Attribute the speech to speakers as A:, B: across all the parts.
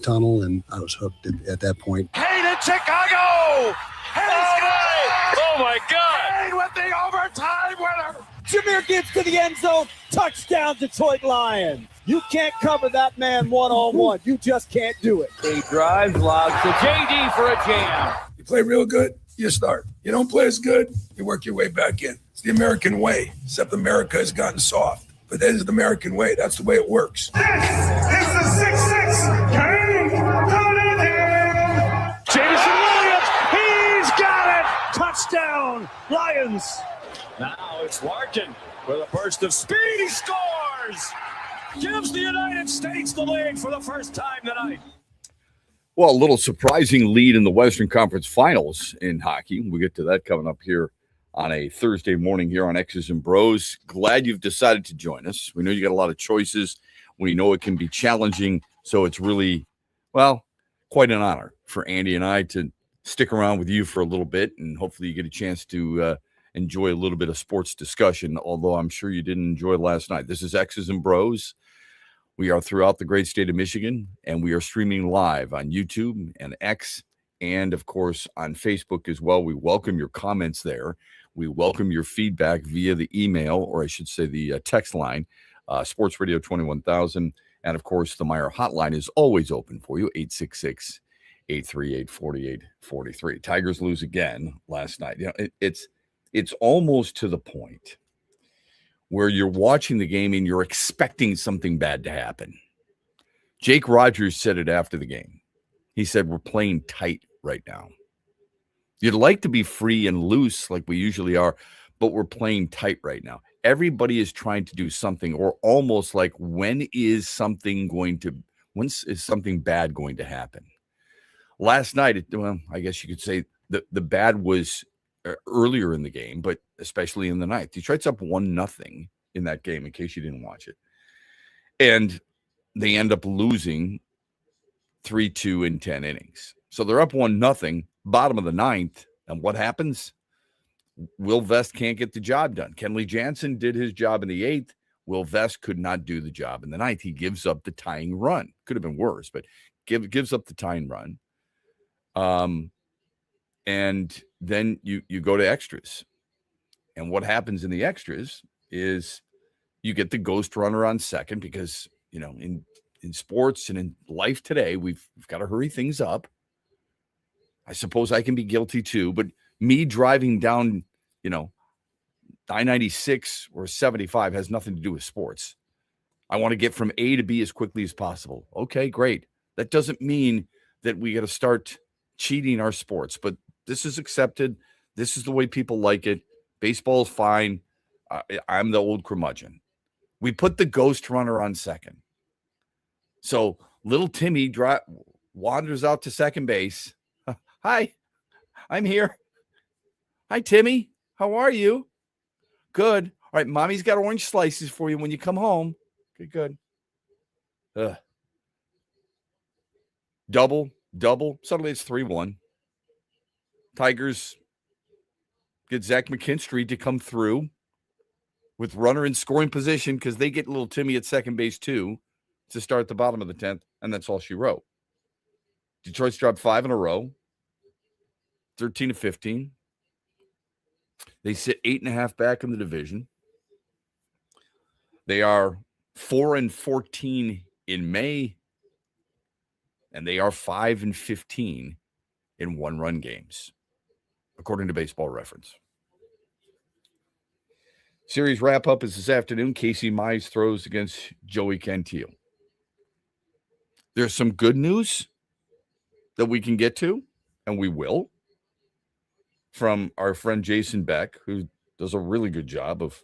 A: tunnel, and I was hooked at that point.
B: Kane in Chicago! Oh my God! Kane with the overtime winner!
C: Jameer Gibbs to the end zone. Touchdown, Detroit Lions. You can't cover that man one-on-one. You just can't do it.
B: He drives, lobs to JD for a jam.
D: You play real good, you start. You don't play as good, you work your way back in. It's the American way, except America has gotten soft. But that is the American way. That's the way it works.
E: This is the 6'6" Kane Cunningham.
B: Jameson Williams, he's got it! Touchdown, Lions. Now it's Larkin with a burst of speed. He scores! Gives the United States the lead for the first time tonight.
F: Well, a little surprising lead in the Western Conference Finals in hockey. We'll get to that coming up here on a Thursday morning here on X's and Bros. Glad you've decided to join us. We know you got a lot of choices. We know it can be challenging, so it's really, well, quite an honor for Andy and I to stick around with you for a little bit, and hopefully you get a chance to enjoy a little bit of sports discussion, although I'm sure you didn't enjoy last night. This is X's and Bros. We are throughout the great state of Michigan, and we are streaming live on YouTube and X, and, of course, on Facebook as well. We welcome your comments there. We welcome your feedback via the email, or I should say the text line, Sports Radio 21,000. And, of course, the Meyer hotline is always open for you, 866-838-4843. Tigers lose again last night. You know, it's almost to the point where you're watching the game and you're expecting something bad to happen. Jake Rogers said it after the game. He said, we're playing tight right now. You'd like to be free and loose like we usually are, but we're playing tight right now. Everybody is trying to do something, or almost like, when is something bad going to happen? Last night, well, I guess you could say the bad was earlier in the game, but especially in the ninth. Detroit's up 1-0 in that game, in case you didn't watch it. And they end up losing 3-2 in 10 innings. So they're up 1-0, bottom of the ninth. And what happens? Will Vest can't get the job done. Kenley Jansen did his job in the eighth. Will Vest could not do the job in the ninth. He gives up the tying run. Could have been worse, but gives up the tying run. And then you go to extras. And what happens in the extras is you get the ghost runner on second, because, you know, in sports and in life today, we've got to hurry things up. I suppose I can be guilty too, but me driving down, you know, I-96 or 75 has nothing to do with sports. I want to get from A to B as quickly as possible. Okay, great. That doesn't mean that we got to start cheating our sports, but this is accepted. This is the way people like it. Baseball is fine. I'm the old curmudgeon. We put the ghost runner on second. So little Timmy wanders out to second base. Hi, I'm here. Hi, Timmy. How are you? Good. All right, Mommy's got orange slices for you when you come home. Okay, good. Double. Suddenly it's 3-1. Tigers get Zach McKinstry to come through with runner in scoring position, because they get little Timmy at second base too to start the bottom of the 10th, and that's all she wrote. Detroit's dropped 5 in a row, 13-15. They sit 8.5 back in the division. They are 4-14 in May, and they are 5-15 in one-run games, according to Baseball Reference. Series wrap-up is this afternoon. Casey Mize throws against Joey Cantillo. There's some good news that we can get to, and we will, from our friend Jason Beck, who does a really good job of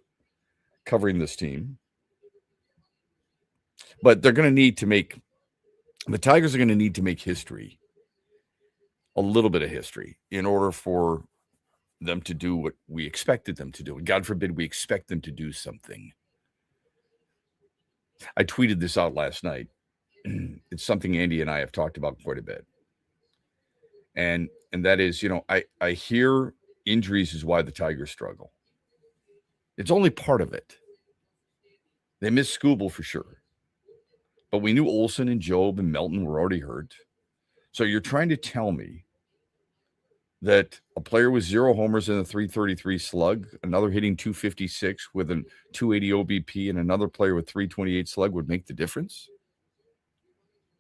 F: covering this team. But they're going to need to make – the Tigers are going to need to make history, a little bit of history, in order for them to do what we expected them to do. And God forbid we expect them to do something. I tweeted this out last night. It's something Andy and I have talked about quite a bit. And that is, you know, I hear injuries is why the Tigers struggle. It's only part of it. They miss Skubal for sure. But we knew Olsen and Job and Melton were already hurt. So you're trying to tell me that a player with 0 homers and a 333 slug, another hitting 256 with a 280 OBP, and another player with 328 slug would make the difference?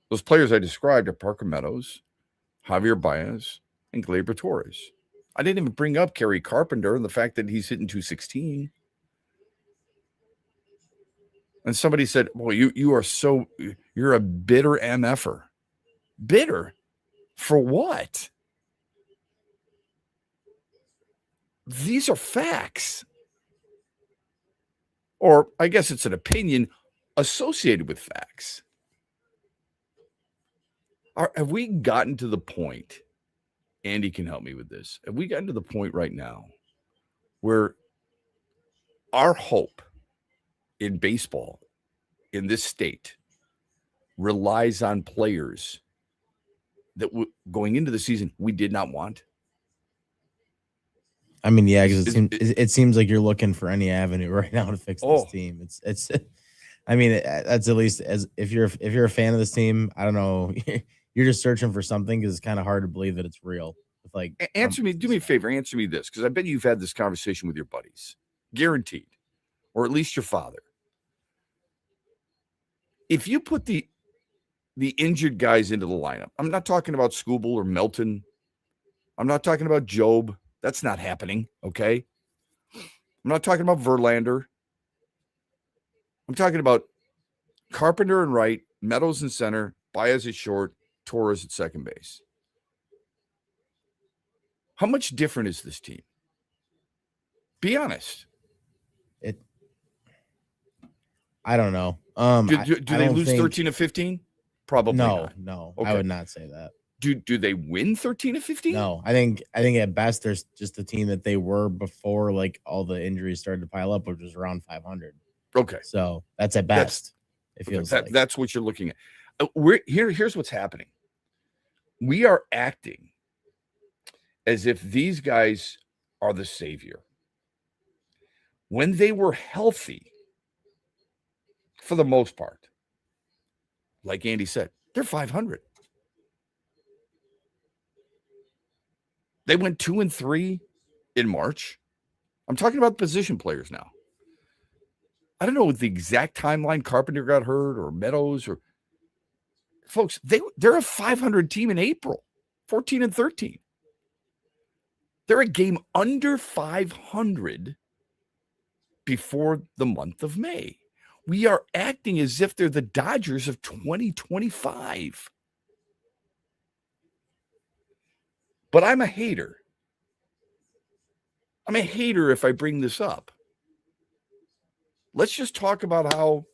F: Those players I described are Parker Meadows, Javier Baez, and Gleyber Torres. I didn't even bring up Kerry Carpenter and the fact that he's hitting 216. And somebody said, "Boy, you're a bitter MFer." Bitter? For what? These are facts. Or I guess it's an opinion associated with facts. Have we gotten to the point, Andy can help me with this, have we gotten to the point right now where our hope in baseball in this state relies on players that going into the season we did not want?
G: I mean, yeah, because it seems like you're looking for any avenue right now to fix this team. It's I mean, that's at least as if you're a fan of this team, I don't know, you're just searching for something because it's kind of hard to believe that it's real. It's like,
F: do me a favor, answer me this, because I bet you've had this conversation with your buddies, guaranteed, or at least your father. If you put the injured guys into the lineup, I'm not talking about Skubal or Melton. I'm not talking about Job. That's not happening, okay? I'm not talking about Verlander. I'm talking about Carpenter and right, Meadows in center, Baez at short, Torres at second base. How much different is this team? Be honest.
G: I don't know.
F: Do they lose 13 of 15? Probably not.
G: No.
F: Okay.
G: I would not say that.
F: Do they win 13 of 15?
G: No, I think at best there's just the team that they were before like all the injuries started to pile up, which was around 500.
F: Okay,
G: so that's at best. It feels like
F: that's what you're looking at. Here's what's happening. We are acting as if these guys are the savior. When they were healthy, for the most part, like Andy said, they're 500. They went 2-3 in March. I'm talking about position players now. I don't know the exact timeline. Carpenter got hurt or Meadows or folks. They're a 500 team in April, 14-13. They're a game under 500 before the month of May. We are acting as if they're the Dodgers of 2025. But I'm a hater. I'm a hater if I bring this up. Let's just talk about how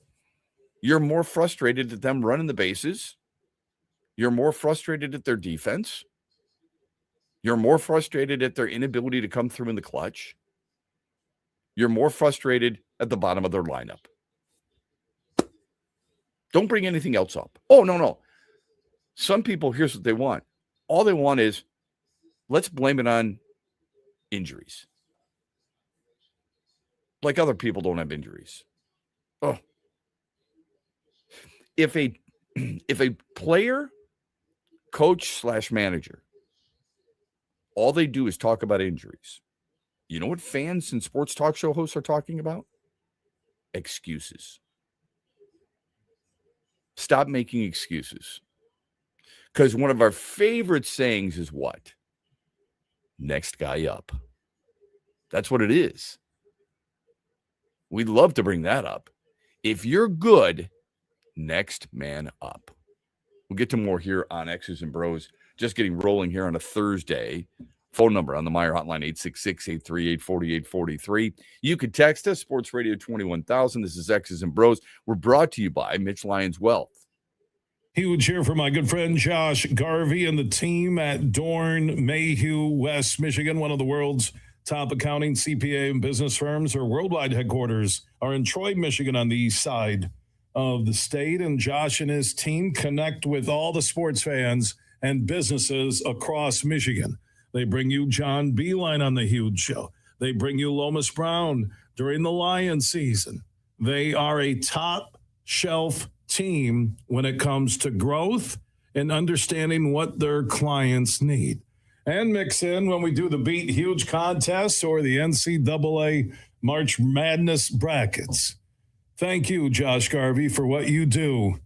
F: you're more frustrated at them running the bases. You're more frustrated at their defense. You're more frustrated at their inability to come through in the clutch. You're more frustrated at the bottom of their lineup. Don't bring anything else up. Oh, no. Some people, here's what they want. All they want is, let's blame it on injuries. Like other people don't have injuries. Oh. If a player, coach / manager, all they do is talk about injuries, you know what fans and sports talk show hosts are talking about? Excuses. Stop making excuses. Because one of our favorite sayings is what? Next guy up. That's what it is. We'd love to bring that up. If you're good, next man up. We'll get to more here on X's and Bros. Just getting rolling here on a Thursday. Phone number on the Meyer hotline, 866-838-4843. You can text us, Sports Radio 21,000. This is X's and Bros. We're brought to you by Mitch Lyons Wealth.
E: Huge here for my good friend Josh Garvey and the team at Dorn Mayhew, West Michigan, one of the world's top accounting, CPA, and business firms. Their worldwide headquarters are in Troy, Michigan, on the east side of the state. And Josh and his team connect with all the sports fans and businesses across Michigan. They bring you John Beeline on the Huge Show. They bring you Lomas Brown during the Lions season. They are a top shelf team when it comes to growth and understanding what their clients need. And mix in when we do the Beat Huge contest or the NCAA March Madness brackets. Thank you, Josh Garvey, for what you do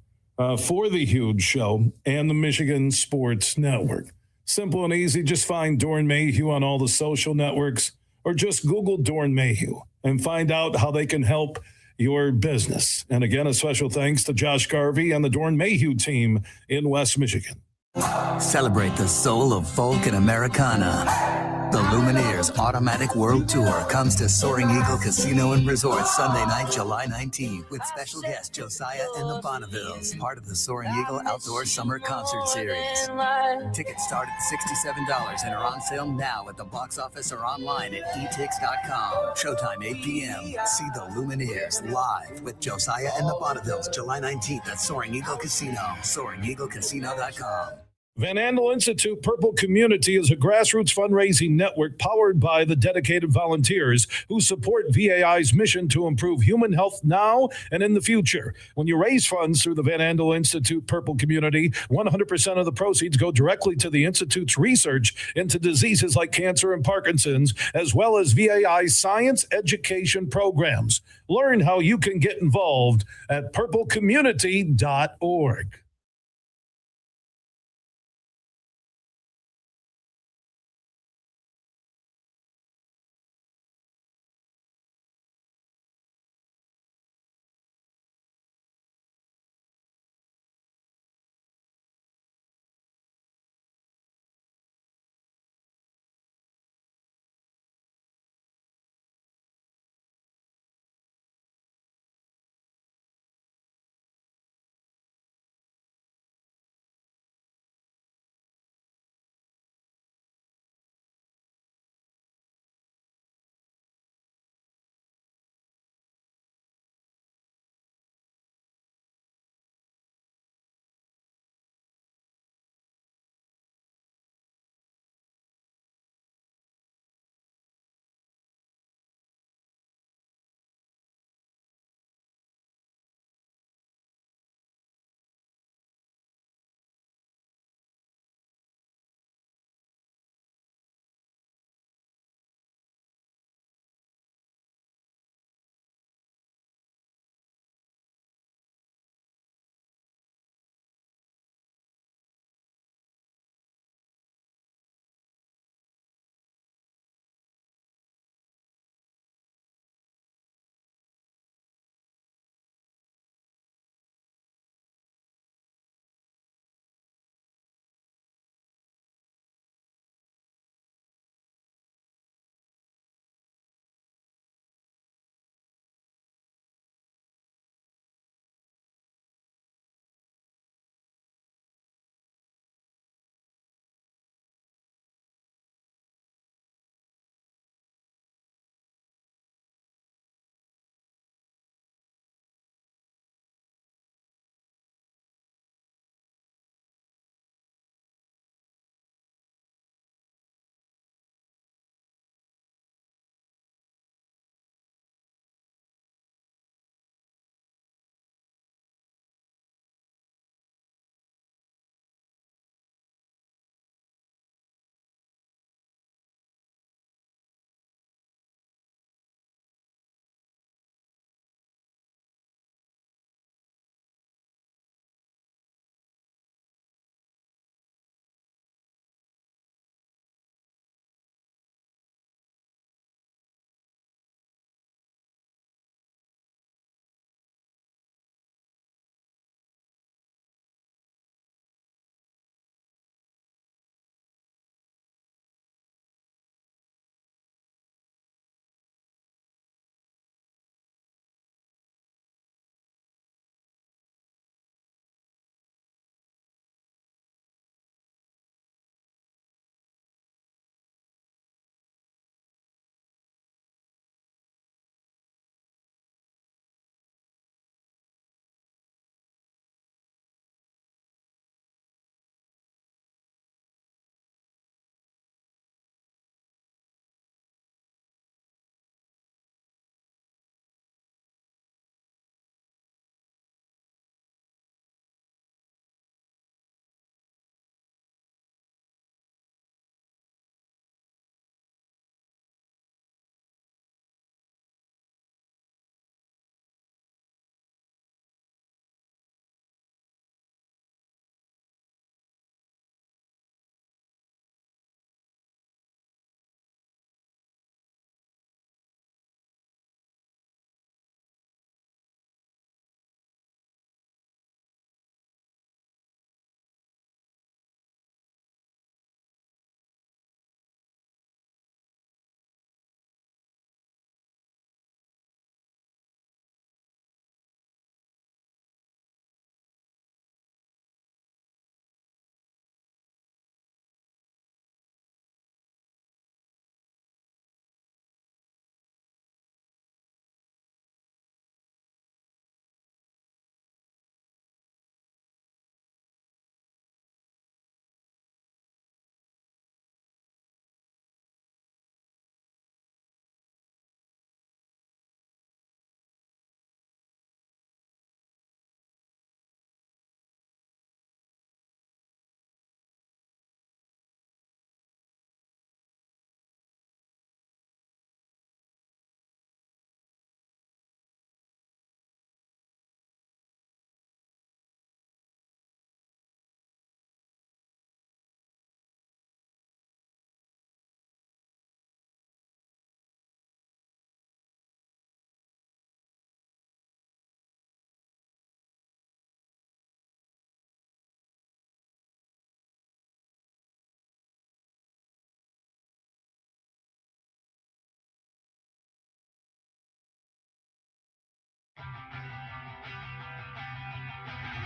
E: for the Huge Show and the Michigan Sports Network. Simple and easy. Just find Dorn Mayhew on all the social networks or just Google Dorn Mayhew and find out how they can help your business. And again, a special thanks to Josh Garvey and the Dorn Mayhew team in West Michigan.
H: Celebrate the soul of folk and Americana. The Lumineers Automatic World Tour comes to Soaring Eagle Casino and Resort Sunday night, July 19th, with special guest Josiah and the Bonnevilles, part of the Soaring Eagle Outdoor Summer Concert Series. Tickets start at $67 and are on sale now at the box office or online at etix.com. Showtime 8 p.m. See the Lumineers live with Josiah and the Bonnevilles, July 19th at Soaring Eagle Casino, SoaringEagleCasino.com.
E: Van Andel Institute Purple Community is a grassroots fundraising network powered by the dedicated volunteers who support VAI's mission to improve human health now and in the future. When you raise funds through the Van Andel Institute Purple Community, 100% of the proceeds go directly to the Institute's research into diseases like cancer and Parkinson's, as well as VAI's science education programs. Learn how you can get involved at purplecommunity.org.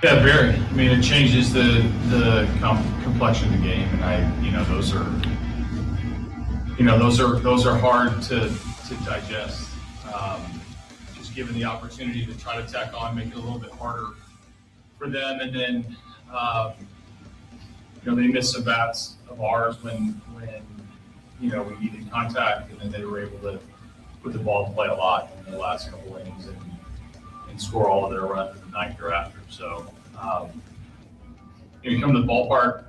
I: Yeah, very. I mean, it changes the complexion of the game, and those are hard to digest. Just given the opportunity to try to tack on, make it a little bit harder for them, and then they missed some bats of ours when we needed contact, and then they were able to put the ball in play a lot in the last couple innings and score all of their runs in the ninth thereafter. So you come to the ballpark,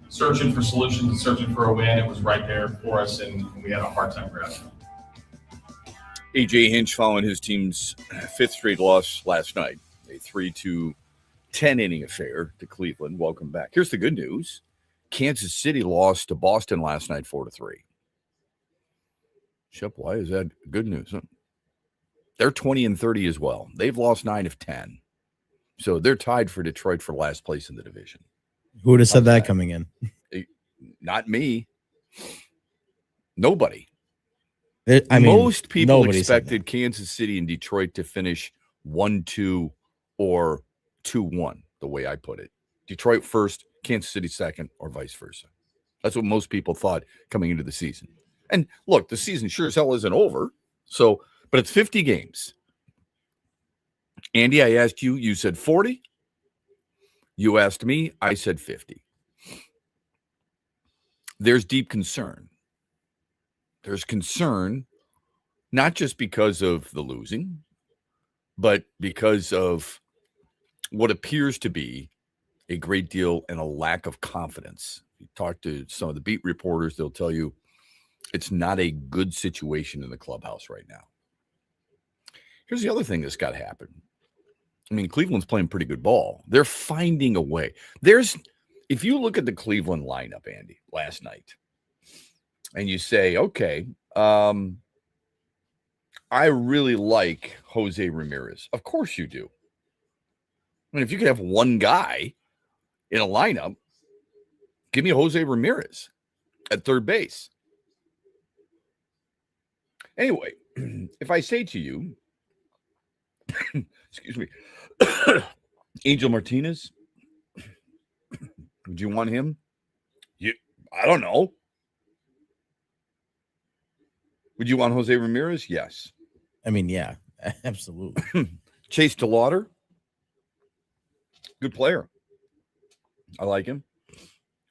I: searching for solutions and searching for a win. It was right there for us, and we had a hard time grabbing it.
F: A.J. Hinch following his team's fifth straight loss last night, a 3-2 10-inning affair to Cleveland. Welcome back. Here's the good news. Kansas City lost to Boston last night 4-3. Shep, why is that good news? They're 20-30 as well. They've lost 9 of 10. So they're tied for Detroit for last place in the division.
G: Who would have said that coming in?
F: Not me. Nobody.
G: Most
F: people expected Kansas City and Detroit to finish 1-2 or 2-1, the way I put it. Detroit first, Kansas City second, or vice versa. That's what most people thought coming into the season. And look, the season sure as hell isn't over. But it's 50 games. Andy, I asked you, you said 40. You asked me, I said 50. There's deep concern. There's concern not just because of the losing, but because of what appears to be a great deal and a lack of confidence. You talk to some of the beat reporters, they'll tell you it's not a good situation in the clubhouse right now. Here's the other thing that's got to happen. I mean, Cleveland's playing pretty good ball. They're finding a way. If you look at the Cleveland lineup, Andy, last night, and you say, okay, I really like Jose Ramirez. Of course you do. I mean, if you could have one guy in a lineup, give me Jose Ramirez at third base. Anyway, if I say to you, excuse me, Angel Martinez, would you want him? I don't know. Would you want Jose Ramirez? Yes.
G: I mean, yeah, absolutely.
F: Chase DeLauder, good player. I like him.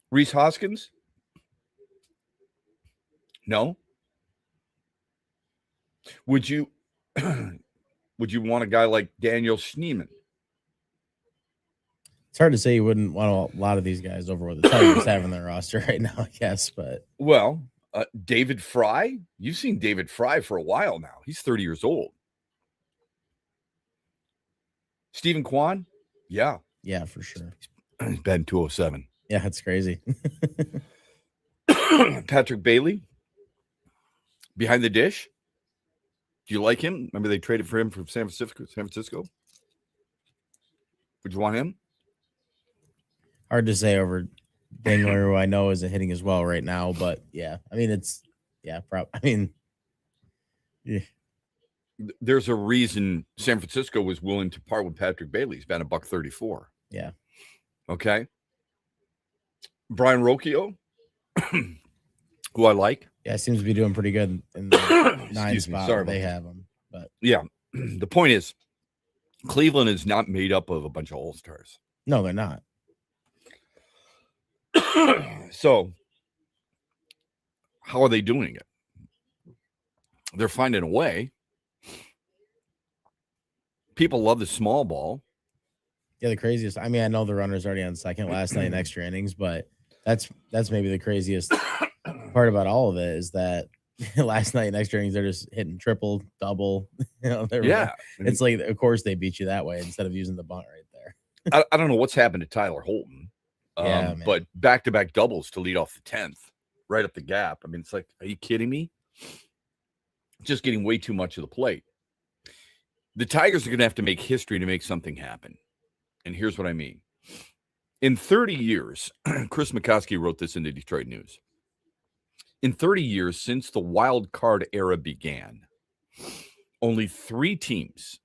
F: Reese Hoskins? No. Would you want a guy like Daniel Schneemann?
G: It's hard to say you wouldn't want a lot of these guys over what the Tigers have in their roster right now, I guess. But
F: David Fry, you've seen David Fry for a while now. He's 30 years old. Stephen Kwan, yeah,
G: for sure.
F: He's batting 207.
G: Yeah, that's crazy.
F: Patrick Bailey, behind the dish. Do you like him? Remember they traded for him from San Francisco. Would you want him?
G: Hard to say over Dingler, who I know isn't hitting as well right now, but yeah, I mean,
F: There's a reason San Francisco was willing to part with Patrick Bailey. He's been $134.
G: Yeah.
F: Okay. Brian Rocchio, who I like.
G: Yeah, seems to be doing pretty good in the 9 spot where they have him. But
F: yeah, the point is, Cleveland is not made up of a bunch of all-stars.
G: No, they're not.
F: So, how are they doing it? They're finding a way. People love the small ball.
G: Yeah, the craziest. I mean, I know the runner's already on second last night in extra innings, but that's maybe the craziest part about all of it is that last night in extra innings they're just hitting triple, double. It's like, of course they beat you that way instead of using the bunt right there.
F: I don't know what's happened to Tyler Holton. But back-to-back doubles to lead off the 10th, right up the gap. I mean, it's like, are you kidding me? Just getting way too much of the plate. The Tigers are going to have to make history to make something happen. And here's what I mean. In 30 years, Chris McCoskey wrote this in the Detroit News. In 30 years since the wild card era began, only 3 teams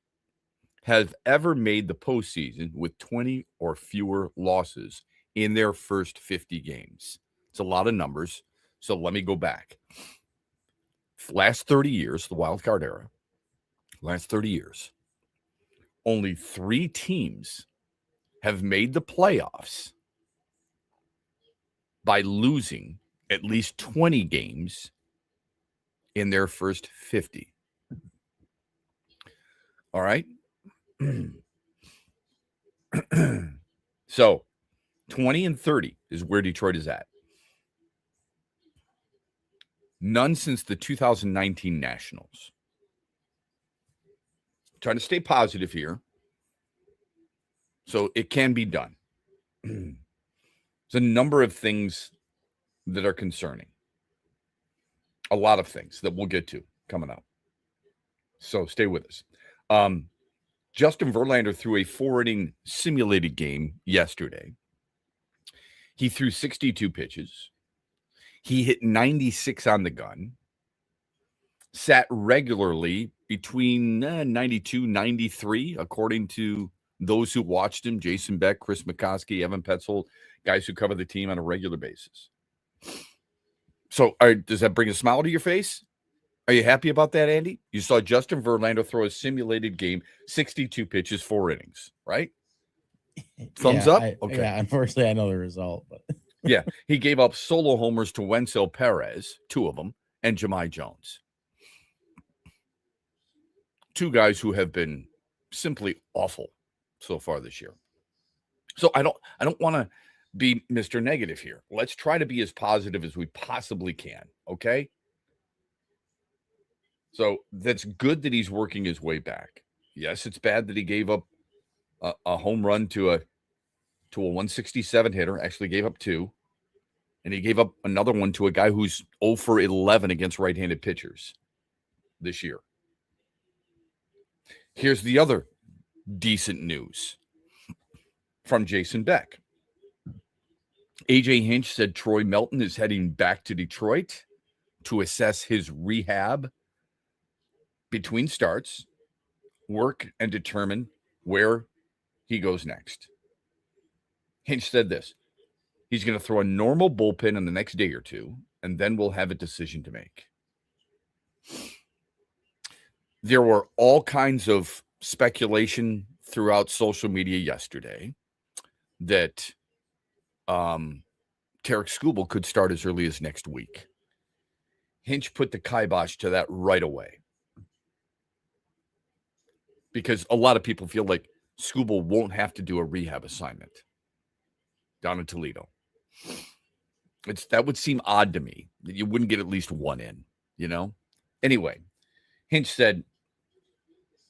F: have ever made the postseason with 20 or fewer losses in their first 50 games. It's a lot of numbers. So let me go back. Last 30 years, the wild card era, last 30 years, only 3 teams have made the playoffs by losing at least 20 games in their first 50. All right. So 20 and 30 is where Detroit is at. None since the 2019 Nationals. Trying to stay positive here. So it can be done. There's a number of things that are concerning. A lot of things that we'll get to coming up. So stay with us. Justin Verlander threw a 4-inning simulated game yesterday. He threw 62 pitches. He hit 96 on the gun. Sat regularly between 92, 93, according to those who watched him, Jason Beck, Chris McCoskey, Evan Petzold, guys who cover the team on a regular basis. So does that bring a smile to your face? Are you happy about that, Andy? You saw Justin Verlander throw a simulated game, 62 pitches, 4 innings, right? Thumbs up? Okay.
G: Yeah, unfortunately, I know the result. But
F: yeah, he gave up solo homers to Wenzel Perez, 2 of them, and Jahmai Jones. 2 guys who have been simply awful so far this year. So I don't want to be Mr. Negative here. Let's try to be as positive as we possibly can, okay? So that's good that he's working his way back. Yes, it's bad that he gave up a home run to a 167 hitter, actually gave up 2. And he gave up another one to a guy who's 0 for 11 against right-handed pitchers this year. Here's the other decent news from Jason Beck. AJ Hinch said Troy Melton is heading back to Detroit to assess his rehab between starts, work, and determine where he goes next. Hinch said this: he's going to throw a normal bullpen in the next day or 2, and then we'll have a decision to make. There were all kinds of speculation throughout social media yesterday that Tarek Skubal could start as early as next week. Hinch put the kibosh to that right away, because a lot of people feel like Skubal won't have to do a rehab assignment down in Toledo. That would seem odd to me, that you wouldn't get at least one in, you know? Anyway, Hinch said,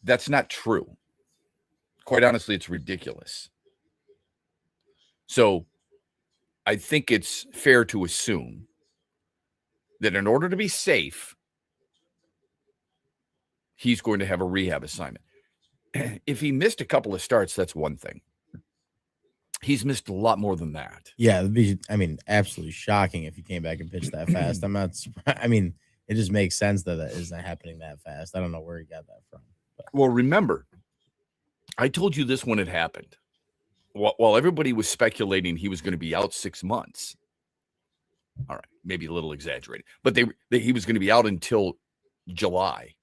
F: that's not true. Quite honestly, it's ridiculous. So I think it's fair to assume that in order to be safe, he's going to have a rehab assignment. If he missed a couple of starts, that's one thing. He's missed a lot more than that.
G: yeah, it'd be, absolutely shocking if he came back and pitched that fast. I'm not surprised. It just makes sense that isn't happening that fast. I don't know where he got that from. But.
F: Well, remember, I told you this when it happened. While everybody was speculating he was going to be out 6 months. All right, maybe a little exaggerated, but he was going to be out until July.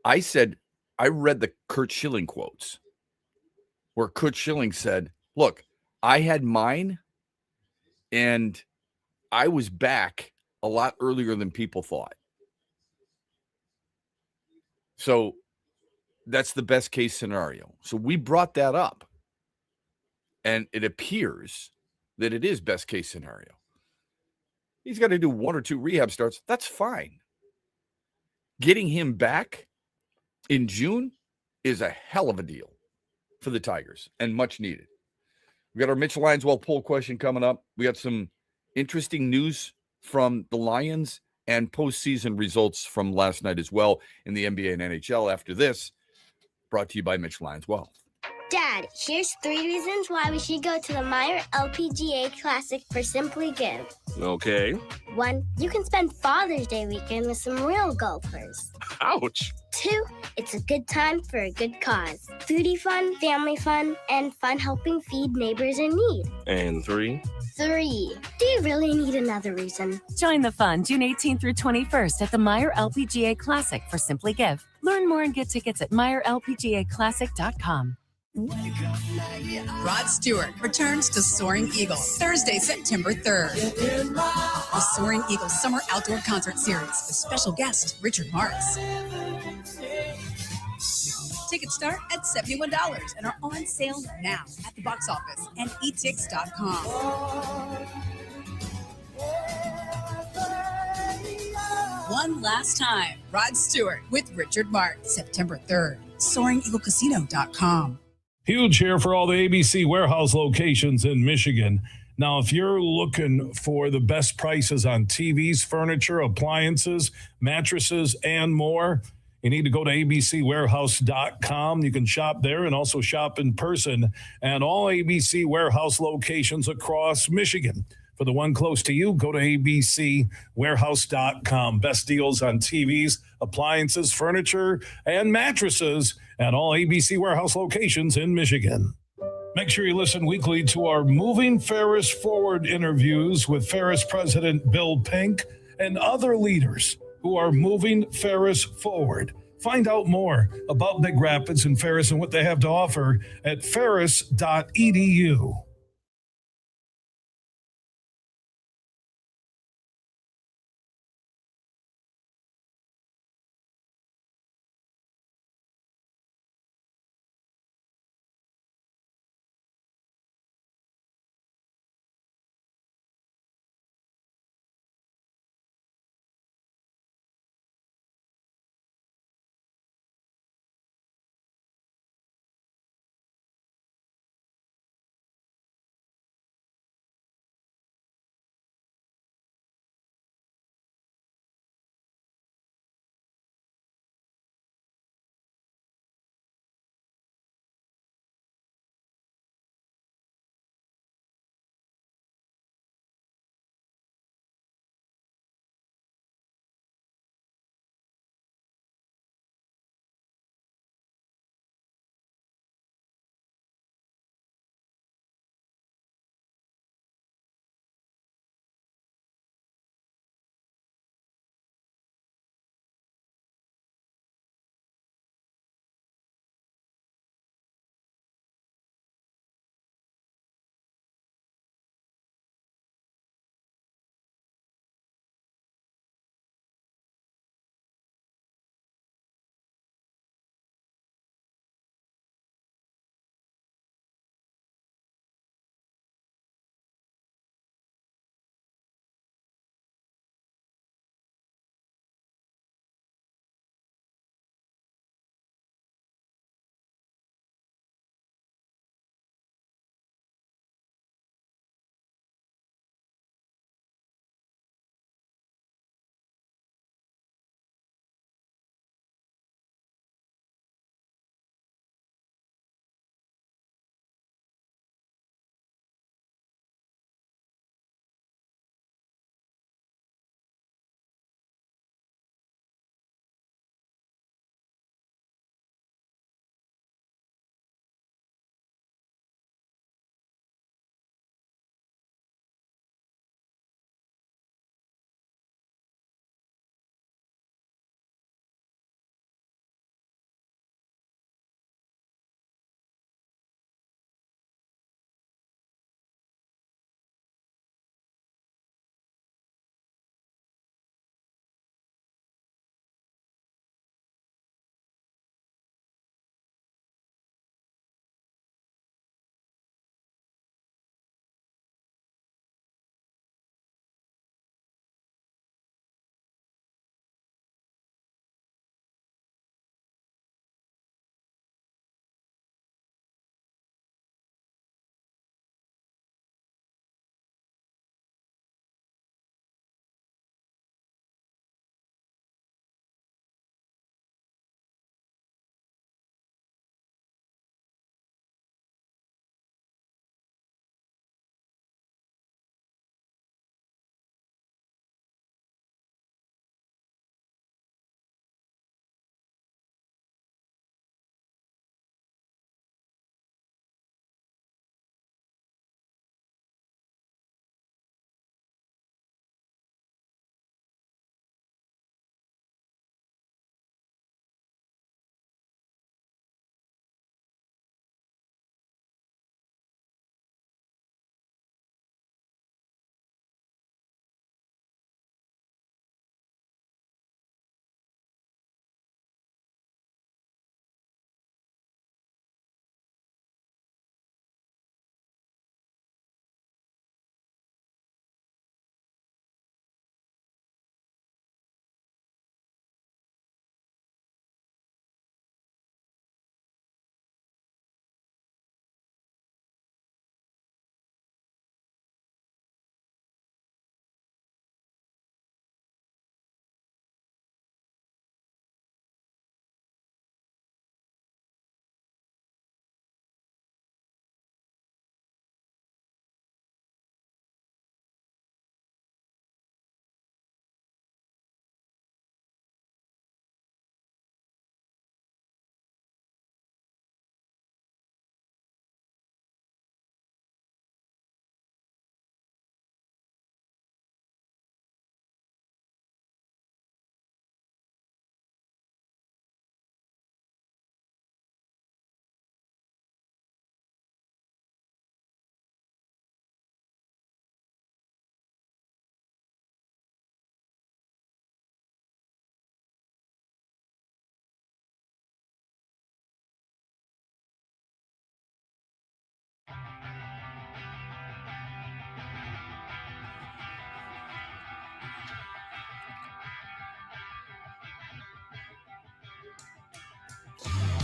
F: I said, I read the Curt Schilling quotes where Curt Schilling said, look, I had mine and I was back a lot earlier than people thought. So that's the best case scenario. So we brought that up, and it appears that it is best case scenario. He's got to do 1 or 2 rehab starts. That's fine. Getting him back in June is a hell of a deal for the Tigers, and much needed. We got our Mitch Lionswell poll question coming up. We got some interesting news from the Lions and postseason results from last night as well in the NBA and NHL after this. Brought to you by Mitch Lionswell.
J: Dad, here's 3 reasons why we should go to the Meyer LPGA Classic for Simply Give.
K: Okay.
J: 1, you can spend Father's Day weekend with some real golfers.
K: Ouch.
J: 2, it's a good time for a good cause. Foodie fun, family fun, and fun helping feed neighbors in need.
K: And 3.
J: 3, do you really need another reason?
L: Join the fun June 18th through 21st at the Meyer LPGA Classic for Simply Give. Learn more and get tickets at MeyerLPGAClassic.com.
M: Rod Stewart returns to Soaring Eagle Thursday, September 3rd. The Soaring Eagle Summer Outdoor Concert Series with special guest Richard Marx. Tickets start at $71 and are on sale now at the box office and etix.com. One last time, Rod Stewart with Richard Marx, September 3rd. SoaringEagleCasino.com.
E: Huge here for all the ABC warehouse locations in Michigan. Now, if you're looking for the best prices on TVs, furniture, appliances, mattresses, and more, you need to go to abcwarehouse.com. You can shop there and also shop in person at all ABC warehouse locations across Michigan. For the one close to you, go to abcwarehouse.com. Best deals on TVs, appliances, furniture, and mattresses at all ABC warehouse locations in Michigan. Make sure you listen weekly to our Moving Ferris Forward interviews with Ferris President Bill Pink and other leaders who are moving Ferris forward. Find out more about Big Rapids and Ferris and what they have to offer at ferris.edu.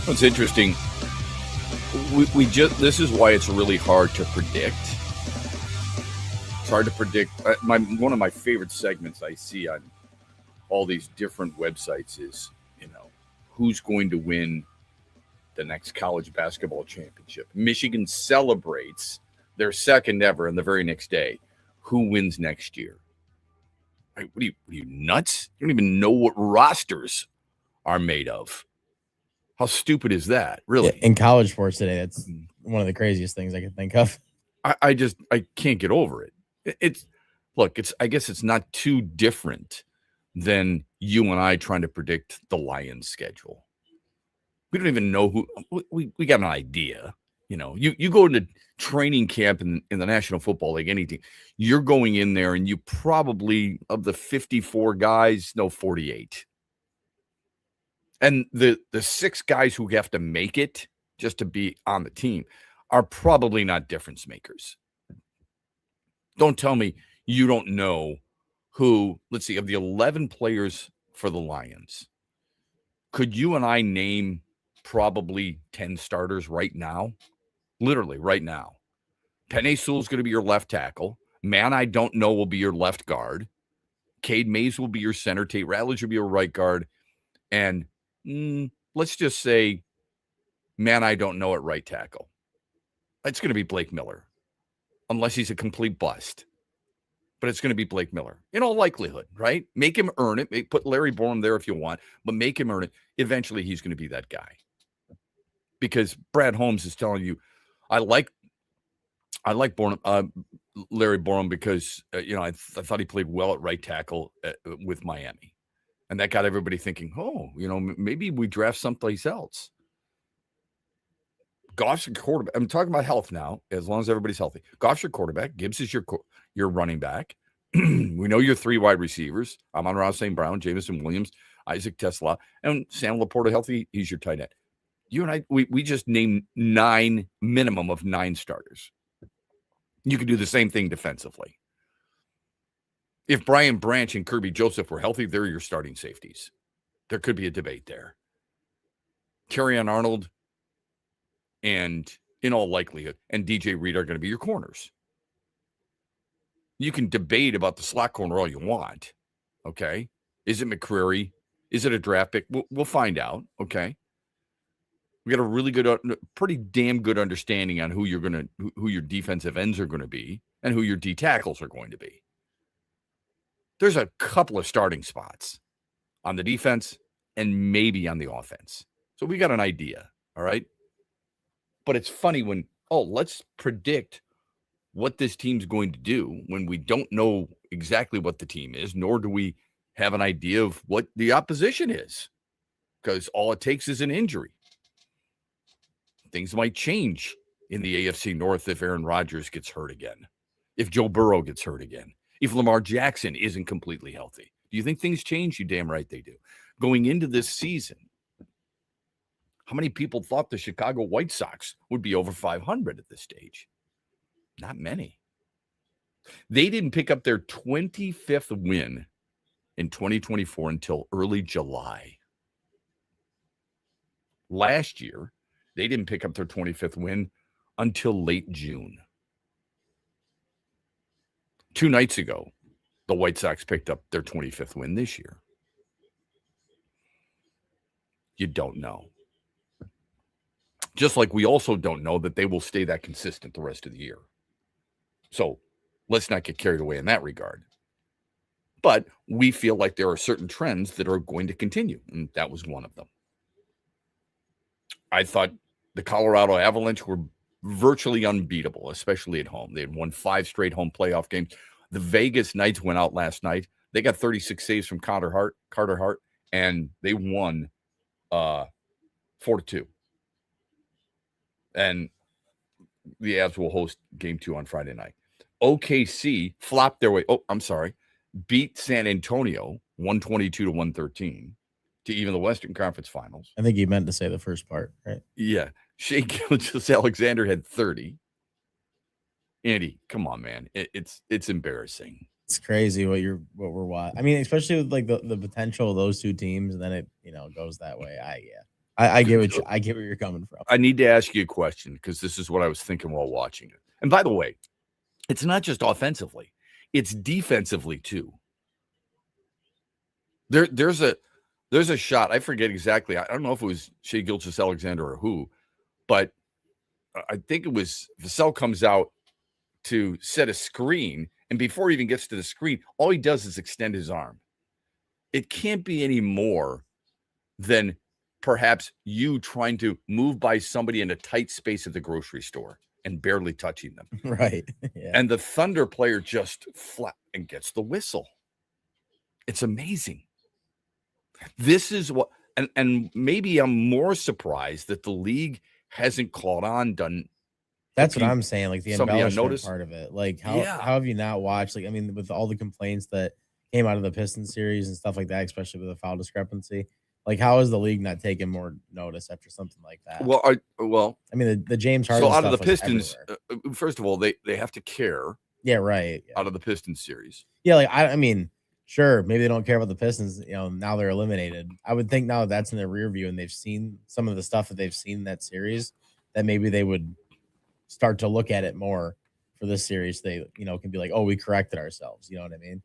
F: What's interesting, we just, this is why it's really hard to predict. It's hard to predict. One of my favorite segments I see on all these different websites is, who's going to win the next college basketball championship. Michigan celebrates their second ever, and the very next day, who wins next year? What are you nuts? You don't even know what rosters are made of. How stupid is that, really?
G: In college sports today, that's one of the craziest things I can think of.
F: I can't get over it. I guess it's not too different than you and I trying to predict the Lions' schedule. We don't even know who. We got an idea. You go into training camp in the National Football League, anything. You're going in there, and you probably, of the 54 guys, know 48. And the 6 guys who have to make it just to be on the team are probably not difference makers. Don't tell me you don't know who, let's see, of the 11 players for the Lions, could you and I name probably 10 starters right now? Literally right now. Penei Sewell's going to be your left tackle. Man I Don't Know will be your left guard. Cade Mays will be your center. Tate Ratledge will be your right guard. And let's just say Man I Don't Know at right tackle. It's going to be Blake Miller, unless he's a complete bust. But it's going to be Blake Miller, in all likelihood, right? Make him earn it. Put Larry Borum there if you want, but make him earn it. Eventually, he's going to be that guy. Because Brad Holmes is telling you, I like Borum, Larry Borum because I thought he played well at right tackle with Miami, and that got everybody thinking, maybe we draft someplace else. Goff's your quarterback. I'm talking about health now, as long as everybody's healthy. Goff's your quarterback. Gibbs is your running back. We know your 3 wide receivers. Amon-Ra St. Brown, Jameson Williams, Isaac Tesla, and Sam Laporta healthy. He's your tight end. You and I, we just named 9, minimum of 9 starters. You could do the same thing defensively. If Brian Branch and Kirby Joseph were healthy, they're your starting safeties. There could be a debate there. Kerryon Arnold and, in all likelihood, and DJ Reed are going to be your corners. You can debate about the slot corner all you want, okay? Is it McCreary? Is it a draft pick? We'll find out, okay? We got a really good, pretty damn good understanding on who your defensive ends are going to be and who your D tackles are going to be. There's a couple of starting spots on the defense and maybe on the offense. So we got an idea, all right? But it's funny when, let's predict what this team's going to do when we don't know exactly what the team is, nor do we have an idea of what the opposition is, because all it takes is an injury. Things might change in the AFC North if Aaron Rodgers gets hurt again, if Joe Burrow gets hurt again, if Lamar Jackson isn't completely healthy. Do you think things change? You damn right they do. Going into this season, how many people thought the Chicago White Sox would be over 500 at this stage? Not many. They didn't pick up their 25th win in 2024 until early July. Last year, they didn't pick up their 25th win until late June. 2 nights ago, the White Sox picked up their 25th win this year. You don't know. Just like we also don't know that they will stay that consistent the rest of the year. So let's not get carried away in that regard. But we feel like there are certain trends that are going to continue, and that was one of them. I thought the Colorado Avalanche were virtually unbeatable, especially at home. They had won 5 straight home playoff games. The Vegas Knights went out last night. They got 36 saves from Carter Hart, and they won 4-2. And the Avs will host game 2 on Friday night. OKC flopped their way. Beat San Antonio 122-113 to even the Western Conference Finals.
G: I think you meant to say the first part, right?
F: Yeah. Shea Gilgeous-Alexander had 30. Andy, come on, man. It's embarrassing.
G: It's crazy what we're watching. I mean, especially with like the potential of those 2 teams, and then it goes that way. I get where you're coming from.
F: I need to ask you a question because this is what I was thinking while watching it. And by the way, it's not just offensively; it's defensively too. There's a shot. I forget exactly. I don't know if it was Shai Gilgeous-Alexander or who, but I think it was Vassell comes out to set a screen, and before he even gets to the screen, all he does is extend his arm. It can't be any more than perhaps you trying to move by somebody in a tight space at the grocery store and barely touching them.
G: Right. Yeah.
F: And the Thunder player just flat and gets the whistle. It's amazing. This is what, and maybe I'm more surprised that the league hasn't caught on, done.
G: That's what I'm saying. Like the embellishment part of it. Like how
F: Yeah.
G: have you not watched? Like, I mean, with all the complaints that came out of the Pistons series and stuff like that, especially with the foul discrepancy, like how is the league not taking more notice after something like that?
F: Well, I
G: mean, the James Harden
F: so out of the
G: stuff was
F: Pistons,
G: everywhere.
F: first of all, they have to care.
G: Yeah, right. Yeah.
F: Out of the Pistons series.
G: Yeah, like I mean, sure, maybe they don't care about the Pistons. You know, now they're eliminated. I would think now that's in their rear view and they've seen some of the stuff that they've seen in that series, that maybe they would start to look at it more for this series. They, can be like, oh, we corrected ourselves. You know what I mean?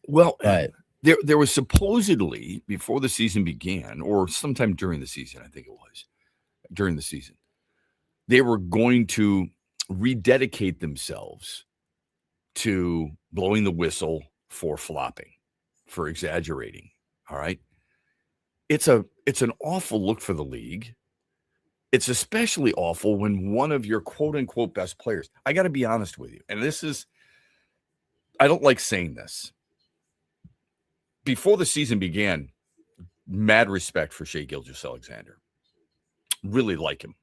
F: Well,
G: but
F: there was supposedly before the season began, or sometime during the season, I think it was during the season, they were going to rededicate themselves to blowing the whistle for flopping, for exaggerating. All right. It's an awful look for the league. It's especially awful when one of your quote unquote best players, I got to be honest with you. And I don't like saying this. Before the season began, mad respect for Shai Gilgeous-Alexander. Really like him.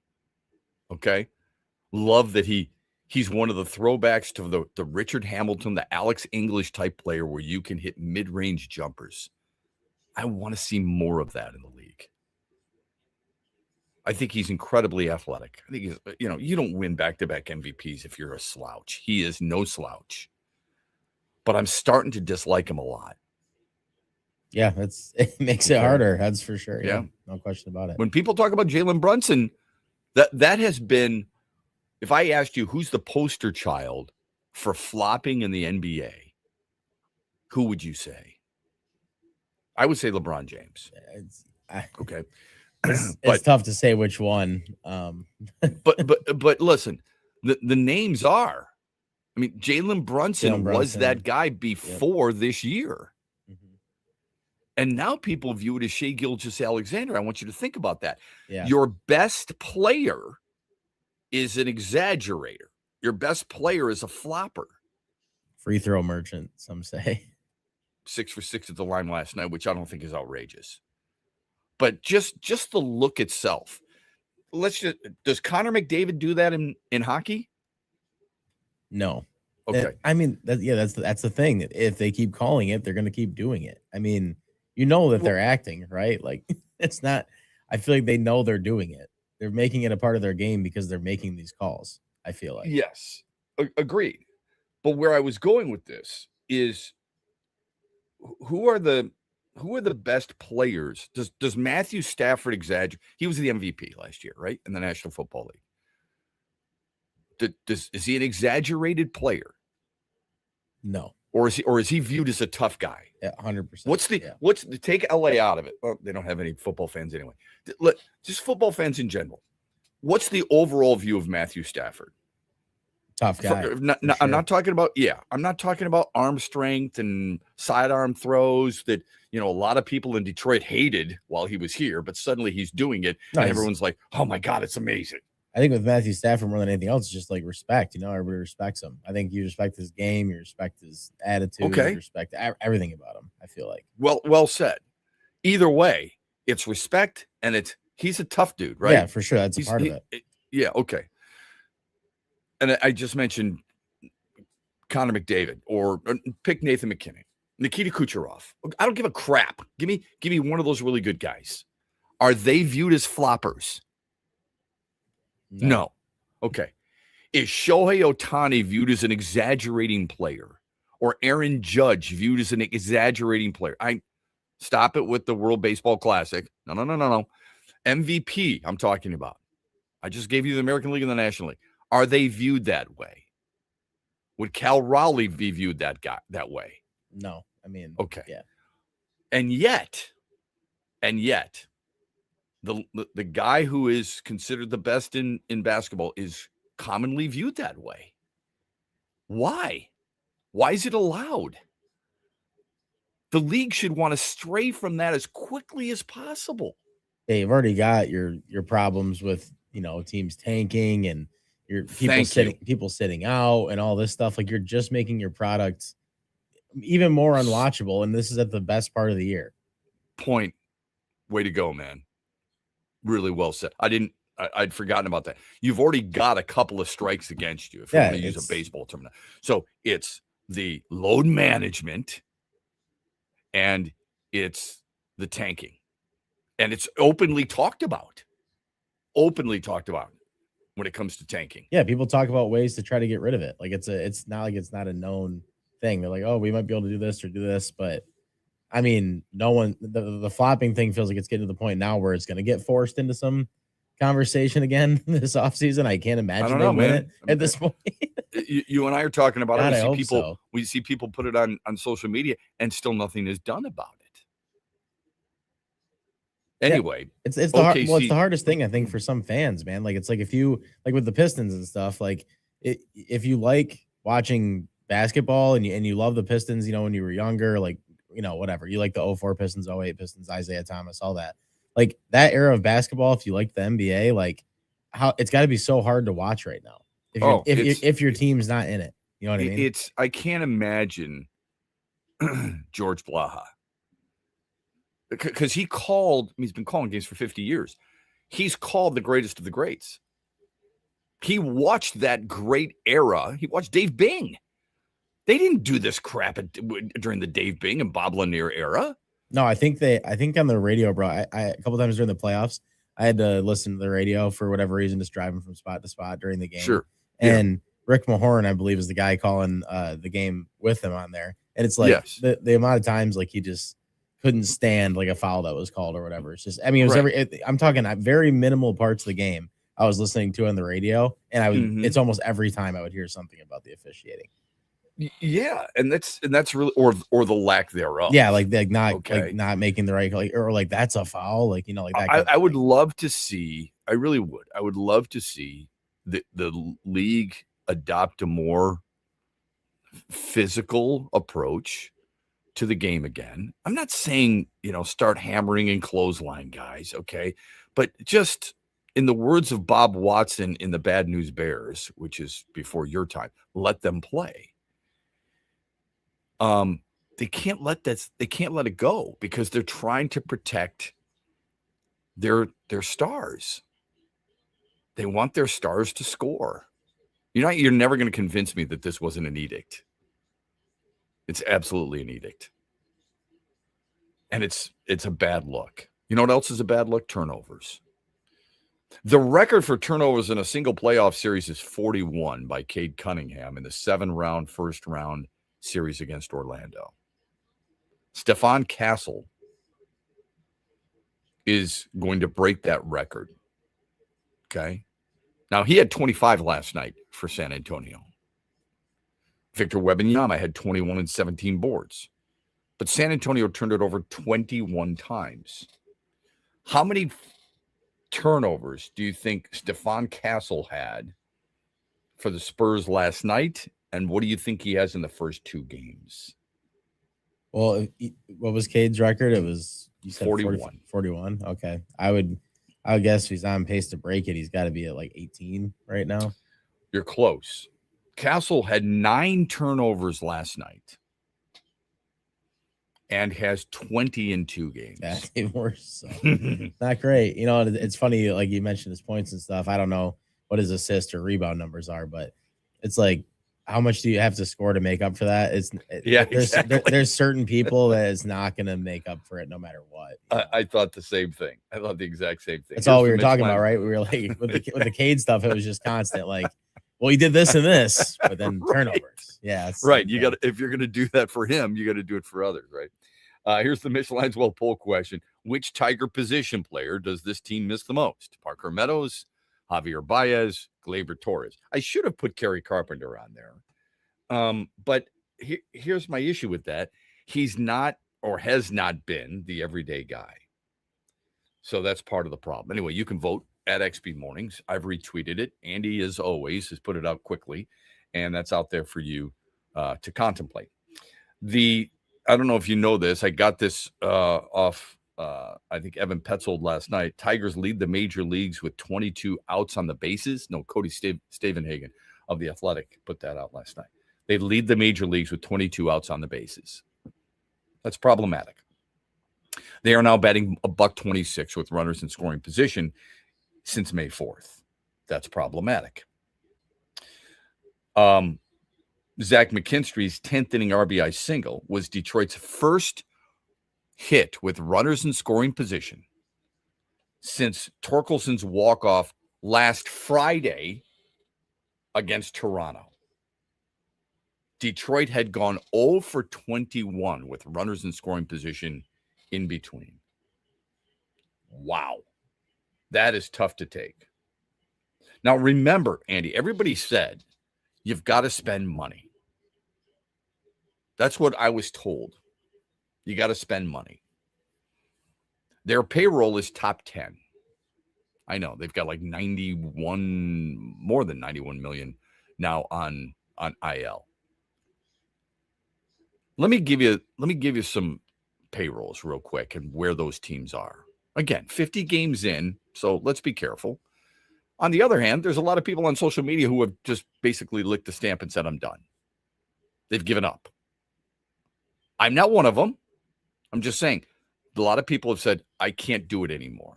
F: Okay. Love that he's one of the throwbacks to the Richard Hamilton, the Alex English type player where you can hit mid-range jumpers. I want to see more of that in the league. I think he's incredibly athletic. I think he's, you don't win back-to-back MVPs if you're a slouch. He is no slouch. But I'm starting to dislike him a lot.
G: Yeah, it makes it harder. That's for sure.
F: Yeah.
G: No question about it.
F: When people talk about Jalen Brunson, that has been, if I asked you who's the poster child for flopping in the NBA, who would you say? I would say LeBron James. Okay.
G: It's tough to say which one.
F: But listen, the names are, I mean, Jalen Brunson was that guy before this year. And now people view it as Shai Gilgeous-Alexander. I want you to think about that.
G: Yeah.
F: Your best player is an exaggerator. Your best player is a flopper.
G: Free throw merchant, some say.
F: 6 for 6 at the line last night, which I don't think is outrageous. But just the look itself. Does Connor McDavid do that in hockey?
G: No.
F: Okay.
G: I mean, that's the thing. If they keep calling it, they're going to keep doing it. I mean, that they're acting, right? Like it's not, I feel like they know they're doing it. They're making it a part of their game because they're making these calls. I feel like.
F: Yes, agreed. But where I was going with this is who are the best players? Does Matthew Stafford exaggerate? He was the MVP last year, right? In the National Football League. Is he an exaggerated player?
G: No.
F: Or is he viewed as a tough guy?
G: Yeah, 100%.
F: What's the take LA out of it? Well, they don't have any football fans anyway. Just football fans in general. What's the overall view of Matthew Stafford?
G: Tough guy.
F: I'm not talking about, I'm not talking about arm strength and sidearm throws that, a lot of people in Detroit hated while he was here, but suddenly he's doing it.
G: No,
F: and everyone's like, oh my God, it's amazing.
G: I think with Matthew Stafford more than anything else, it's just like respect. Everybody respects him. I think you respect his game, you respect his attitude,
F: Okay.
G: You respect everything about him. I feel like.
F: Well said. Either way, it's respect and he's a tough dude, right?
G: Yeah, for sure. That's a part of it.
F: Yeah, okay. And I just mentioned Connor McDavid or pick Nathan McKinnon, Nikita Kucherov. I don't give a crap. Give me one of those really good guys. Are they viewed as floppers? No. Okay. Is Shohei Ohtani viewed as an exaggerating player, or Aaron Judge viewed as an exaggerating player? I stop it with the World Baseball Classic. No. MVP, I'm talking about. I just gave you the American League and the National League. Are they viewed that way? Would Cal Raleigh be viewed that way?
G: No. I mean,
F: okay.
G: Yeah.
F: And yet, the guy who is considered the best in basketball is commonly viewed that way. Why? Why is it allowed? The league should want to stray from that as quickly as possible.
G: Yeah, you've already got your problems with, teams tanking and your people sitting out and all this stuff. Like, you're just making your product even more unwatchable. And this is at the best part of the year.
F: Point. Way to go, man. Really well said. I'd forgotten about that. You've already got a couple of strikes against you if you want to use a baseball term. So it's the load management and it's the tanking. And it's openly talked about when it comes to tanking.
G: Yeah, people talk about ways to try to get rid of it. Like, it's not a known thing. They're like, oh, we might be able to do this or do this, but I mean, no one. The flopping thing feels like it's getting to the point now where it's going to get forced into some conversation again this offseason. I can't imagine they win it at this point.
F: You and I are talking about
G: God,
F: it. We see people put it on social media, and still nothing is done about it. Anyway,
G: it's the hardest thing, I think, for some fans, man. Like, it's like if you like with the Pistons and stuff, like if you like watching basketball and you love the Pistons, when you were younger, like, whatever, you like the 04 Pistons, 08 Pistons, Isaiah Thomas, all that, like that era of basketball. If you like the NBA, like how it's got to be so hard to watch right now. If your team's not in it, you know what I mean?
F: I can't imagine George Blaha. Because he's been calling games for 50 years. He's called the greatest of the greats. He watched that great era. He watched Dave Bing. They didn't do this crap during the Dave Bing and Bob Lanier era.
G: No, I think on the radio, bro, I a couple times during the playoffs, I had to listen to the radio for whatever reason, just driving from spot to spot during the game.
F: Sure.
G: And Rick Mahorn, I believe, is the guy calling the game with him on there. And it's like the amount of times, like, he just couldn't stand like a foul that was called or whatever. It's just, I mean, it was I'm talking very minimal parts of the game I was listening to on the radio, and I would it's almost every time I would hear something about the officiating.
F: Yeah, and that's really or the lack thereof.
G: Yeah, like not making the right, or like that's a foul, like, like that.
F: I would love to see. I really would. I would love to see the league adopt a more physical approach to the game again. I'm not saying, start hammering and clothesline guys, okay? But just in the words of Bob Watson in the Bad News Bears, which is before your time, let them play. They can't let it go because they're trying to protect their stars. They want their stars to score. You're never going to convince me that this wasn't an edict. It's absolutely an edict. And it's a bad look. You know what else is a bad look? Turnovers. The record for turnovers in a single playoff series is 41 by Cade Cunningham in the 7-round first round series against Orlando. Stefan Castle is going to break that record. Okay. Now, he had 25 last night for San Antonio. Victor Wembanyama had 21 and 17 boards. But San Antonio turned it over 21 times. How many turnovers do you think Stefan Castle had for the Spurs last night? And what do you think he has in the first 2 games?
G: Well, what was Cade's record? It was, you said
F: 41.
G: 41. Okay. I would guess if he's on pace to break it, he's got to be at like 18 right now.
F: You're close. Castle had 9 turnovers last night and has 20 in 2 games.
G: That's even worse. So. Not great. It's funny, like you mentioned his points and stuff. I don't know what his assist or rebound numbers are, but it's like, how much do you have to score to make up for that? There's certain people that is not going to make up for it no matter what.
F: I thought the same thing. I thought the exact same thing.
G: That's all we were talking about, right? We were like, with the Cade stuff, it was just constant. Like, well, he did this and this, but then turnovers. Yeah.
F: Right. If you're going to do that for him, you got to do it for others, right? Here's the Mitch Lions Well poll question. Which Tiger position player does this team miss the most? Parker Meadows, Javier Baez, Gleyber Torres. I should have put Kerry Carpenter on there. But here's my issue with that. He's not or has not been the everyday guy. So that's part of the problem. Anyway, you can vote at XB Mornings. I've retweeted it. Andy, as always, has put it out quickly, and that's out there for you to contemplate. I don't know if you know this. I got this off, I think, Evan Petzold last night. Tigers lead the major leagues with 22 outs on the bases. No, Cody Stavenhagen of The Athletic put that out last night. They lead the major leagues with 22 outs on the bases. That's problematic. They are now batting $126 with runners in scoring position since May 4th. That's problematic. Zach McKinstry's 10th inning RBI single was Detroit's first hit with runners in scoring position since Torkelson's walk-off last Friday against Toronto. Detroit had gone 0 for 21 with runners in scoring position in between. Wow. That is tough to take. Now, remember, Andy, everybody said you've got to spend money. That's what I was told. You got to spend money. Their payroll is top 10. I know they've got like more than 91 million now on IL. Let me give you some payrolls real quick and where those teams are. Again, 50 games in, so let's be careful. On the other hand, there's a lot of people on social media who have just basically licked the stamp and said, I'm done. They've given up. I'm not one of them. I'm just saying, a lot of people have said, I can't do it anymore.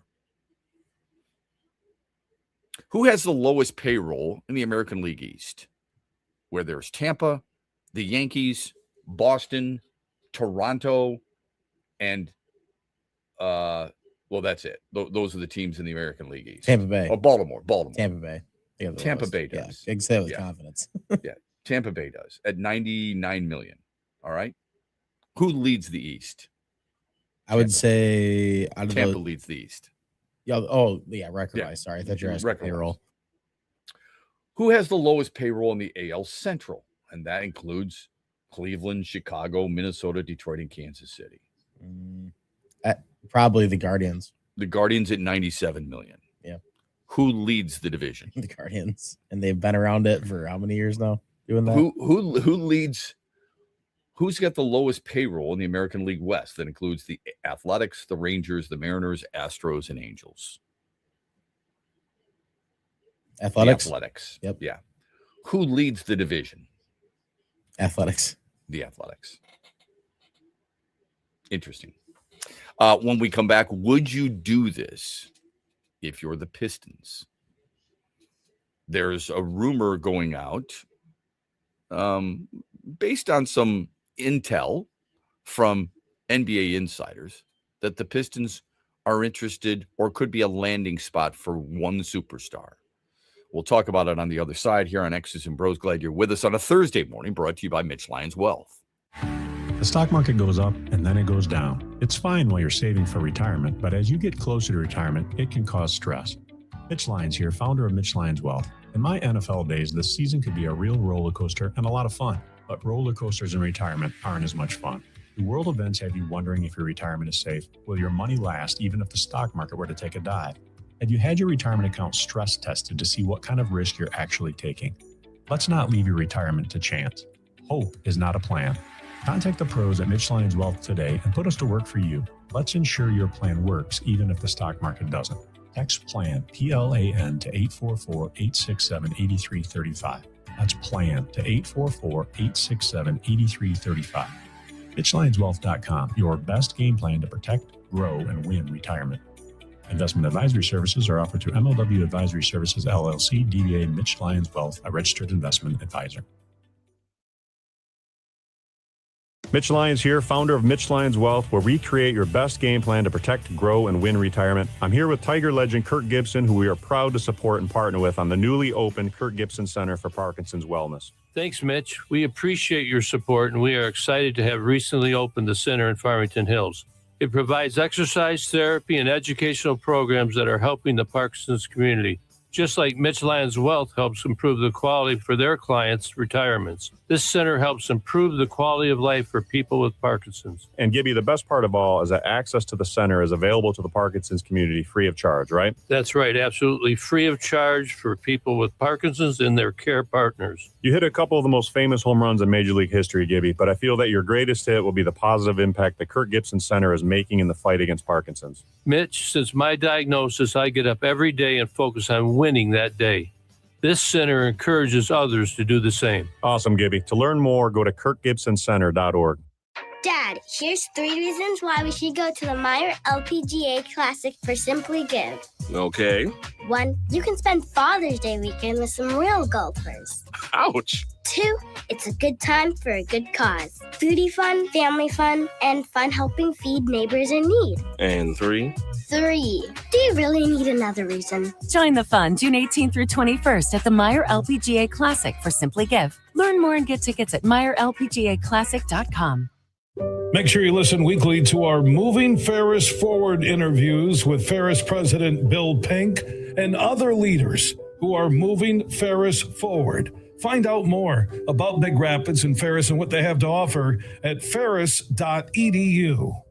F: Who has the lowest payroll in the American League East? Where there's Tampa, the Yankees, Boston, Toronto, and that's it. Those are the teams in the American League East.
G: Tampa Bay.
F: Oh, Baltimore.
G: Tampa Bay.
F: Tampa Bay does.
G: Yeah, I can say it with confidence.
F: Yeah, Tampa Bay does at 99 million. All right. Who leads the East?
G: I would say
F: Tampa leads the East.
G: Yeah. Record-wise. Sorry, I thought you were asking payroll.
F: Who has the lowest payroll in the AL Central? And that includes Cleveland, Chicago, Minnesota, Detroit, and Kansas City.
G: Probably the Guardians.
F: The Guardians at 97 million.
G: Yeah.
F: Who leads the division?
G: The Guardians. And they've been around it for how many years now doing that?
F: Who leads? Who's got the lowest payroll in the American League West? That includes the Athletics, the Rangers, the Mariners, Astros, and Angels.
G: Athletics?
F: The Athletics.
G: Yep.
F: Yeah. Who leads the division?
G: Athletics.
F: The Athletics. Interesting. When we come back, would you do this if you're the Pistons? There's a rumor going out based on some intel from NBA insiders that the Pistons are interested or could be a landing spot for one superstar. We'll talk about it on the other side here on X's and Bros. Glad you're with us on a Thursday morning, brought to you by Mitch Lions Wealth.
N: The stock market goes up and then it goes down. It's fine while you're saving for retirement, but as you get closer to retirement, it can cause stress. Mitch Lions here, founder of Mitch Lions Wealth. In my NFL days, this season could be a real roller coaster and a lot of fun, but roller coasters in retirement aren't as much fun. Do world events have you wondering if your retirement is safe? Will your money last even if the stock market were to take a dive? Have you had your retirement account stress tested to see what kind of risk you're actually taking? Let's not leave your retirement to chance. Hope is not a plan. Contact the pros at Mitch Lions Wealth today and put us to work for you. Let's ensure your plan works even if the stock market doesn't. Text PLAN, P-L-A-N, to 844-867-8335. That's PLAN to 844-867-8335. MitchLionsWealth.com, your best game plan to protect, grow, and win retirement. Investment advisory services are offered to MLW Advisory Services, LLC, DBA Mitch Lions Wealth, a registered investment advisor. Mitch Lyons here, founder of Mitch Lyons Wealth, where we create your best game plan to protect, grow, and win retirement. I'm here with Tiger legend Kirk Gibson, who we are proud to support and partner with on the newly opened Kirk Gibson Center for Parkinson's Wellness.
O: Thanks, Mitch. We appreciate your support, and we are excited to have recently opened the center in Farmington Hills. It provides exercise therapy and educational programs that are helping the Parkinson's community. Just like Mitch Lyons Wealth helps improve the quality for their clients' retirements, this center helps improve the quality of life for people with Parkinson's.
N: And Gibby, the best part of all is that access to the center is available to the Parkinson's community free of charge, right?
O: That's right, absolutely free of charge for people with Parkinson's and their care partners.
N: You hit a couple of the most famous home runs in Major League history, Gibby, but I feel that your greatest hit will be the positive impact the Kirk Gibson Center is making in the fight against Parkinson's.
O: Mitch, since my diagnosis, I get up every day and focus on winning that day. This center encourages others to do the same.
N: Awesome, Gibby. To learn more, go to kirkgibsoncenter.org.
J: Dad, here's 3 reasons why we should go to the Meyer LPGA Classic for Simply Give.
K: Okay.
J: 1, you can spend Father's Day weekend with some real golfers.
K: Ouch.
J: 2, it's a good time for a good cause. Foodie fun, family fun, and fun helping feed neighbors in need.
K: And 3.
J: 3, do you really need another reason?
L: Join the fun June 18th through 21st at the Meyer LPGA Classic for Simply Give. Learn more and get tickets at MeyerLPGAClassic.com.
E: Make sure you listen weekly to our Moving Ferris Forward interviews with Ferris President Bill Pink and other leaders who are moving Ferris forward. Find out more about Big Rapids and Ferris and what they have to offer at ferris.edu.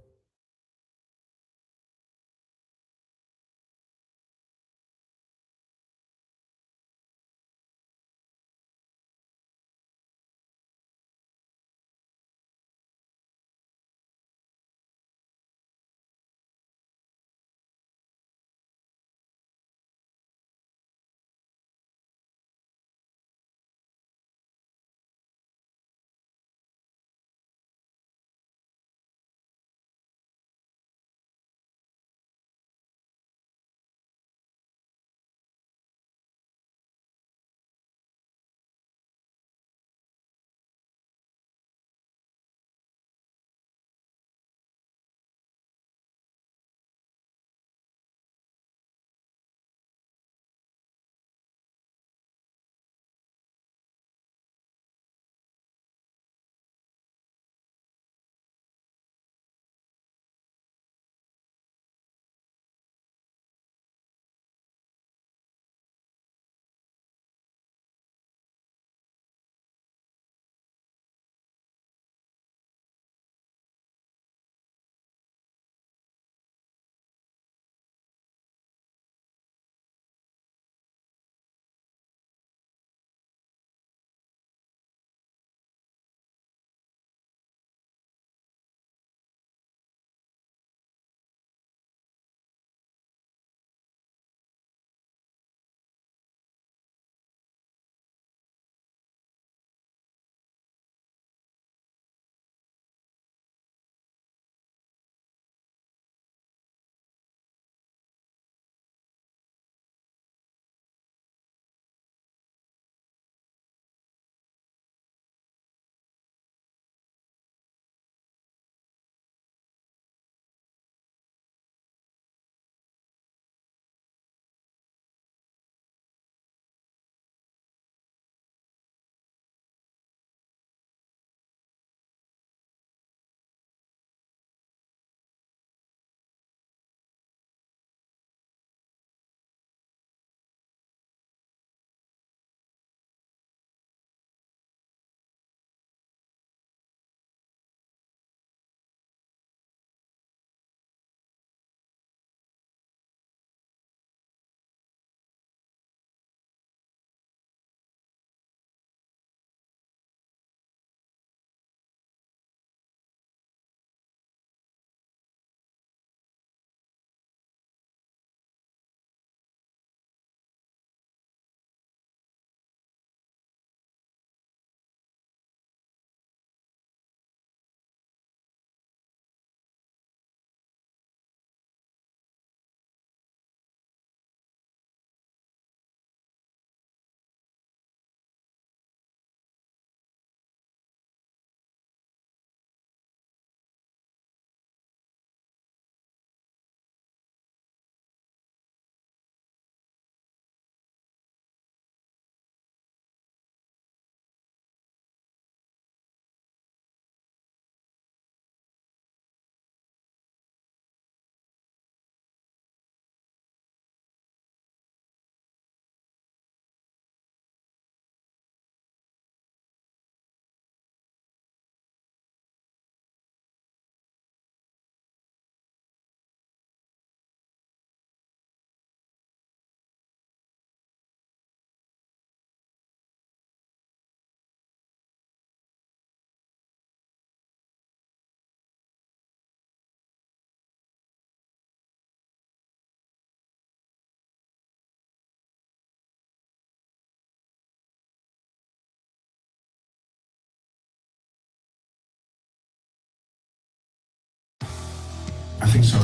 N: think so.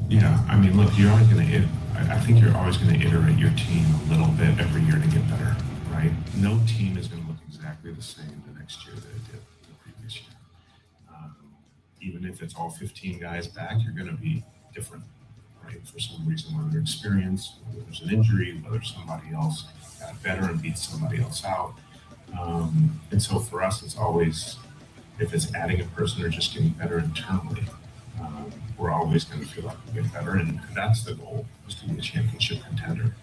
N: Yeah. I mean, look, you're only going to. I think you're always going to iterate your team a little bit every year to get better, right? No team is going to look exactly the same the next year that it did the previous year. Even if it's all 15 guys back, you're going to be different, right? For some reason, whether experience, whether there's an injury, whether somebody else got better and beat somebody else out. And so for us, it's always, if it's adding a person or just getting better internally, we're always going to feel like we get better. And that's the goal, is to be a championship contender.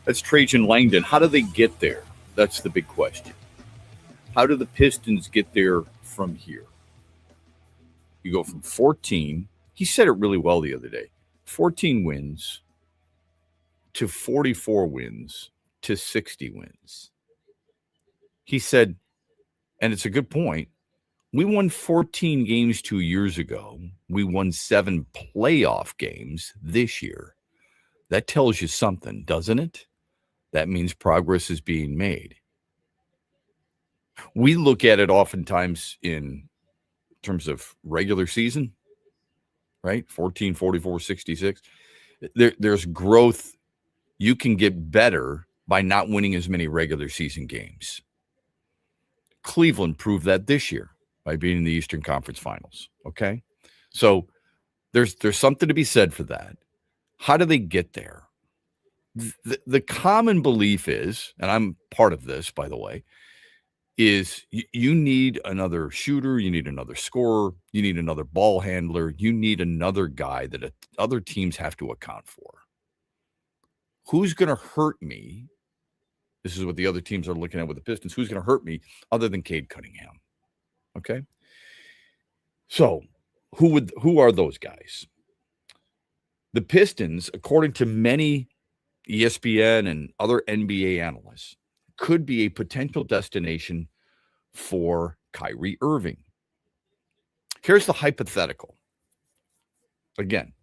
F: That's Trajan Langdon. How do they get there? That's the big question. How do the Pistons get there from here? You go from 14. He said it really well the other day. 14 wins to 44 wins to 60 wins. He said, and it's a good point, we won 14 games 2 years ago. We won 7 playoff games this year. That tells you something, doesn't it? That means progress is being made. We look at it oftentimes in terms of regular season, right? 14, 44, 66. There's growth. You can get better by not winning as many regular season games. Cleveland proved that this year by being in the Eastern Conference Finals, okay? So there's something to be said for that. How do they get there? The common belief is, and I'm part of this, by the way, is you need another shooter, you need another scorer, you need another ball handler, you need another guy that other teams have to account for. Who's going to hurt me? This is what the other teams are looking at with the Pistons. Who's going to hurt me other than Cade Cunningham? Okay. So who are those guys? The Pistons, according to many ESPN and other NBA analysts, could be a potential destination for Kyrie Irving. Here's the hypothetical. Again,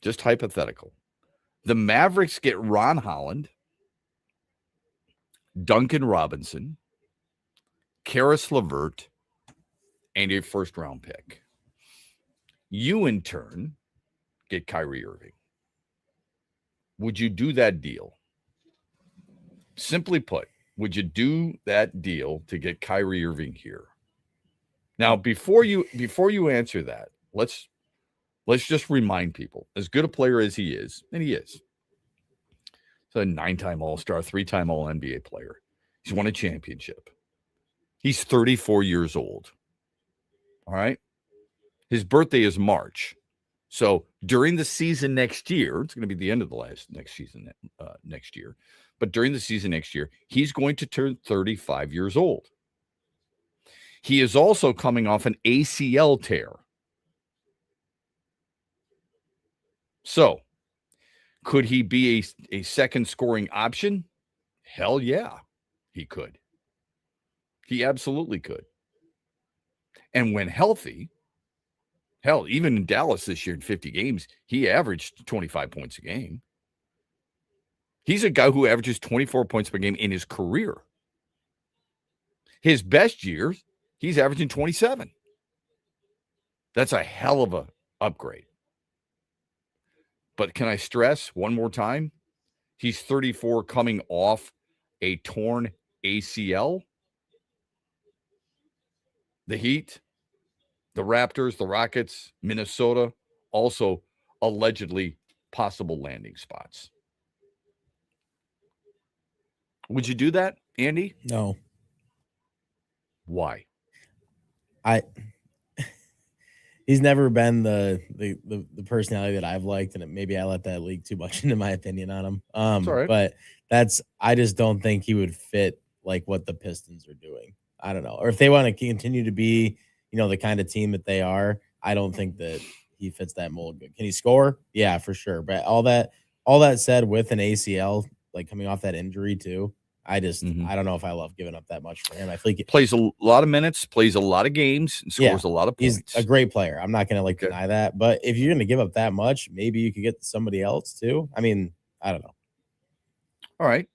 F: just hypothetical. The Mavericks get Ron Holland, Duncan Robinson, Karis LeVert, and a first-round pick. You, in turn, get Kyrie Irving. Would you do that deal? Simply put, would you do that deal to get Kyrie Irving here? Now, before you answer that, let's just remind people, as good a player as he is, and he is. He's a 9-time All-Star, 3-time All-NBA player. He's won a championship. He's 34 years old. All right? His birthday is March. So during the season next year, it's going to be the end of the next season next year. But during the season next year, he's going to turn 35 years old. He is also coming off an ACL tear. So, could he be a second scoring option? Hell yeah, he could. He absolutely could. And when healthy, hell, even in Dallas this year in 50 games, he averaged 25 points a game. He's a guy who averages 24 points per game in his career. His best years, he's averaging 27. That's a hell of a upgrade. But can I stress one more time? He's 34 coming off a torn ACL. The Heat, the Raptors, the Rockets, Minnesota, also allegedly possible landing spots. Would you do that, Andy?
G: No.
F: Why?
G: He's never been the personality that I've liked, and maybe I let that leak too much into my opinion on him.
F: Right.
G: But I just don't think he would fit like what the Pistons are doing. I don't know. Or if they want to continue to be, the kind of team that they are, I don't think that he fits that mold. Can he score? Yeah, for sure. But all that said, with an ACL, like coming off that injury too, I don't know if I love giving up that much for him. I think he
F: plays a lot of minutes, plays a lot of games, and scores a lot of points.
G: He's a great player. I'm not going to deny that. But if you're going to give up that much, maybe you could get somebody else too. I mean, I don't know.
F: All right.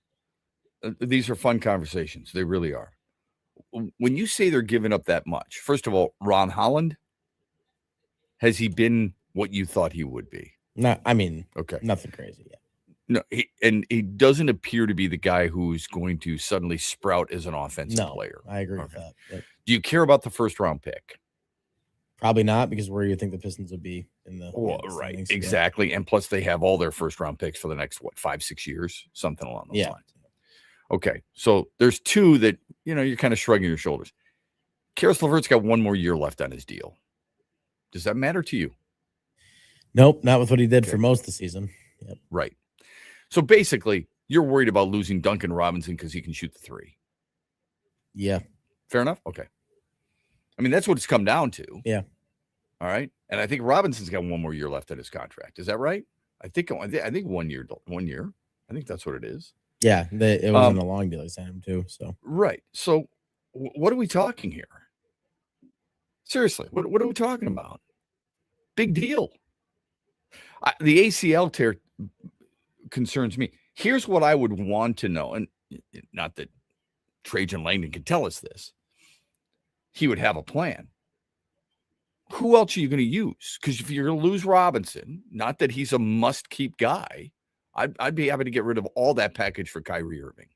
F: These are fun conversations. They really are. When you say they're giving up that much, first of all, Ron Holland, has he been what you thought he would be?
G: Okay, nothing crazy. Yeah.
F: No, he doesn't appear to be the guy who's going to suddenly sprout as an offensive player.
G: I agree with that. Yep.
F: Do you care about the first round pick?
G: Probably not, because where do you think the Pistons would be in the
F: right, exactly. And plus they have all their first round picks for the next 5-6 years, something along those lines. Okay, so there's two that you're kind of shrugging your shoulders. Karis LeVert's got one more year left on his deal. Does that matter to you?
G: Nope, not with what he did for most of the season. Yep.
F: Right. So basically, you're worried about losing Duncan Robinson because he can shoot the three.
G: Yeah.
F: Fair enough? Okay. I mean, that's what it's come down to.
G: Yeah.
F: All right. And I think Robinson's got one more year left on his contract. Is that right? I think 1 year. I think that's what it is.
G: Yeah. It wasn't a long deal. They signed him too. So
F: right. So what are we talking here? Seriously, what are we talking about? Big deal. The ACL tear concerns me. Here's what I would want to know, and not that Trajan Langdon could tell us this. He would have a plan. Who else are you going to use? Because if you're going to lose Robinson, not that he's a must-keep guy, I'd be happy to get rid of all that package for Kyrie Irving.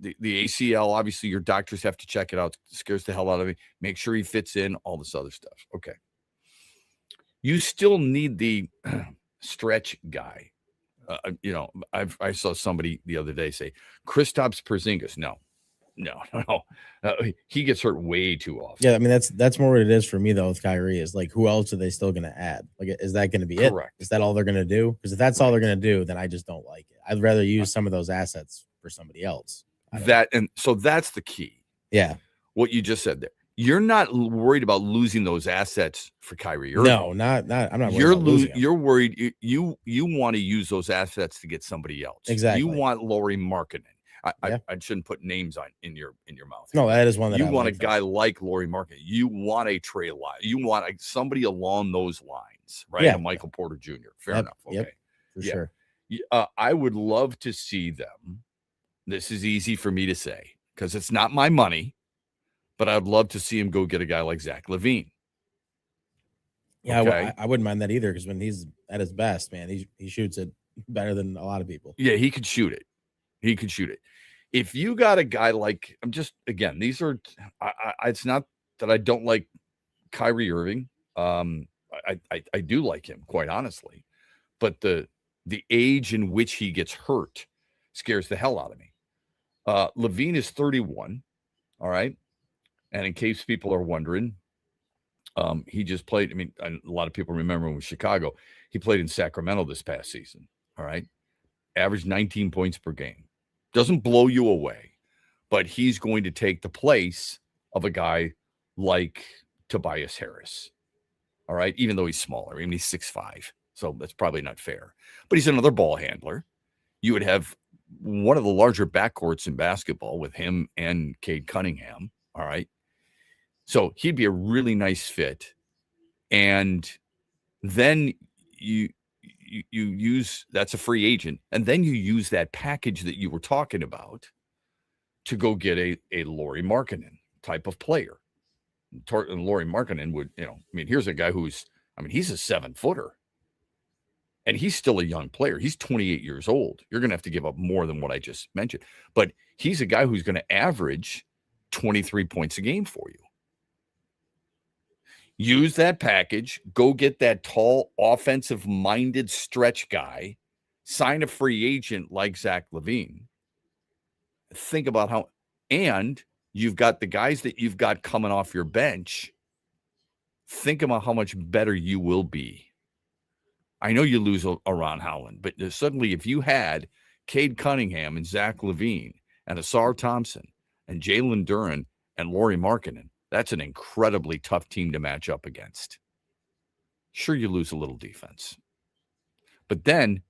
F: The ACL, obviously, your doctors have to check it out. It scares the hell out of me. Make sure he fits in, all this other stuff. Okay. You still need the stretch guy. I saw somebody the other day say, Kristaps Porzingis. No. He gets hurt way too often.
G: Yeah, I mean, that's more what it is for me, though, with Kyrie, is like, who else are they still going to add? Like, is that going to be
F: Correct.
G: Is that all they're going to do? Because if that's all they're going to do, then I just don't like it. I'd rather use some of those assets for somebody else.
F: And so that's the key.
G: Yeah.
F: What you just said there. You're not worried about losing those assets for Kyrie Irving.
G: No, not. I'm not.
F: You're worried. You want to use those assets to get somebody else.
G: Exactly.
F: You want Lauri Markkanen. I shouldn't put names in your mouth.
G: No, that is one that
F: you want a guy like Lauri Markkanen. You want a Trey Lyles. You want somebody along those lines, right?
G: Yeah.
F: A Michael Porter Jr. Fair enough. Okay.
G: Yep, for sure.
F: I would love to see them. This is easy for me to say because it's not my money, but I'd love to see him go get a guy like Zach LaVine.
G: Yeah,
F: okay?
G: I wouldn't mind that either, because when he's at his best, man, he shoots it better than a lot of people.
F: Yeah, he could shoot it. If you got a guy like, these are, it's not that I don't like Kyrie Irving. I do like him, quite honestly, but the age in which he gets hurt scares the hell out of me. LaVine is 31. All right. And in case people are wondering, he just played. I mean, a lot of people remember him with Chicago. He played in Sacramento this past season. All right. Averaged 19 points per game. Doesn't blow you away, but he's going to take the place of a guy like Tobias Harris. All right. Even though he's smaller. I mean, he's 6'5". So that's probably not fair. But he's another ball handler. You would have one of the larger backcourts in basketball with him and Cade Cunningham. All right. So he'd be a really nice fit. And then you use, that's a free agent. And then you use that package that you were talking about to go get a Lauri Markkanen type of player. And Lauri Markkanen would, here's a guy he's a 7-footer. And he's still a young player. He's 28 years old. You're going to have to give up more than what I just mentioned. But he's a guy who's going to average 23 points a game for you. Use that package. Go get that tall, offensive-minded stretch guy. Sign a free agent like Zach LaVine. Think about how... And you've got the guys that you've got coming off your bench. Think about how much better you will be. I know you lose a Ron Howland, but suddenly if you had Cade Cunningham and Zach LaVine and Asar Thompson and Jalen Duren and Lauri Markkanen, that's an incredibly tough team to match up against. Sure, you lose a little defense. But then,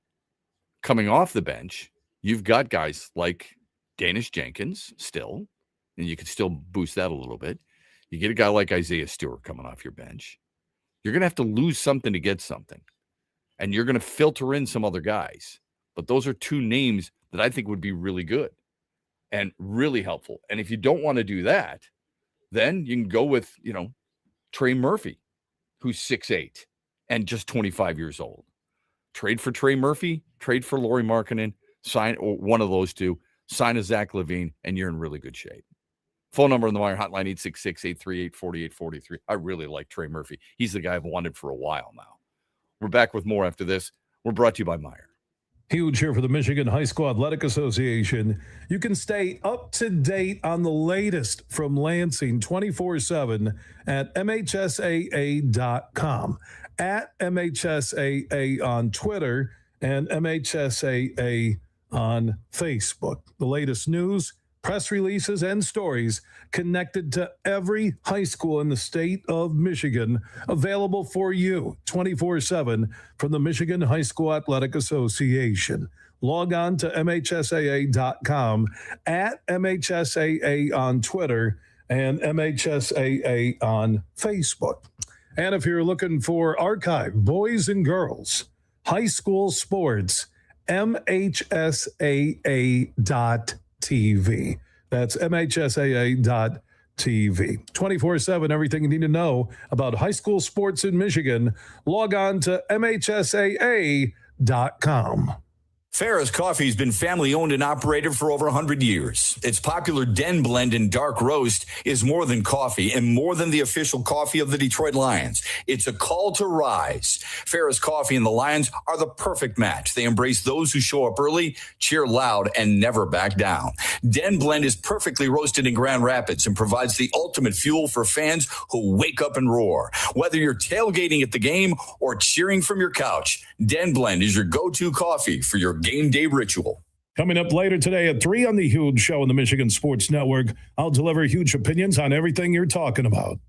F: coming off the bench, you've got guys like Danish Jenkins still, and you can still boost that a little bit. You get a guy like Isaiah Stewart coming off your bench. You're going to have to lose something to get something. And you're going to filter in some other guys. But those are two names that I think would be really good and really helpful. And if you don't want to do that, then you can go with, Trey Murphy, who's 6'8", and just 25 years old. Trade for Trey Murphy, trade for Lauri Markkanen, sign or one of those two, sign a Zach LaVine, and you're in really good shape. Phone number on the Meijer hotline, 866-838-4843. I really like Trey Murphy. He's the guy I've wanted for a while now. We're back with more after this. We're brought to you by Meijer.
E: Huge here for the Michigan High School Athletic Association. You can stay up to date on the latest from Lansing 24/7 at MHSAA.com, at MHSAA on Twitter, and MHSAA on Facebook. The latest news, press releases, and stories connected to every high school in the state of Michigan, available for you 24/7 from the Michigan High School Athletic Association. Log on to MHSAA.com, at MHSAA on Twitter, and MHSAA on Facebook. And if you're looking for archive, boys and girls, high school sports, MHSAA.TV. That's MHSAA.TV. 24/7, everything you need to know about high school sports in Michigan. Log on to MHSAA.com.
P: Farrah's Coffee has been family-owned and operated for over 100 years. Its popular Den Blend and Dark Roast is more than coffee and more than the official coffee of the Detroit Lions. It's a call to rise. Farrah's Coffee and the Lions are the perfect match. They embrace those who show up early, cheer loud, and never back down. Den Blend is perfectly roasted in Grand Rapids and provides the ultimate fuel for fans who wake up and roar. Whether you're tailgating at the game or cheering from your couch, Den Blend is your go-to coffee for your game day ritual.
E: Coming up later today at 3 on the Huge Show on the Michigan Sports Network, I'll deliver huge opinions on everything you're talking about.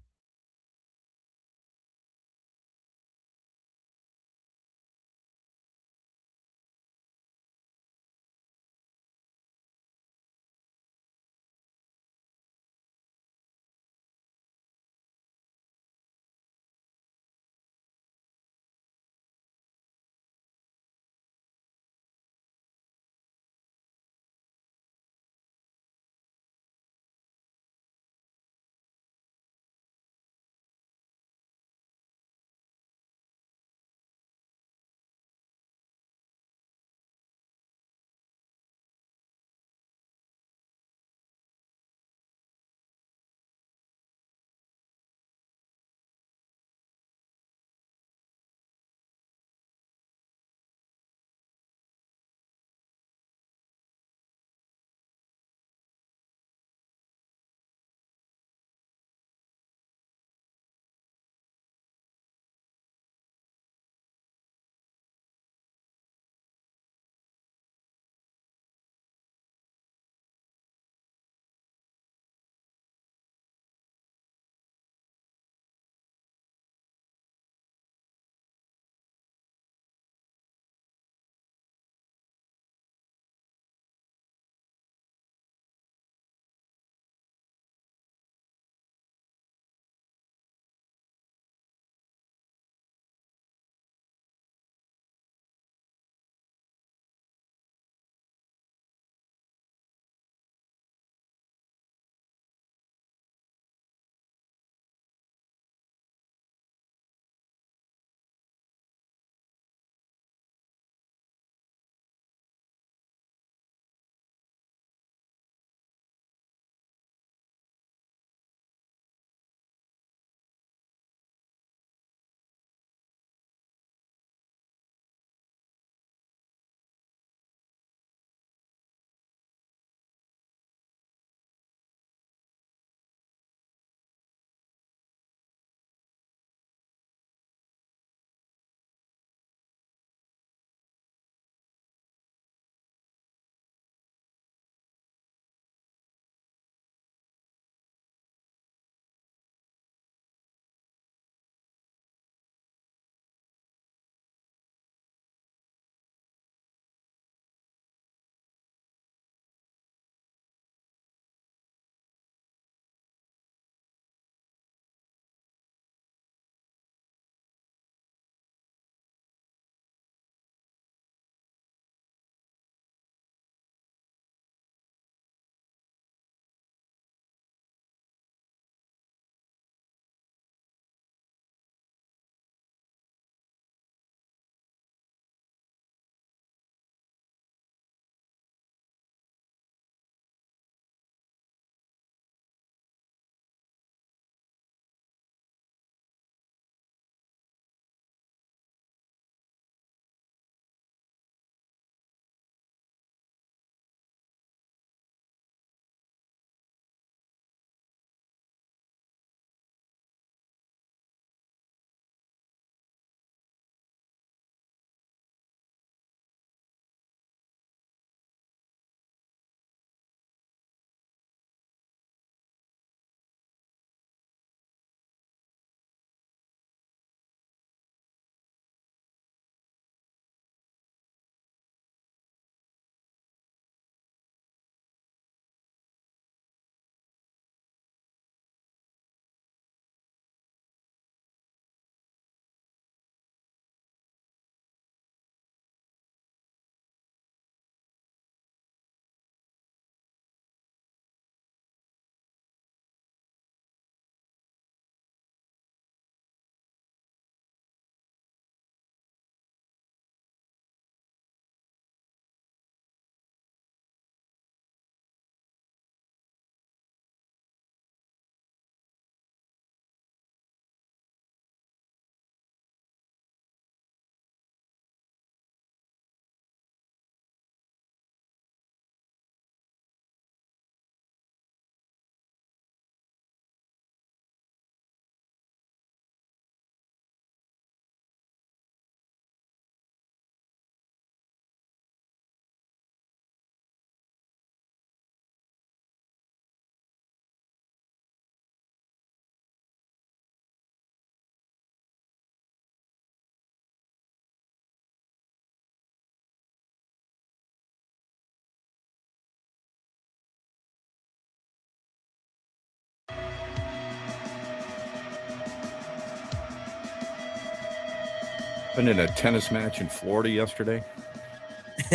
F: Been in a tennis match in Florida yesterday?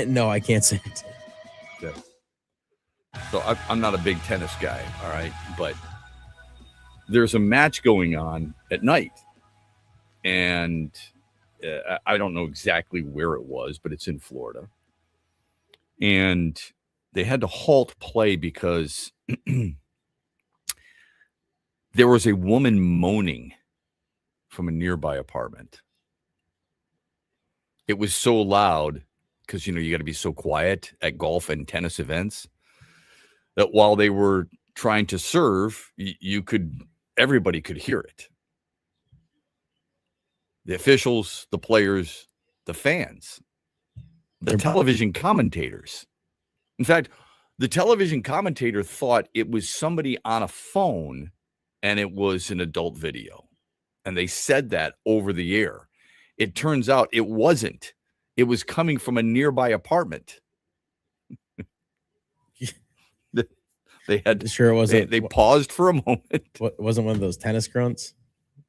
G: No, I can't say it.
F: Okay. So I'm not a big tennis guy, all right? But there's a match going on at night. And I don't know exactly where it was, but it's in Florida. And they had to halt play because there was a woman moaning from a nearby apartment. It was so loud because, you got to be so quiet at golf and tennis events that while they were trying to serve, everybody could hear it. The officials, the players, the fans, the television commentators. In fact, the television commentator thought it was somebody on a phone and it was an adult video. And they said that over the air. It turns out it wasn't. It was coming from a nearby apartment. They had
G: sure it wasn't.
F: They paused for a moment.
G: It wasn't one of those tennis grunts.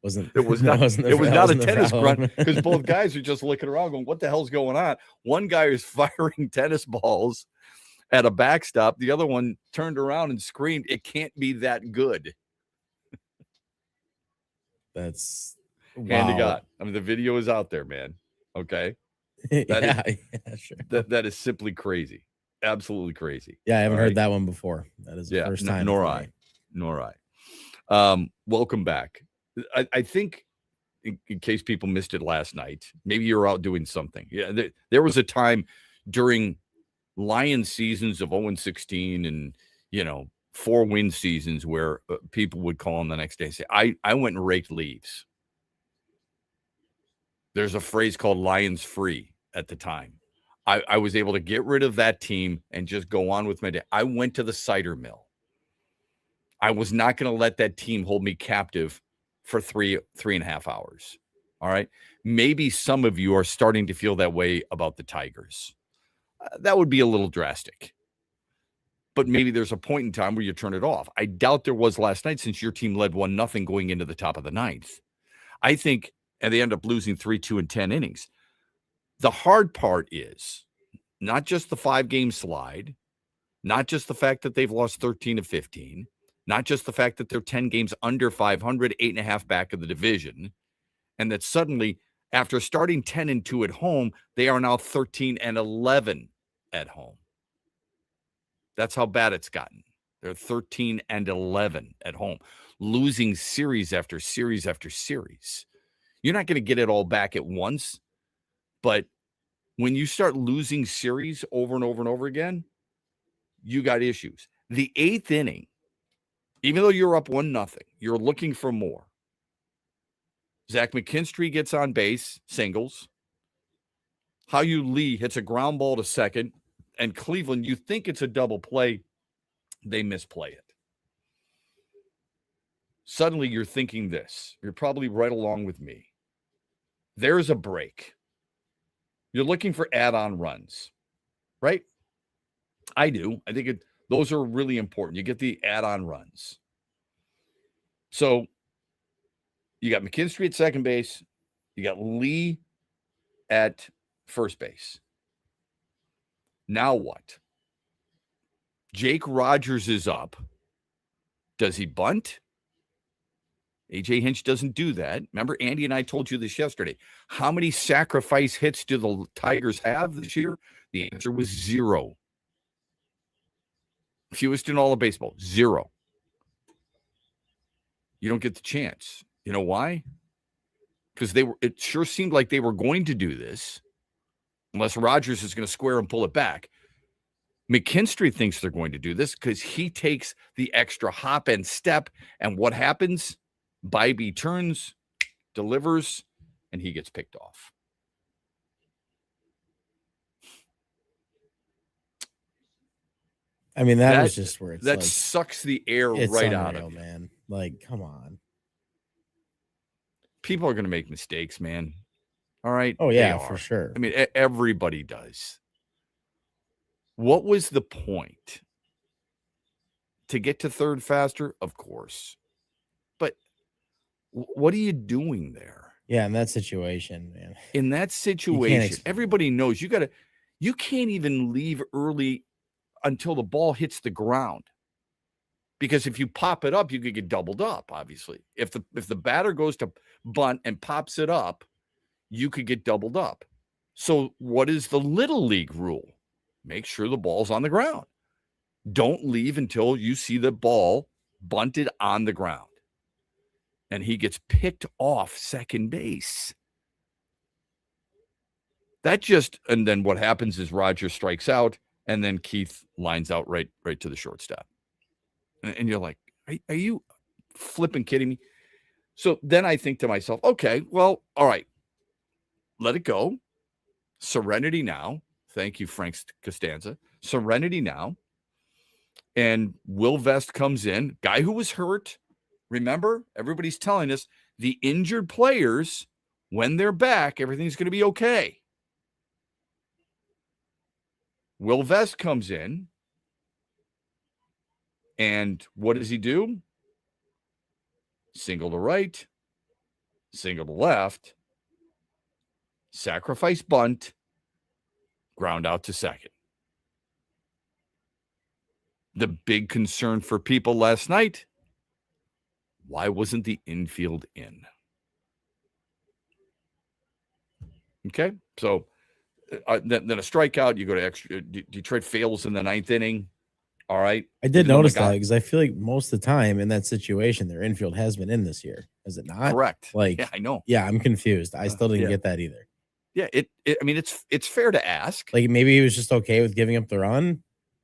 F: It was not. It was not a tennis grunt because both guys are just looking around, going, "What the hell's going on?" One guy is firing tennis balls at a backstop. The other one turned around and screamed, "It can't be that good."
G: That's
F: hand to
G: wow.
F: God. I mean, the video is out there, man. Okay,
G: yeah, sure.
F: That is simply crazy, absolutely crazy.
G: Yeah, I haven't heard that one before. That is the first time.
F: Nor I. Welcome back. I think, in case people missed it last night, maybe you were out doing something. Yeah, there was a time during Lions seasons of 0-16 and 4-win seasons where people would call them the next day and say, I went and raked leaves. There's a phrase called Lions free at the time. I was able to get rid of that team and just go on with my day. I went to the cider mill. I was not going to let that team hold me captive for 3.5 hours. All right. Maybe some of you are starting to feel that way about the Tigers. That would be a little drastic. But maybe there's a point in time where you turn it off. I doubt there was last night since your team led 1-0 going into the top of the ninth. I think, and they end up losing 3-2 in 10 innings. The hard part is not just the 5-game slide, not just the fact that they've lost 13 of 15, not just the fact that they're 10 games under 500, 8.5 back of the division, and that suddenly, after starting 10-2 at home, they are now 13-11 at home. That's how bad it's gotten. They're 13-11 at home, losing series after series after series. You're not going to get it all back at once, but when you start losing series over and over and over again, you got issues. The 8th inning, even though you're up 1-0, you're looking for more. Zach McKinstry gets on base, singles. Hao-Yu Lee hits a ground ball to second. And Cleveland, you think it's a double play. They misplay it. Suddenly you're thinking this. You're probably right along with me. There's a break. You're looking for add-on runs, right? I do. I think those are really important. You get the add-on runs. So you got McKinstry at second base. You got Lee at first base. Now what? Jake Rogers is up. Does he bunt? AJ Hinch doesn't do that. Remember, Andy and I told you this yesterday. How many sacrifice hits do the Tigers have this year? The answer was 0. Fewest in all of baseball, 0. You don't get the chance. You know why? Because it sure seemed like they were going to do this, unless Rogers is going to square and pull it back. McKinstry thinks they're going to do this because he takes the extra hop and step. And what happens? Bybee turns, delivers, and he gets picked off.
G: I mean, that was just where it's
F: that sucks the air right out of you,
G: man. Like, come on.
F: People are going to make mistakes, man. All right.
G: Oh, yeah, for sure.
F: I mean, everybody does. What was the point? To get to third faster? Of course. But what are you doing there?
G: Yeah, in that situation, man.
F: In that situation, everybody knows you can't even leave early until the ball hits the ground. Because if you pop it up, you could get doubled up, obviously. If the batter goes to bunt and pops it up, you could get doubled up. So what is the Little League rule? Make sure the ball's on the ground. Don't leave until you see the ball bunted on the ground. And he gets picked off second base. And then what happens is Roger strikes out, and then Keith lines out right to the shortstop. And you're like, are you flipping kidding me? So then I think to myself, okay, well, all right, let it go. Serenity now. Thank you, Frank Costanza. Serenity now. And Will Vest comes in, guy who was hurt. Remember, everybody's telling us the injured players, when they're back, everything's going to be okay. Will Vest comes in. And what does he do? Single to right, single to left, sacrifice bunt, ground out to second. The big concern for people last night, why wasn't the infield in? Okay, so then a strikeout, you go to extra. Detroit fails in the ninth inning. All right.
G: I did notice that because I feel like most of the time in that situation, their infield has been in this year. Is it not?
F: Correct.
G: Like,
F: yeah, I know.
G: Yeah, I'm confused. I still didn't get that either.
F: Yeah, I mean, it's fair to ask.
G: Like maybe he was just okay with giving up the run,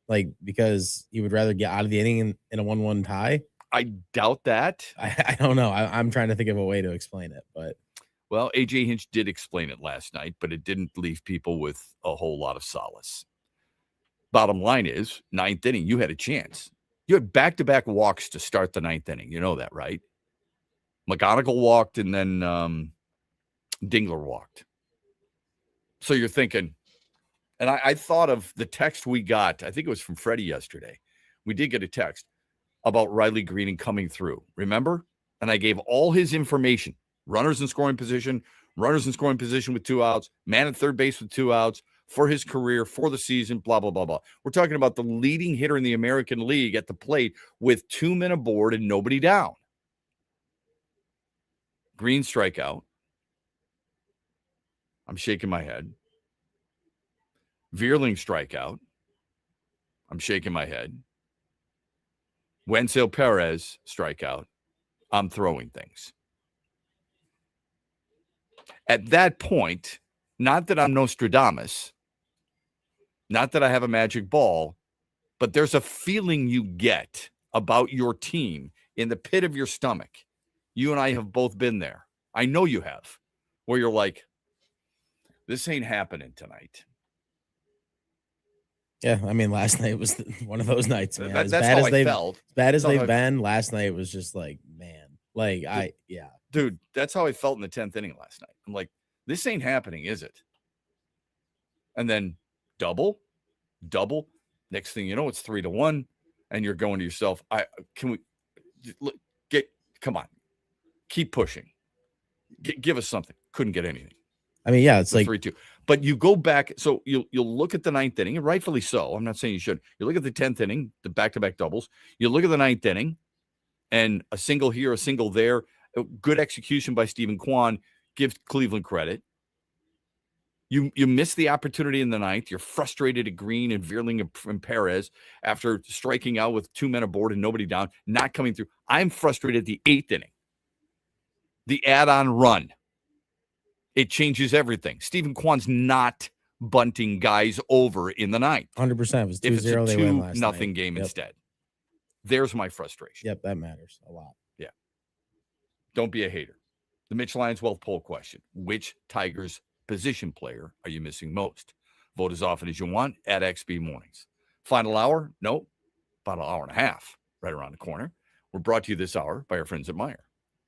G: like because he would rather get out of the inning in a 1-1 tie.
F: I doubt that.
G: I don't know. I'm trying to think of a way to explain it, but
F: well, AJ Hinch did explain it last night, but it didn't leave people with a whole lot of solace. Bottom line is, ninth inning, you had a chance. You had back-to-back walks to start the ninth inning. You know that, right? McGonigal walked, and then Dingler walked. So you're thinking, and I thought of the text we got. I think it was from Freddie yesterday. We did get a text about Riley Greening coming through. Remember? And I gave all his information. Runners in scoring position with 2 outs, man at third base with 2 outs, for his career, for the season, blah, blah, blah, blah. We're talking about the leading hitter in the American League at the plate with 2 men aboard and nobody down. Green strikeout. I'm shaking my head. Veerling strikeout. I'm shaking my head. Wenceel Perez strikeout. I'm throwing things. At that point, not that I'm Nostradamus, not that I have a magic ball, but there's a feeling you get about your team in the pit of your stomach. You and I have both been there. I know you have, where you're like, this ain't happening tonight.
G: Yeah, I mean, last night was one of those nights, man.
F: That's how I felt.
G: As bad as they've been, last night was just like, man. Like,
F: Dude, that's how I felt in the 10th inning last night. I'm like, this ain't happening, is it? And then double. Next thing you know, it's 3-1, and you're going to yourself, come on, keep pushing. Give us something. Couldn't get anything.
G: I mean, yeah, it's like
F: 3-2. But you go back, so you'll look at the 9th inning, and rightfully so. I'm not saying you should. You look at the 10th inning, the back-to-back doubles. You look at the 9th inning, and a single here, a single there. Good execution by Stephen Kwan. Give Cleveland credit. You miss the opportunity in the 9th. You're frustrated at Green and Veerling and Perez after striking out with 2 men aboard and nobody down, not coming through. I'm frustrated at the 8th inning. The add-on run. It changes everything. Stephen Kwan's not bunting guys over in the 9th.
G: 100%. It was 2-0.
F: If it's a
G: they win last
F: 2-0
G: night.
F: game
G: Yep.
F: instead. There's my frustration.
G: Yep, that matters a lot.
F: Yeah. Don't be a hater. The Mitch Lyons Wealth Poll question. Which Tigers position player are you missing most? Vote as often as you want at XB Mornings. Final hour? Nope. About an hour and a half right around the corner. We're brought to you this hour by our friends at Meijer.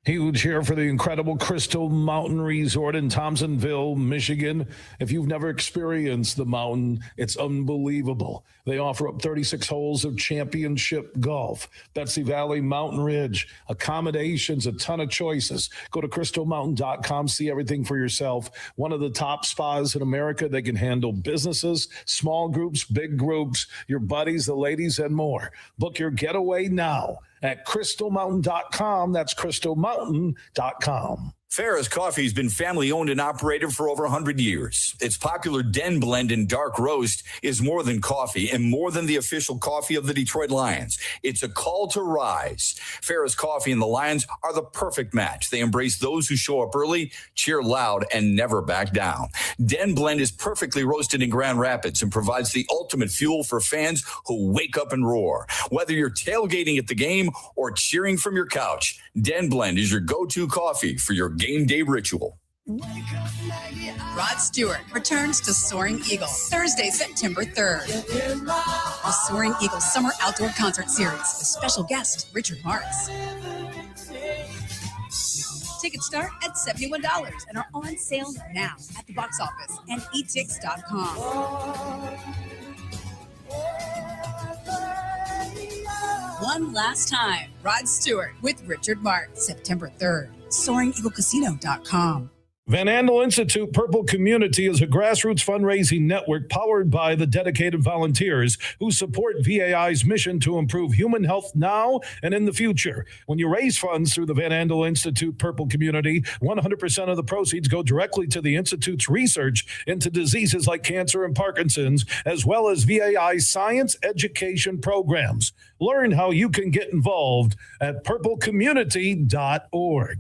E: Huge here for the incredible Crystal Mountain Resort in Thompsonville, Michigan. If you've never experienced the mountain, it's unbelievable. They offer up 36 holes of championship golf, Betsy Valley, Mountain Ridge, accommodations, a ton of choices. Go to crystalmountain.com, see everything for yourself. One of the top spas in America. They can handle businesses, small groups, big groups, your buddies, the ladies, and more. Book your getaway now at crystalmountain.com. That's crystalmountain.com.
P: Ferris Coffee has been family owned and operated for over 100 years. Its popular Den Blend and Dark Roast is more than coffee and more than the official coffee of the Detroit Lions. It's a call to rise. Ferris Coffee and the Lions are the perfect match. They embrace those who show up early, cheer loud, and never back down. Den Blend is perfectly roasted in Grand Rapids and provides the ultimate fuel for fans who wake up and roar. Whether you're tailgating at the game or cheering from your couch, Den Blend is your go-to coffee for your game day ritual.
M: Rod Stewart returns to Soaring Eagle Thursday, September 3rd. The Soaring Eagle Summer Outdoor Concert Series with special guest Richard Marx. Tickets start at $71 and are on sale now at the box office and etix.com. One last time, Rod Stewart with Richard Marx, September 3rd. SoaringEagleCasino.com.
E: Van Andel Institute Purple Community is a grassroots fundraising network powered by the dedicated volunteers who support VAI's mission to improve human health now and in the future. When you raise funds through the Van Andel Institute Purple Community, 100% of the proceeds go directly to the Institute's research into diseases like cancer and Parkinson's, as well as VAI's science education programs. Learn how you can get involved at purplecommunity.org.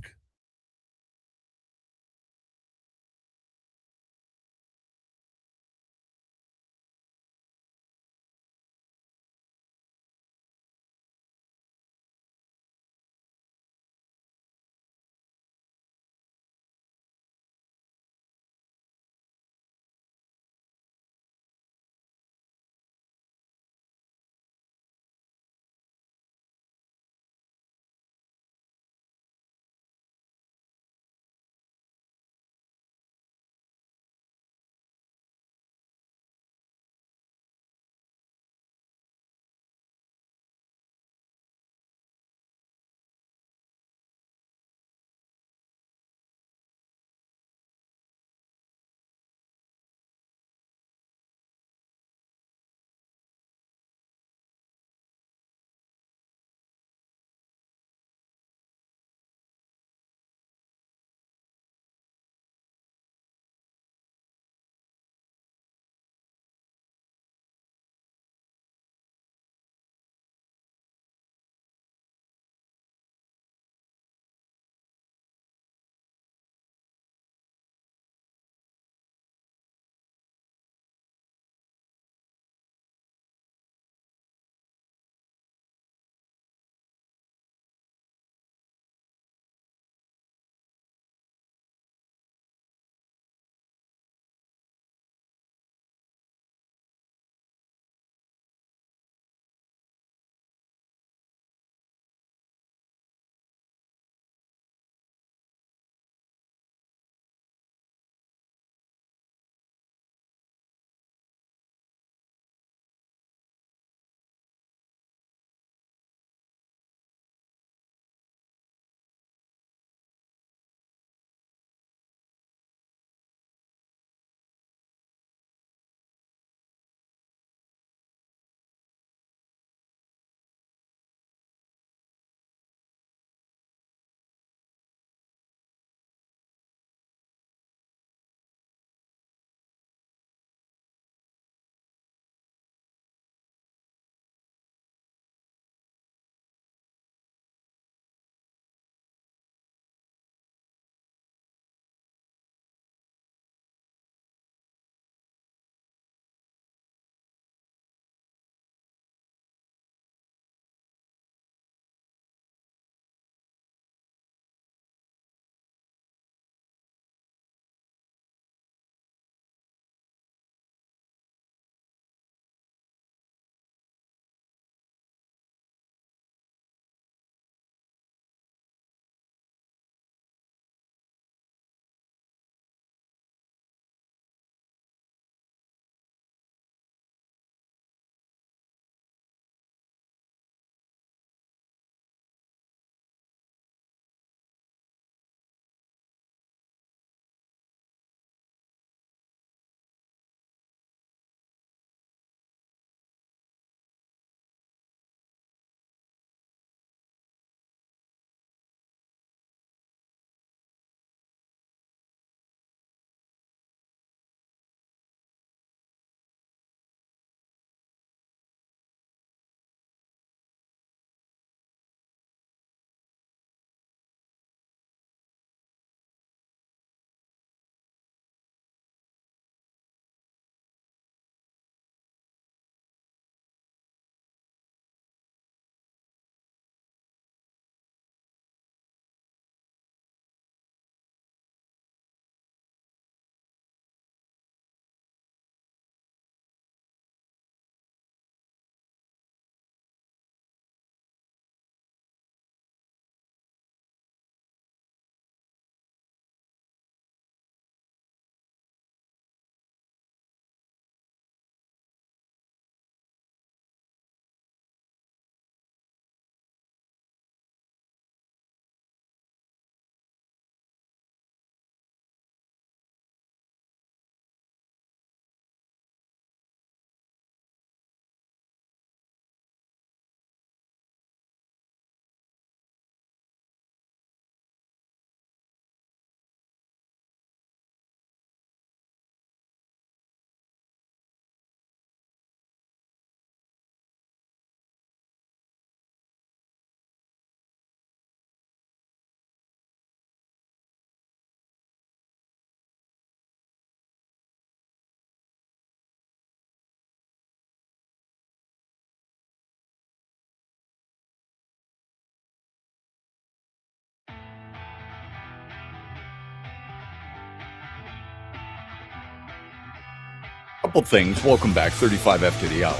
F: Couple things. Welcome back. 35 after the hour.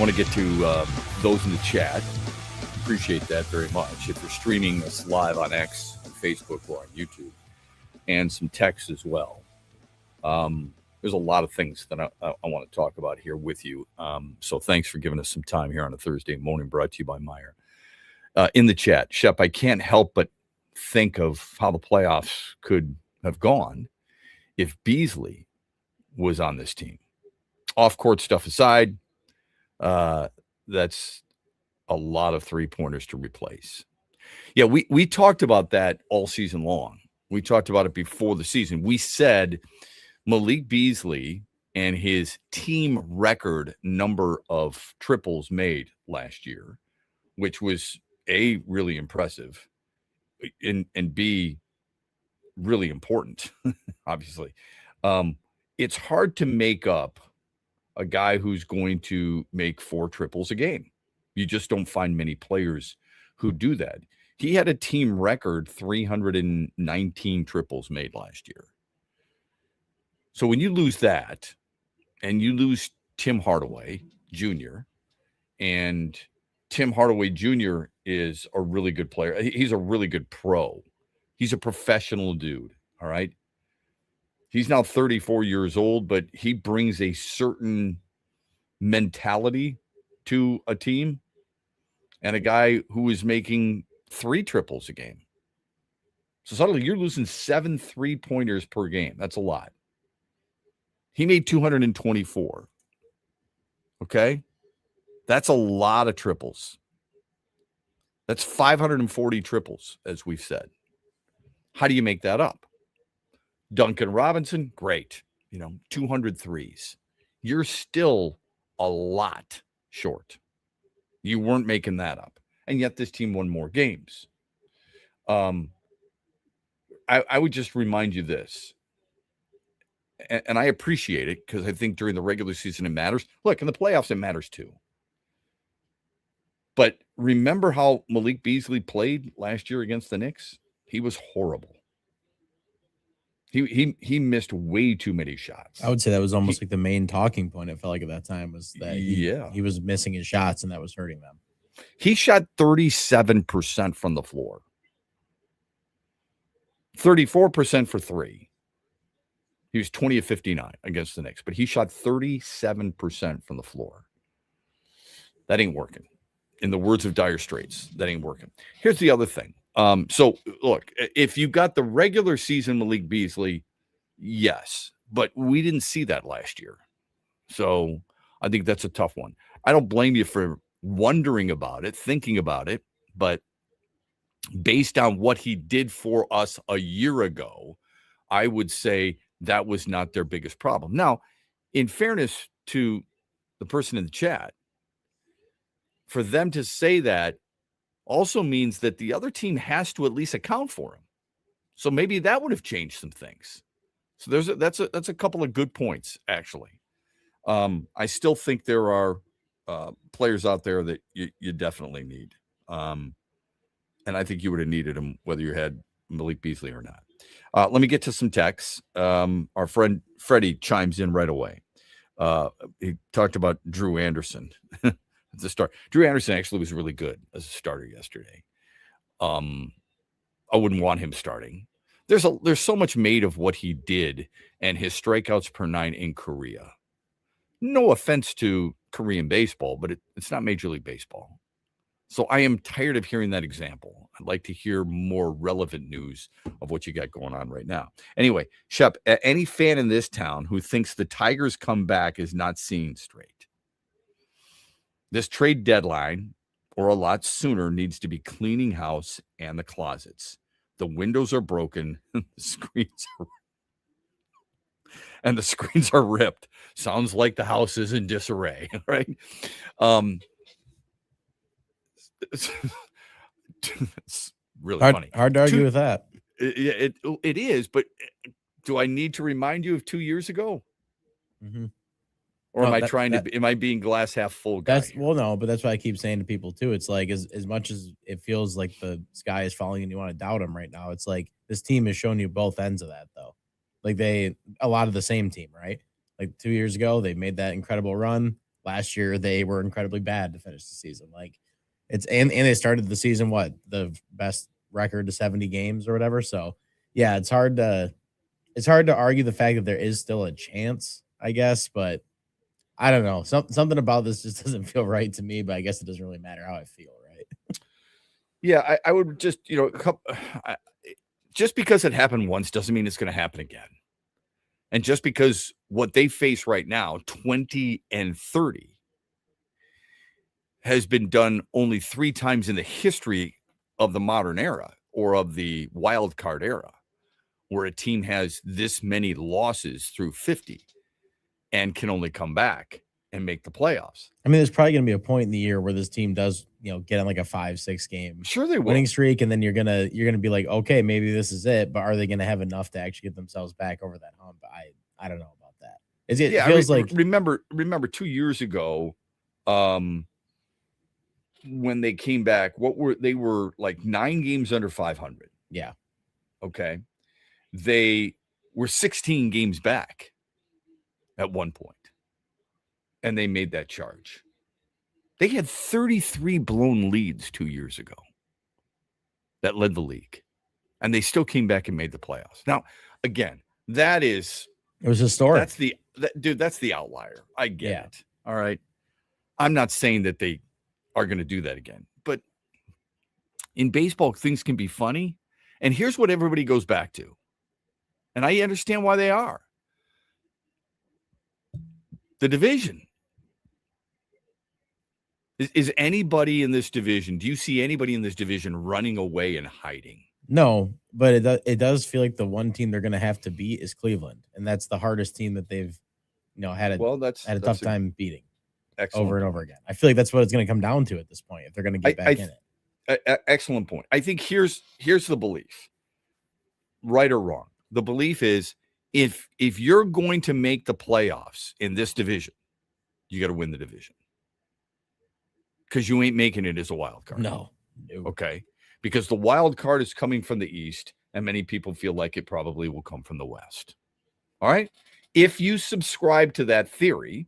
F: Want to get to those in the chat. Appreciate that very much. If you're streaming us live on X, on Facebook, or on YouTube, and some text as well. There's a lot of things that I want to talk about here with you. So thanks for giving us some time here on a Thursday morning, brought to you by Meyer. In the chat, Shep, I can't help but think of how the playoffs could have gone if Beasley was on this team. Off-court stuff aside, that's a lot of three-pointers to replace. Yeah, we talked about that all season long. We talked about it before the season. We said Malik Beasley and his team record number of triples made last year, which was A, really impressive, and B, really important, obviously. It's hard to make up a guy who's going to make 4 triples a game. You just don't find many players who do that. He had a team record 319 triples made last year. So when you lose that, and you lose Tim Hardaway Jr., and Tim Hardaway Jr. is a really good player. He's a really good pro. He's a professional dude, all right? He's now 34 years old, but he brings a certain mentality to a team, and a guy who is making 3 triples a game. So suddenly you're losing 7 3-pointers per game. That's a lot. He made 224. Okay? That's a lot of triples. That's 540 triples, as we've said. How do you make that up? Duncan Robinson, great. 200 threes. You're still a lot short. You weren't making that up. And yet this team won more games. I would just remind you this. And I appreciate it because I think during the regular season it matters. Look, in the playoffs it matters too. But remember how Malik Beasley played last year against the Knicks? He was horrible. He missed way too many shots.
G: I would say that was almost like the main talking point. It felt like at that time was that he was missing his shots and that was hurting them.
F: He shot 37% from the floor, 34% for 3. He was 20 of 59 against the Knicks, but he shot 37% from the floor. That ain't working. In the words of Dire Straits, that ain't working. Here's the other thing. So look, if you got the regular season Malik Beasley, yes, but we didn't see that last year. So I think that's a tough one. I don't blame you for wondering about it, thinking about it, but based on what he did for us a year ago, I would say that was not their biggest problem. Now, in fairness to the person in the chat, for them to say that also means that the other team has to at least account for him. So maybe that would have changed some things. So that's a couple of good points, actually. I still think there are players out there that you definitely need. And I think you would have needed him whether you had Malik Beasley or not. Let me get to some texts. Our friend Freddie chimes in right away. He talked about Drew Anderson. The start. Drew Anderson actually was really good as a starter yesterday. I wouldn't want him starting. There's so much made of what he did and his strikeouts per 9 in Korea. No offense to Korean baseball, but it's not Major League Baseball. So I am tired of hearing that example. I'd like to hear more relevant news of what you got going on right now. Anyway, Shep, any fan in this town who thinks the Tigers comeback is not seeing straight. This trade deadline, or a lot sooner, needs to be cleaning house and the closets. The windows are broken, the screens are ripped. Sounds like the house is in disarray, right? It's really funny.
G: Hard to argue with that.
F: It is, but do I need to remind you of 2 years ago?
G: Mm-hmm.
F: Or am I being glass half full guy?
G: No, but that's what I keep saying to people too. It's like as much as it feels like the sky is falling and you want to doubt them right now, it's like this team has shown you both ends of that though. Like a lot of the same team, right? Like 2 years ago, they made that incredible run. Last year, they were incredibly bad to finish the season. Like and they started the season, the best record to 70 games or whatever. So yeah, it's hard to argue the fact that there is still a chance, I guess, but I don't know. Something about this just doesn't feel right to me, but I guess it doesn't really matter how I feel, right?
F: Yeah, I would just, just because it happened once doesn't mean it's going to happen again. And just because what they face right now, 20-30, has been done only 3 times in the history of the modern era or of the wild card era, where a team has this many losses through 50 and can only come back and make the playoffs.
G: I mean, there's probably going to be a point in the year where this team does, get on like a 5-6 game winning streak, and then you're gonna be like, okay, maybe this is it, but are they going to have enough to actually get themselves back over that hump? I don't know about that. It feels like
F: remember 2 years ago, when they came back, they were like 9 games under 500.
G: Yeah.
F: Okay. They were 16 games back at one point, and they made that charge. They had 33 blown leads 2 years ago that led the league, and they still came back and made the playoffs. Now, again, it was
G: historic.
F: That's the outlier. I get it. All right. I'm not saying that they are going to do that again, but in baseball, things can be funny. And here's what everybody goes back to. And I understand why they are. The division. Is anybody in this division, do you see anybody in this division running away and hiding?
G: No, but it does feel like the one team they're going to have to beat is Cleveland. And that's the hardest team that they've, had a tough time beating over and over again. I feel like that's what it's going to come down to at this point if they're going to get back in it.
F: Excellent point. I think here's the belief, right or wrong. The belief is if you're going to make the playoffs in this division, you got to win the division, because you ain't making it as a wild card.
G: No.
F: Okay. Because the wild card is coming from the East, and many people feel like it probably will come from the West. All right. If you subscribe to that theory,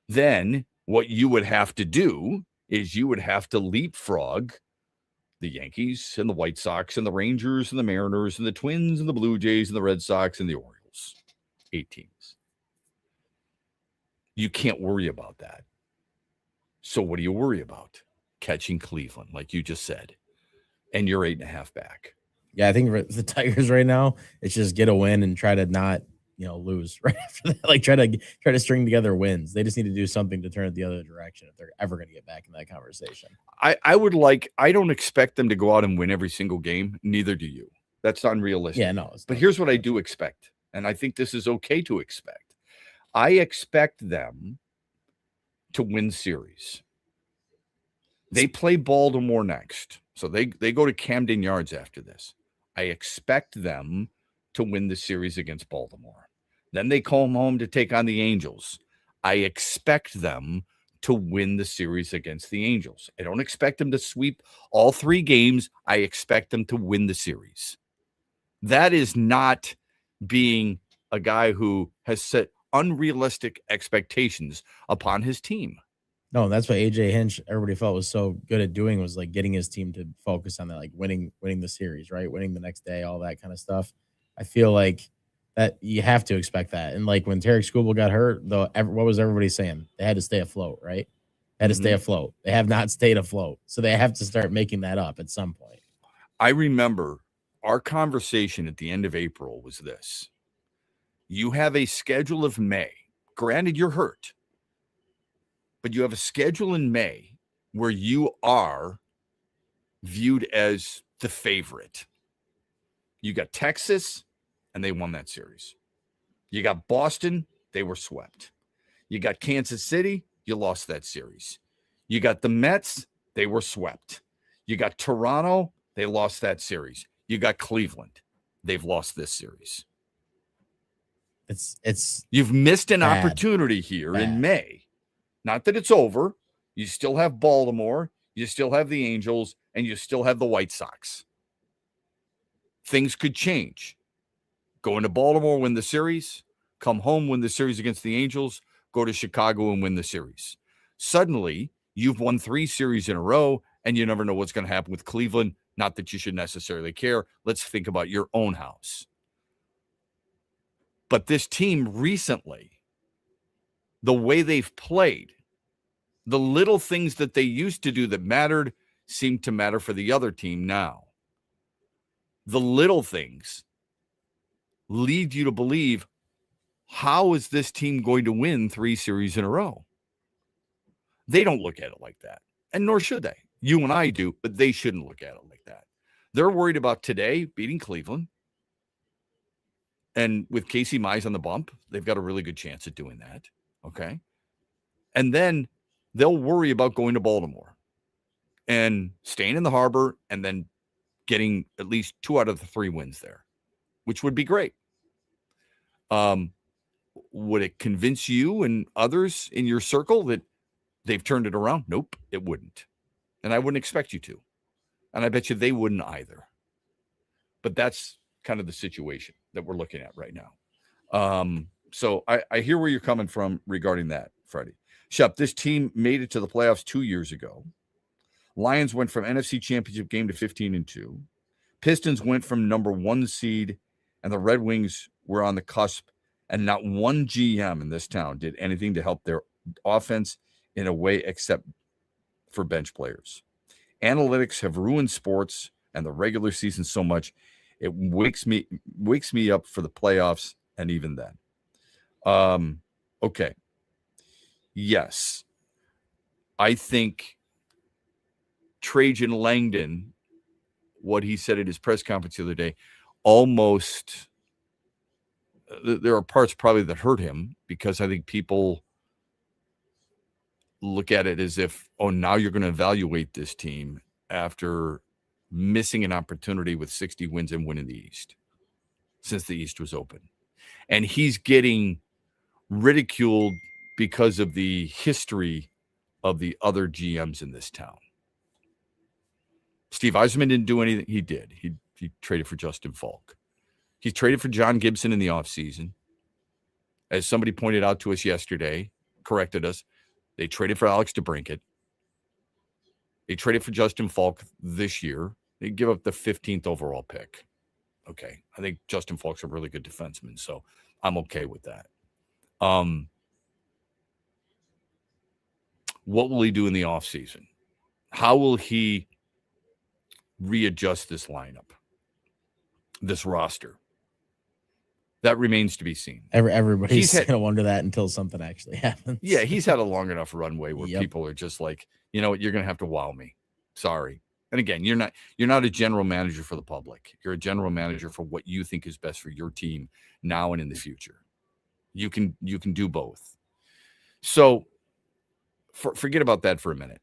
F: then what you would have to do is you would have to leapfrog the Yankees and the White Sox and the Rangers and the Mariners and the Twins and the Blue Jays and the Red Sox and the Orioles. 8 teams. You can't worry about that. So what do you worry about? Catching Cleveland, like you just said. And you're 8.5 back.
G: Yeah, I think for the Tigers right now, it's just get a win and try to not, lose right after that. Like try to string together wins. They just need to do something to turn it the other direction if they're ever going to get back in that conversation.
F: I don't expect them to go out and win every single game. Neither do you. That's unrealistic.
G: Yeah, no.
F: But here's what I do expect. And I think this is okay to expect. I expect them to win series. They play Baltimore next. So they go to Camden Yards after this. I expect them to win the series against Baltimore. Then they come home to take on the Angels. I expect them to win the series against the Angels. I don't expect them to sweep all 3 games. I expect them to win the series. That is not being a guy who has set unrealistic expectations upon his team.
G: No, that's what AJ Hinch, everybody felt was so good at doing, was like getting his team to focus on that, like winning the series, right? Winning the next day, all that kind of stuff. I feel like that you have to expect that. And like when Tarek Skubal got hurt, though, what was everybody saying? They had to stay afloat, right? They had to stay afloat. They have not stayed afloat. So they have to start making that up at some point.
F: I remember our conversation at the end of April was this. You have a schedule of May. Granted, you're hurt. But you have a schedule in May where you are viewed as the favorite. You got Texas, and they won that series. You got Boston, they were swept. You got Kansas City, you lost that series. You got the Mets, they were swept. You got Toronto, they lost that series. You got Cleveland, they've lost this series. You've missed an opportunity here in May. Not that it's over. You still have Baltimore. You still have the Angels. And you still have the White Sox. Things could change. Go into Baltimore, win the series. come home, win the series against the Angels, go to Chicago and win the series. Suddenly, you've won 3 series in a row, and you never know what's going to happen with Cleveland. Not that you should necessarily care. Let's think about your own house. But this team recently, the way they've played, the little things that they used to do that mattered seem to matter for the other team now. The little things lead you to believe, how is this team going to win 3 series in a row? They don't look at it like that, and nor should they. You and I do, but they shouldn't look at it like that. They're worried about today beating Cleveland, and with Casey Mize on the bump, they've got a really good chance at doing that, okay? And then they'll worry about going to Baltimore and staying in the harbor and then getting at least 2 out of the 3 wins there, which would be great. Would it convince you and others in your circle that they've turned it around? Nope, it wouldn't. And I wouldn't expect you to. And I bet you they wouldn't either. But that's kind of the situation that we're looking at right now. So I hear where you're coming from regarding that, Freddie. Shep, this team made it to the playoffs 2 years ago. Lions went from NFC Championship game to 15-2. Pistons went from number 1 seed, and the Red Wings were on the cusp, and not one GM in this town did anything to help their offense in a way except for bench players. Analytics have ruined sports and the regular season so much, it wakes me up for the playoffs, and even then. Okay. Yes. I think Trajan Langdon, what he said at his press conference the other day, almost there are parts probably that hurt him, because I think people look at it as if, oh, now you're going to evaluate this team after missing an opportunity with 60 wins and winning the East since the East was open. And he's getting ridiculed because of the history of the other GMs in this town. Steve Yzerman didn't do anything. He did. He traded for Justin Falk. He traded for John Gibson in the offseason. As somebody pointed out to us yesterday, corrected us, they traded for Alex DeBrincat. They traded for Justin Falk this year. They give up the 15th overall pick. Okay. I think Justin Falk's a really good defenseman, so I'm okay with that. What will he do in the offseason? How will he readjust this lineup, this roster? That remains to be seen.
G: Everybody's going to wonder that until something actually happens.
F: Yeah, he's had a long enough runway where people are just like, you know what, you're going to have to wow me. Sorry. And again, you're not a general manager for the public. You're a general manager for what you think is best for your team now and in the future. You can do both. So forget about that for a minute.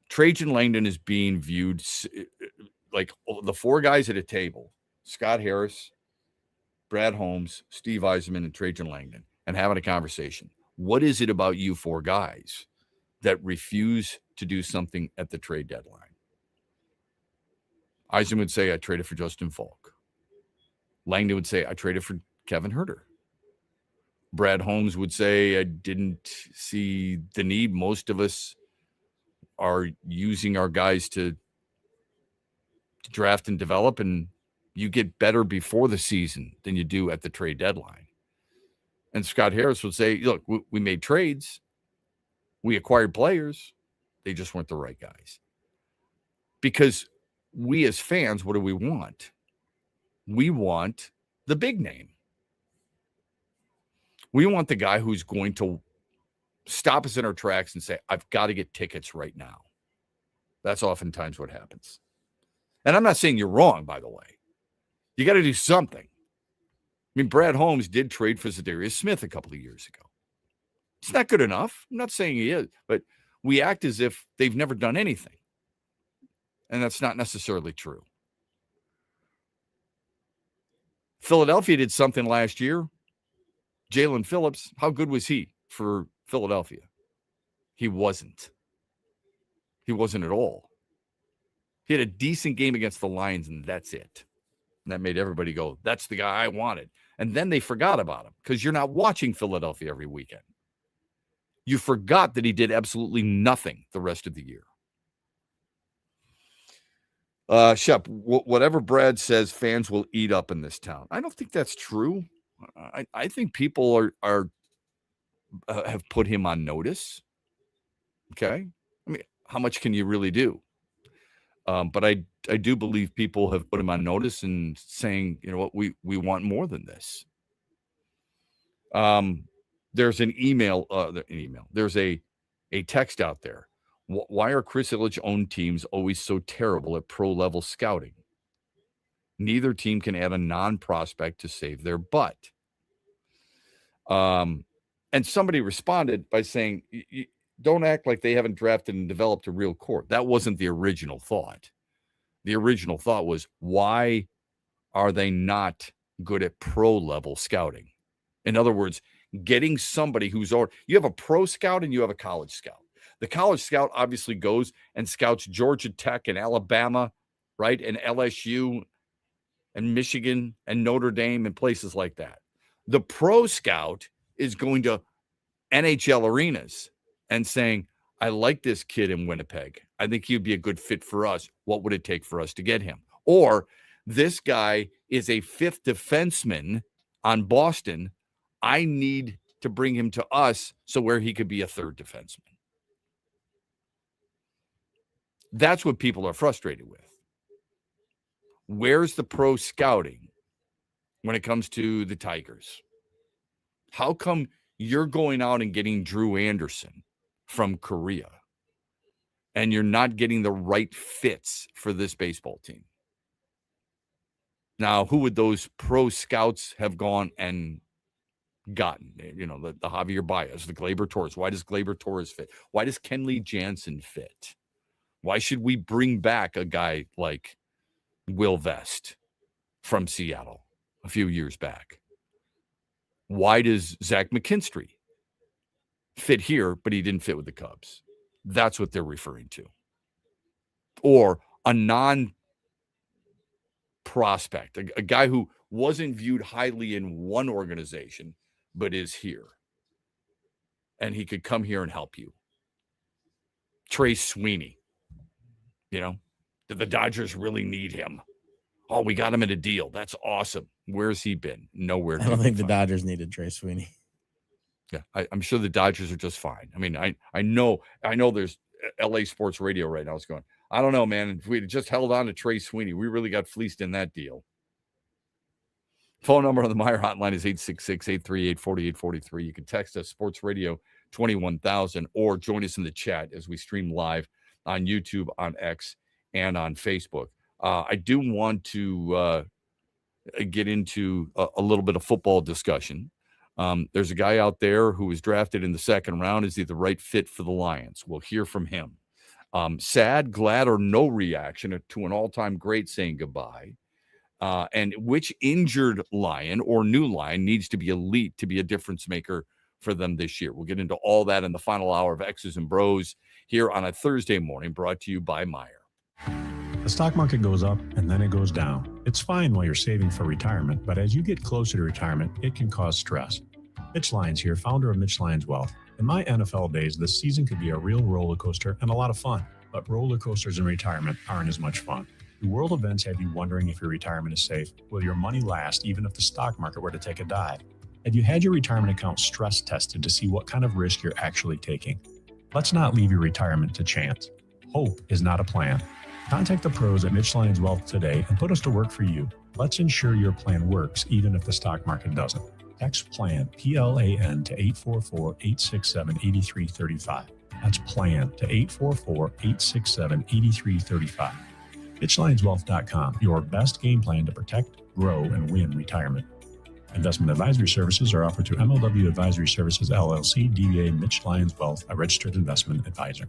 F: Trajan Langdon is being viewed like the 4 guys at a table: Scott Harris, Brad Holmes, Steve Yzerman, and Trajan Langdon, and having a conversation. What is it about you 4 guys that refuse to do something at the trade deadline? Yzerman would say, I traded for Justin Falk. Langdon would say, I traded for Kevin Herter. Brad Holmes would say, I didn't see the need. Most of us are using our guys to draft and develop, and you get better before the season than you do at the trade deadline. And Scott Harris would say, look, we made trades. We acquired players. They just weren't the right guys. Because we as fans, what do we want? We want the big name. We want the guy who's going to stop us in our tracks and say, I've got to get tickets right now. That's oftentimes what happens. And I'm not saying you're wrong, by the way. You got to do something. I mean, Brad Holmes did trade for Zadarius Smith a couple of years ago. It's not good enough. I'm not saying he is, but we act as if they've never done anything. And that's not necessarily true. Philadelphia did something last year. Jalen Phillips, how good was he for Philadelphia? He wasn't. He wasn't at all. He had a decent game against the Lions, and that's it. And that made everybody go, that's the guy I wanted. And then they forgot about him because you're not watching Philadelphia every weekend. You forgot that he did absolutely nothing the rest of the year. Shep, whatever Brad says, fans will eat up in this town. I don't think that's true. I think people are have put him on notice. Okay. I mean, how much can you really do? But I do believe people have put him on notice and saying, you know what, we want more than this. There's an email. There's a text out there. Why are Chris Ilitch-owned teams always so terrible at pro-level scouting? Neither team can add a non-prospect to save their butt. And somebody responded by saying, don't act like they haven't drafted and developed a real core. That wasn't the original thought. The original thought was, why are they not good at pro-level scouting? In other words, getting somebody who's already, you have a pro scout and you have a college scout. The college scout obviously goes and scouts Georgia Tech and Alabama, right? And LSU and Michigan and Notre Dame and places like that. The pro scout is going to NHL arenas and saying, I like this kid in Winnipeg. I think he'd be a good fit for us. What would it take for us to get him? Or this guy is a fifth defenseman on Boston. I need to bring him to us so where he could be a third defenseman. That's what people are frustrated with. Where's the pro scouting when it comes to the Tigers? How come you're going out and getting Drew Anderson from Korea and you're not getting the right fits for this baseball team? Now, who would those pro scouts have gone and gotten? You know, the Javier Baez, the Gleyber Torres. Why does Gleyber Torres fit? Why does Kenley Jansen fit? Why should we bring back a guy like Will Vest from Seattle a few years back? Why does Zach McKinstry fit here, but he didn't fit with the Cubs? That's what they're referring to. Or a non-prospect, a guy who wasn't viewed highly in one organization, but is here. And he could come here and help you. Trey Sweeney. You know, did the Dodgers really need him? Oh, we got him in a deal. That's awesome. Where's he been? Nowhere.
G: I don't think the Dodgers needed Trey Sweeney.
F: Yeah, I'm sure the Dodgers are just fine. I mean, I know there's LA Sports Radio right now is going, I don't know, man. If we had just held on to Trey Sweeney, we really got fleeced in that deal. Phone number on the Meyer hotline is 866-838-4843. You can text us Sports Radio 21,000 or join us in the chat as we stream live on YouTube, on X, and on Facebook. I do want to get into a little bit of football discussion. There's a guy out there who was drafted in the second round. Is he the right fit for the Lions? We'll hear from him. Sad, glad, or no reaction to an all-time great saying goodbye. And which injured Lion or new Lion needs to be elite to be a difference maker for them this year? We'll get into all that in the final hour of X's and Bros here on a Thursday morning, brought to you by Meyer.
N: The stock market goes up and then it goes down. It's fine while you're saving for retirement, but as you get closer to retirement, it can cause stress. Mitch Lyons here, founder of Mitch Lyons Wealth. In my NFL days, this season could be a real roller coaster and a lot of fun, but roller coasters in retirement aren't as much fun. Do world events have you wondering if your retirement is safe? Will your money last even if the stock market were to take a dive? Have you had your retirement account stress tested to see what kind of risk you're actually taking? Let's not leave your retirement to chance. Hope is not a plan. Contact the pros at Mitch Lyons Wealth today and put us to work for you. Let's ensure your plan works even if the stock market doesn't. Text PLAN, P-L-A-N, to 844-867-8335. That's PLAN to 844-867-8335. MitchLyonsWealth.com, your best game plan to protect, grow, and win retirement. Investment advisory services are offered to MLW Advisory Services, LLC, DBA Mitch Lyons Wealth, a registered investment advisor.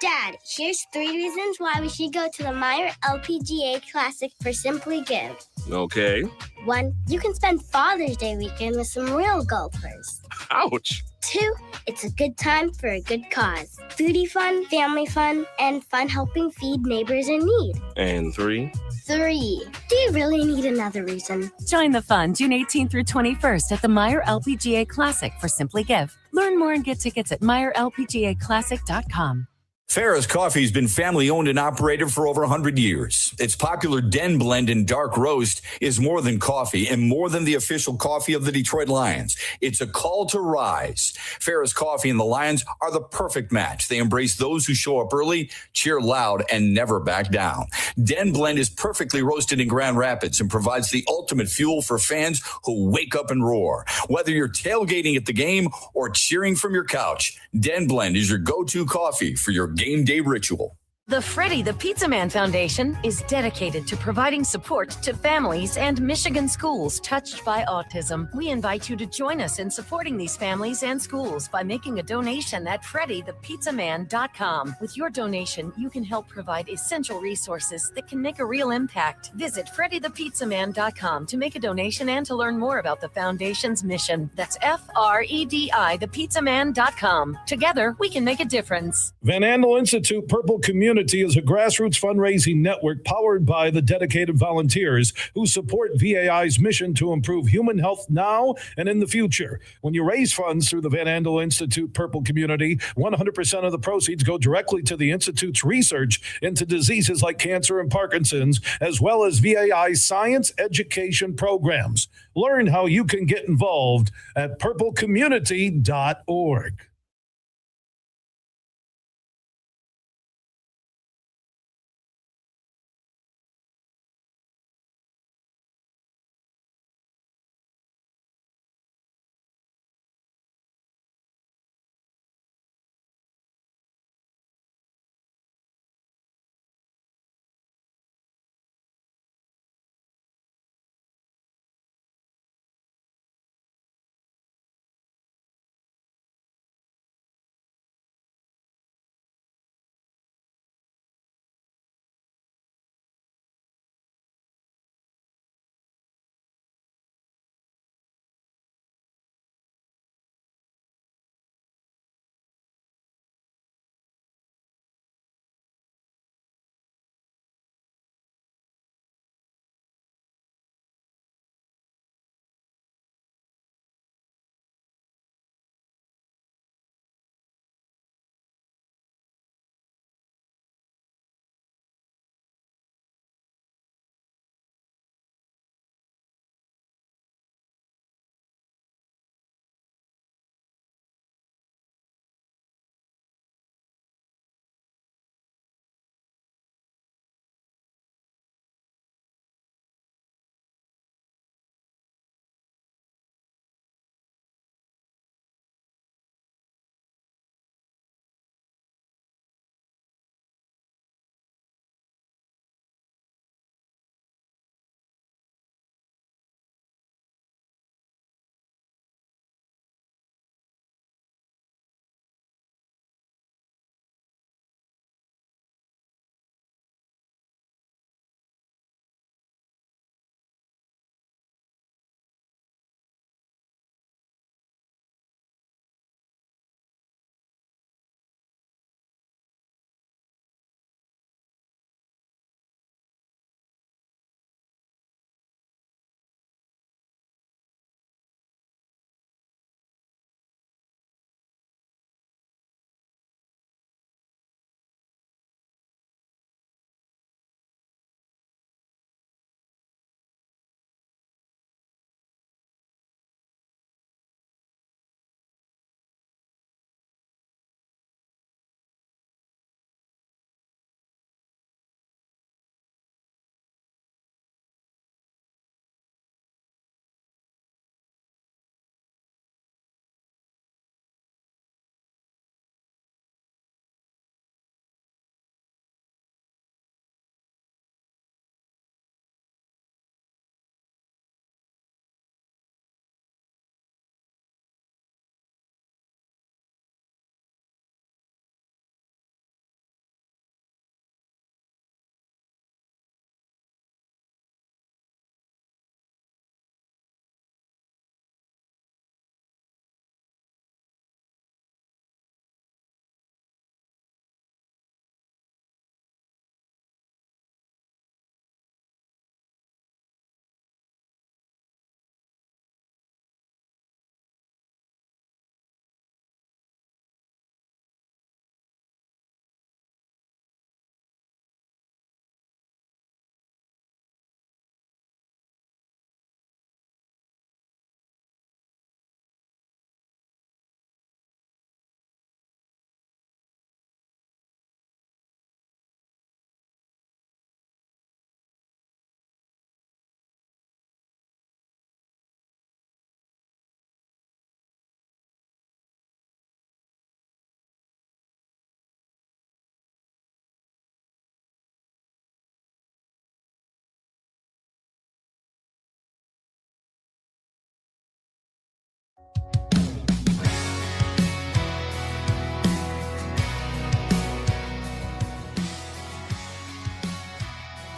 J: Dad, here's 3 reasons why we should go to the Meyer LPGA Classic for Simply Give.
K: Okay.
J: 1, you can spend Father's Day weekend with some real golfers.
K: Ouch.
J: 2, it's a good time for a good cause. Foodie fun, family fun, and fun helping feed neighbors in need.
K: And 3,
J: 3. Do you really need another reason?
L: Join the fun June 18th through 21st at the Meyer LPGA Classic for Simply Give. Learn more and get tickets at MeyerLPGAClassic.com.
P: Farrah's Coffee has been family owned and operated for over 100 years. Its popular Den Blend and Dark Roast is more than coffee and more than the official coffee of the Detroit Lions. It's a call to rise. Farrah's Coffee and the Lions are the perfect match. They embrace those who show up early, cheer loud, and never back down. Den Blend is perfectly roasted in Grand Rapids and provides the ultimate fuel for fans who wake up and roar. Whether you're tailgating at the game or cheering from your couch, Den Blend is your go-to coffee for your game day ritual.
Q: The Freddie the Pizza Man Foundation is dedicated to providing support to families and Michigan schools touched by autism. We invite you to join us in supporting these families and schools by making a donation at freddythepizzaman.com. With your donation, you can help provide essential resources that can make a real impact. Visit freddythepizzaman.com to make a donation and to learn more about the foundation's mission. That's FREDI thepizzaman.com. Together, we can make a difference.
E: Van Andel Institute Purple Community is a grassroots fundraising network powered by the dedicated volunteers who support VAI's mission to improve human health now and in the future. When you raise funds through the Van Andel Institute Purple Community, 100% of the proceeds go directly to the Institute's research into diseases like cancer and Parkinson's, as well as VAI's science education programs. Learn how you can get involved at purplecommunity.org.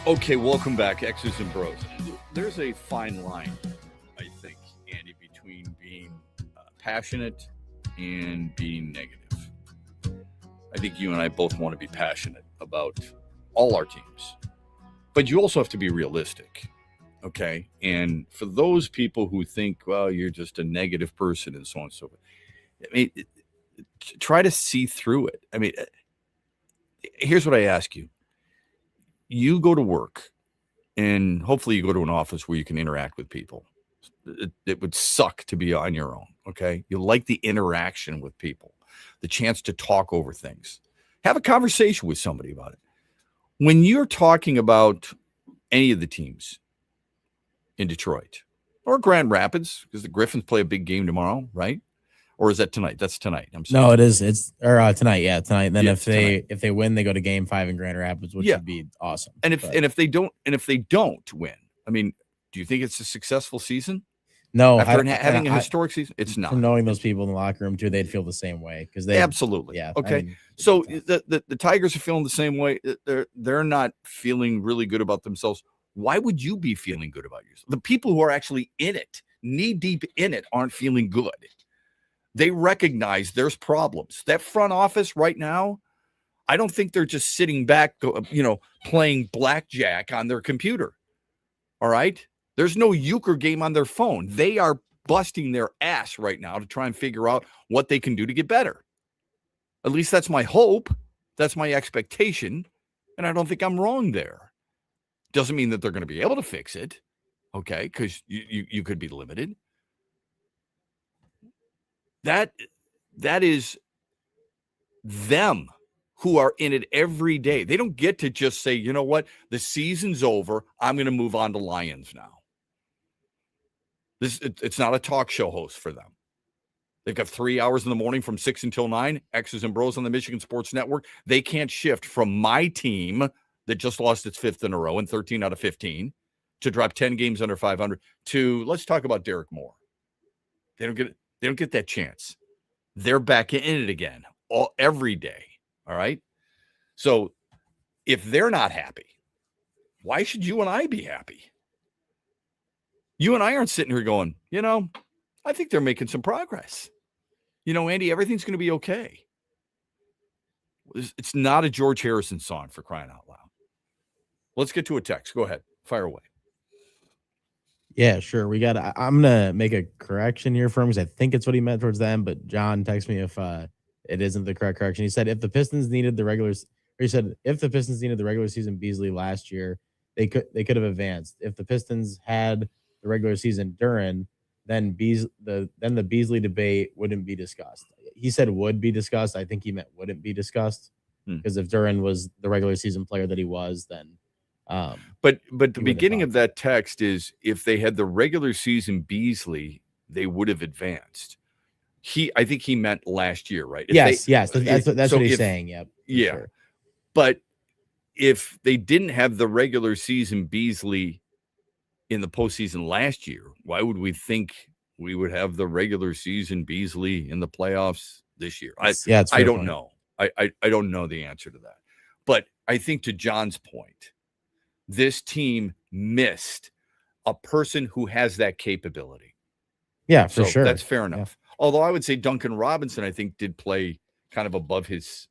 F: Okay, welcome back, X's and Bros. There's a fine line, I think, Andy, between being passionate and being negative. I think you and I both want to be passionate about all our teams, but you also have to be realistic, okay? And for those people who think, well, you're just a negative person and so on and so forth, I mean, try to see through it. I mean, here's what I ask you. You go to work, and hopefully you go to an office where you can interact with people. It would suck to be on your own, okay? You like the interaction with people, the chance to talk over things. Have a conversation with somebody about it. When you're talking about any of the teams in Detroit or Grand Rapids, because the Griffins play a big game tomorrow, right? Or is that tonight? That's tonight. I'm sorry.
G: No, it is. It's tonight. Yeah, tonight. And then
F: Yeah,
G: if they win, they go to Game 5 in Grand Rapids, which would be awesome.
F: And if they don't win, I mean, do you think it's a successful season?
G: No,
F: After having a historic season, it's not.
G: From knowing those people in the locker room too, they'd feel the same way because they
F: absolutely.
G: Yeah.
F: Okay.
G: I mean,
F: so the Tigers are feeling the same way. They're not feeling really good about themselves. Why would you be feeling good about yourself? The people who are actually in it, knee deep in it, aren't feeling good. They recognize there's problems. That front office right now, I don't think they're just sitting back, playing blackjack on their computer. All right? There's no euchre game on their phone. They are busting their ass right now to try and figure out what they can do to get better. At least that's my hope. That's my expectation. And I don't think I'm wrong there. Doesn't mean that they're going to be able to fix it. Okay? Because you could be limited. That is them who are in it every day. They don't get to just say, you know what, the season's over. I'm going to move on to Lions now. It's not a talk show host for them. They've got 3 hours in the morning from 6 until 9, X's and Bros on the Michigan Sports Network. They can't shift from my team that just lost its 5th in a row and 13 out of 15 to drop 10 games under 500 to let's talk about Derek Moore. They don't get that chance. They're back in it again every day. All right. So if they're not happy, why should you and I be happy? You and I aren't sitting here going, I think they're making some progress. Andy, everything's going to be okay. It's not a George Harrison song, for crying out loud. Let's get to a text. Go ahead. Fire away.
G: Yeah, sure. I'm going to make a correction here for him because I think it's what he meant towards them, but John texted me if it isn't the correct correction. He said if the Pistons needed the regular season Beasley last year, they could have advanced. If the Pistons had the regular season Duren, then the Beasley debate wouldn't be discussed. He said would be discussed. I think he meant wouldn't be discussed because if Duren was the regular season player that he was, then
F: but the beginning of that text is if they had the regular season Beasley, they would have advanced. I think he meant last year, right?
G: Yes. That's what he's saying. Yep.
F: Yeah.
G: Sure.
F: But if they didn't have the regular season Beasley in the postseason last year, why would we think we would have the regular season Beasley in the playoffs this year? I don't know. I don't know the answer to that. But I think to John's point, this team missed a person who has that capability.
G: Yeah, for sure.
F: That's fair enough. Yeah. Although I would say Duncan Robinson, I think, did play kind of above his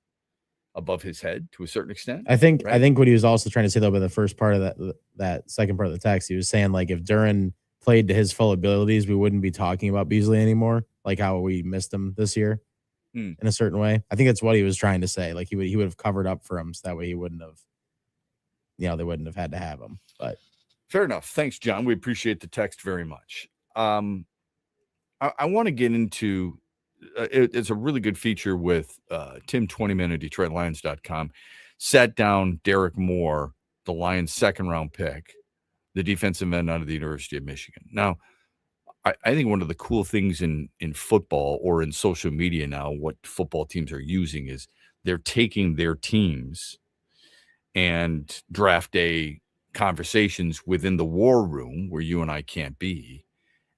F: head to a certain extent.
G: I think what he was also trying to say though, by the first part of that second part of the text, he was saying like if Duren played to his full abilities, we wouldn't be talking about Beasley anymore, like how we missed him this year in a certain way. I think that's what he was trying to say. Like he would have covered up for him so that way he wouldn't have, they wouldn't have had to have him. But
F: fair enough. Thanks, John. We appreciate the text very much. I want to get into it's a really good feature with Tim 20man at DetroitLions.com. Sat down Derek Moore, the Lions' second-round pick, the defensive end out of the University of Michigan. Now, I think one of the cool things in football or in social media now, what football teams are using is they're taking their teams and draft day conversations within the war room where you and I can't be,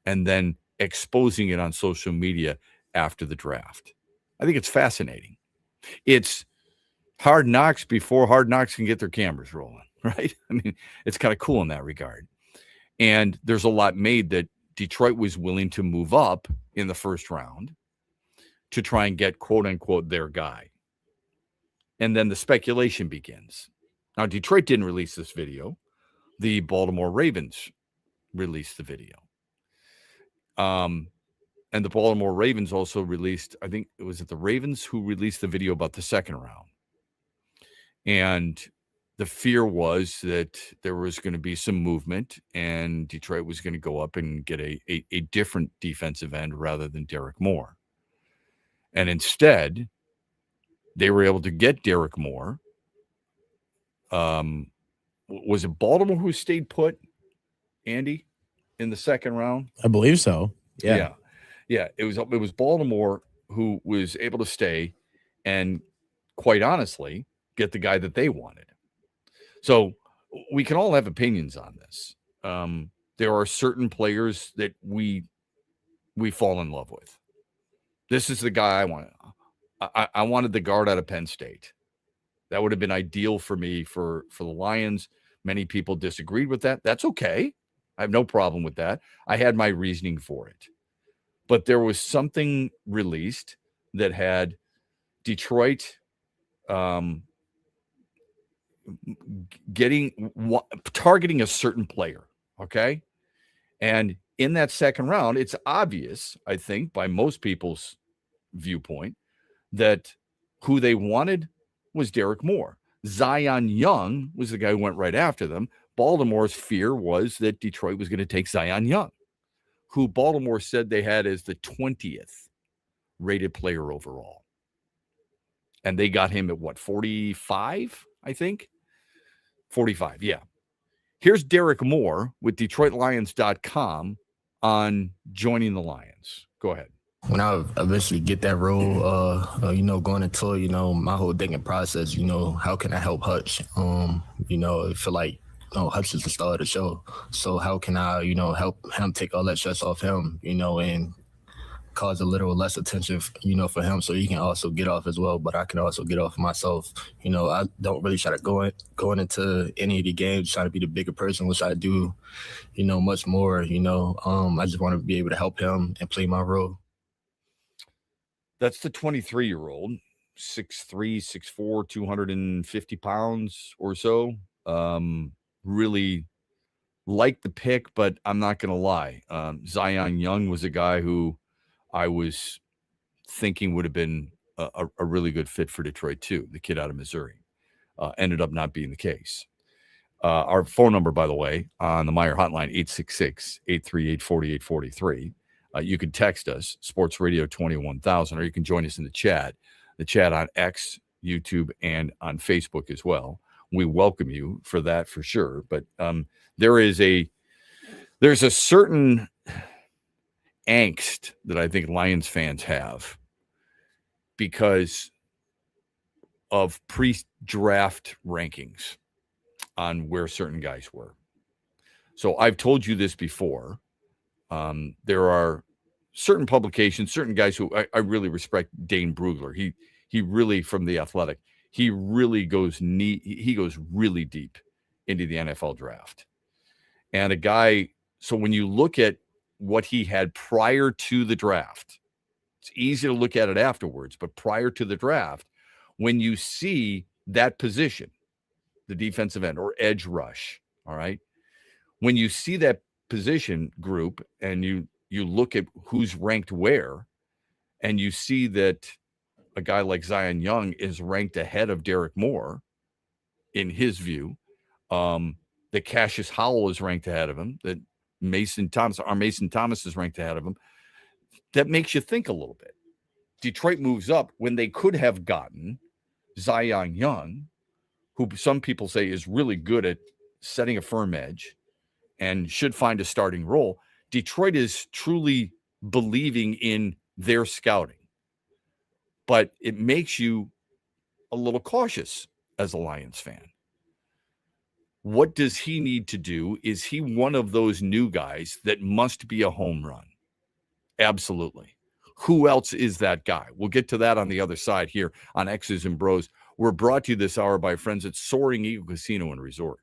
F: and then exposing it on social media after the draft. I think it's fascinating. It's Hard Knocks before Hard Knocks can get their cameras rolling, right? I mean, it's kind of cool in that regard. And there's a lot made that Detroit was willing to move up in the first round to try and get, quote unquote, their guy. And then the speculation begins. Now, Detroit didn't release this video. The Baltimore Ravens released the video. And the Baltimore Ravens also released, I think it was the Ravens who released the video about the second round. And the fear was that there was going to be some movement and Detroit was going to go up and get a different defensive end rather than Derek Moore. And instead, they were able to get Derek Moore. Was it Baltimore who stayed put, Andy, in the second round?
G: I believe so. Yeah.
F: It was Baltimore who was able to stay and, quite honestly, get the guy that they wanted. So we can all have opinions on this. There are certain players that we fall in love with. This is the guy I wanted. I wanted the guard out of Penn State. That would have been ideal for me for the Lions. Many people disagreed with that. That's okay. I have no problem with that. I had my reasoning for it. But there was something released that had Detroit targeting a certain player, okay? And in that second round, it's obvious, I think, by most people's viewpoint, that who they wanted was Derek Moore. Zion Young was the guy who went right after them. Baltimore's fear was that Detroit was going to take Zion Young, who Baltimore said they had as the 20th rated player overall. And they got him at what, 45, I think? 45, yeah. Here's Derek Moore with DetroitLions.com on joining the Lions. Go ahead.
R: When I eventually get that role, going into, my whole thinking process, how can I help Hutch? I feel like, Hutch is the star of the show. So how can I, help him take all that stress off him, and cause a little less attention, for him so he can also get off as well, but I can also get off myself. I don't really try to going into any of the games trying to be the bigger person, which I do, much more, I just want to be able to help him and play my role.
F: That's the 23-year-old, 6'3", 6'4", 250 pounds or so. Really liked the pick, but I'm not going to lie. Zion Young was a guy who I was thinking would have been a really good fit for Detroit too, the kid out of Missouri. Ended up not being the case. Our phone number, by the way, on the Meyer hotline, 866-838-4843. You can text us, Sports Radio 21,000, or you can join us in the chat on X, YouTube, and on Facebook as well. We welcome you for that for sure. But there's a certain angst that I think Lions fans have because of pre-draft rankings on where certain guys were. So I've told you this before. There are certain publications, certain guys who I really respect. Dane Brugler, he really, from The Athletic, he really goes he goes really deep into the NFL draft. And a guy, so when you look at what he had prior to the draft, it's easy to look at it afterwards, but prior to the draft, when you see that position, the defensive end or edge rush, all right, when you see that position group and you look at who's ranked where, and you see that a guy like Zion Young is ranked ahead of Derek Moore, in his view, that Cassius Howell is ranked ahead of him, that Mason Thomas is ranked ahead of him, that makes you think a little bit. Detroit moves up when they could have gotten Zion Young, who some people say is really good at setting a firm edge and should find a starting role. Detroit is truly believing in their scouting, but it makes you a little cautious as a Lions fan. What does he need to do? Is he one of those new guys that must be a home run? Absolutely. Who else is that guy? We'll get to that on the other side here on X's and Bros. We're brought to you this hour by friends at Soaring Eagle Casino and Resort.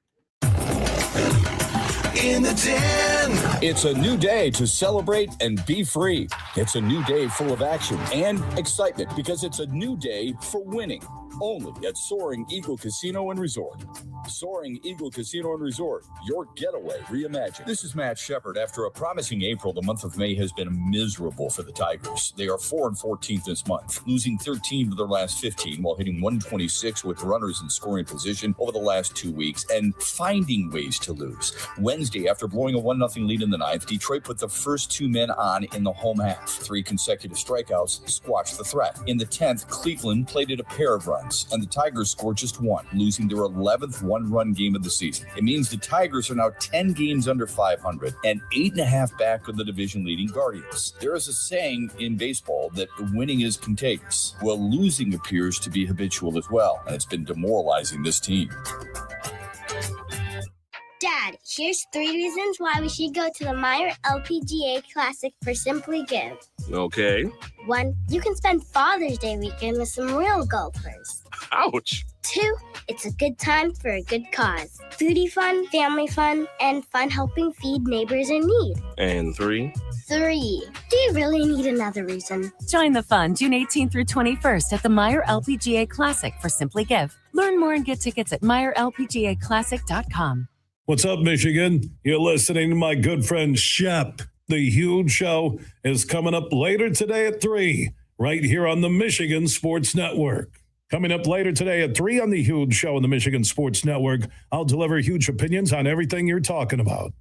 S: in the Den.
P: It's a new day to celebrate and be free. It's a new day full of action and excitement because it's a new day for winning. Only at Soaring Eagle Casino and Resort. Soaring Eagle Casino and Resort, your getaway reimagined. This is Matt Shepard. After a promising April, the month of May has been miserable for the Tigers. They are 4-14 this month, losing 13 of their last 15 while hitting 126 with runners in scoring position over the last 2 weeks and finding ways to lose. Wednesday, after blowing a 1-0 lead in the ninth, Detroit put the first 2 men on in the home half. 3 consecutive strikeouts squashed the threat. In the 10th, Cleveland plated a pair of runs, and the Tigers scored just 1, losing their 11th one-run game of the season. It means the Tigers are now 10 games under 500 and 8.5 back of the division-leading Guardians. There is a saying in baseball that winning is contagious. Well, losing appears to be habitual as well, and it's been demoralizing this team.
J: Dad, here's 3 reasons why we should go to the Meyer LPGA Classic for Simply Give.
K: Okay.
J: 1, you can spend Father's Day weekend with some real golfers.
K: Ouch.
J: 2, it's a good time for a good cause. Foodie fun, family fun, and fun helping feed neighbors in need.
K: And 3.
J: 3, do you really need another reason?
L: Join the fun June 18th through 21st at the Meyer LPGA Classic for Simply Give. Learn more and get tickets at MeyerLPGAClassic.com.
E: What's up, Michigan? You're listening to my good friend Shep. The Huge Show is coming up later today at 3, right here on the Michigan Sports Network. Coming up later today at 3 on the Huge Show on the Michigan Sports Network, I'll deliver huge opinions on everything you're talking about.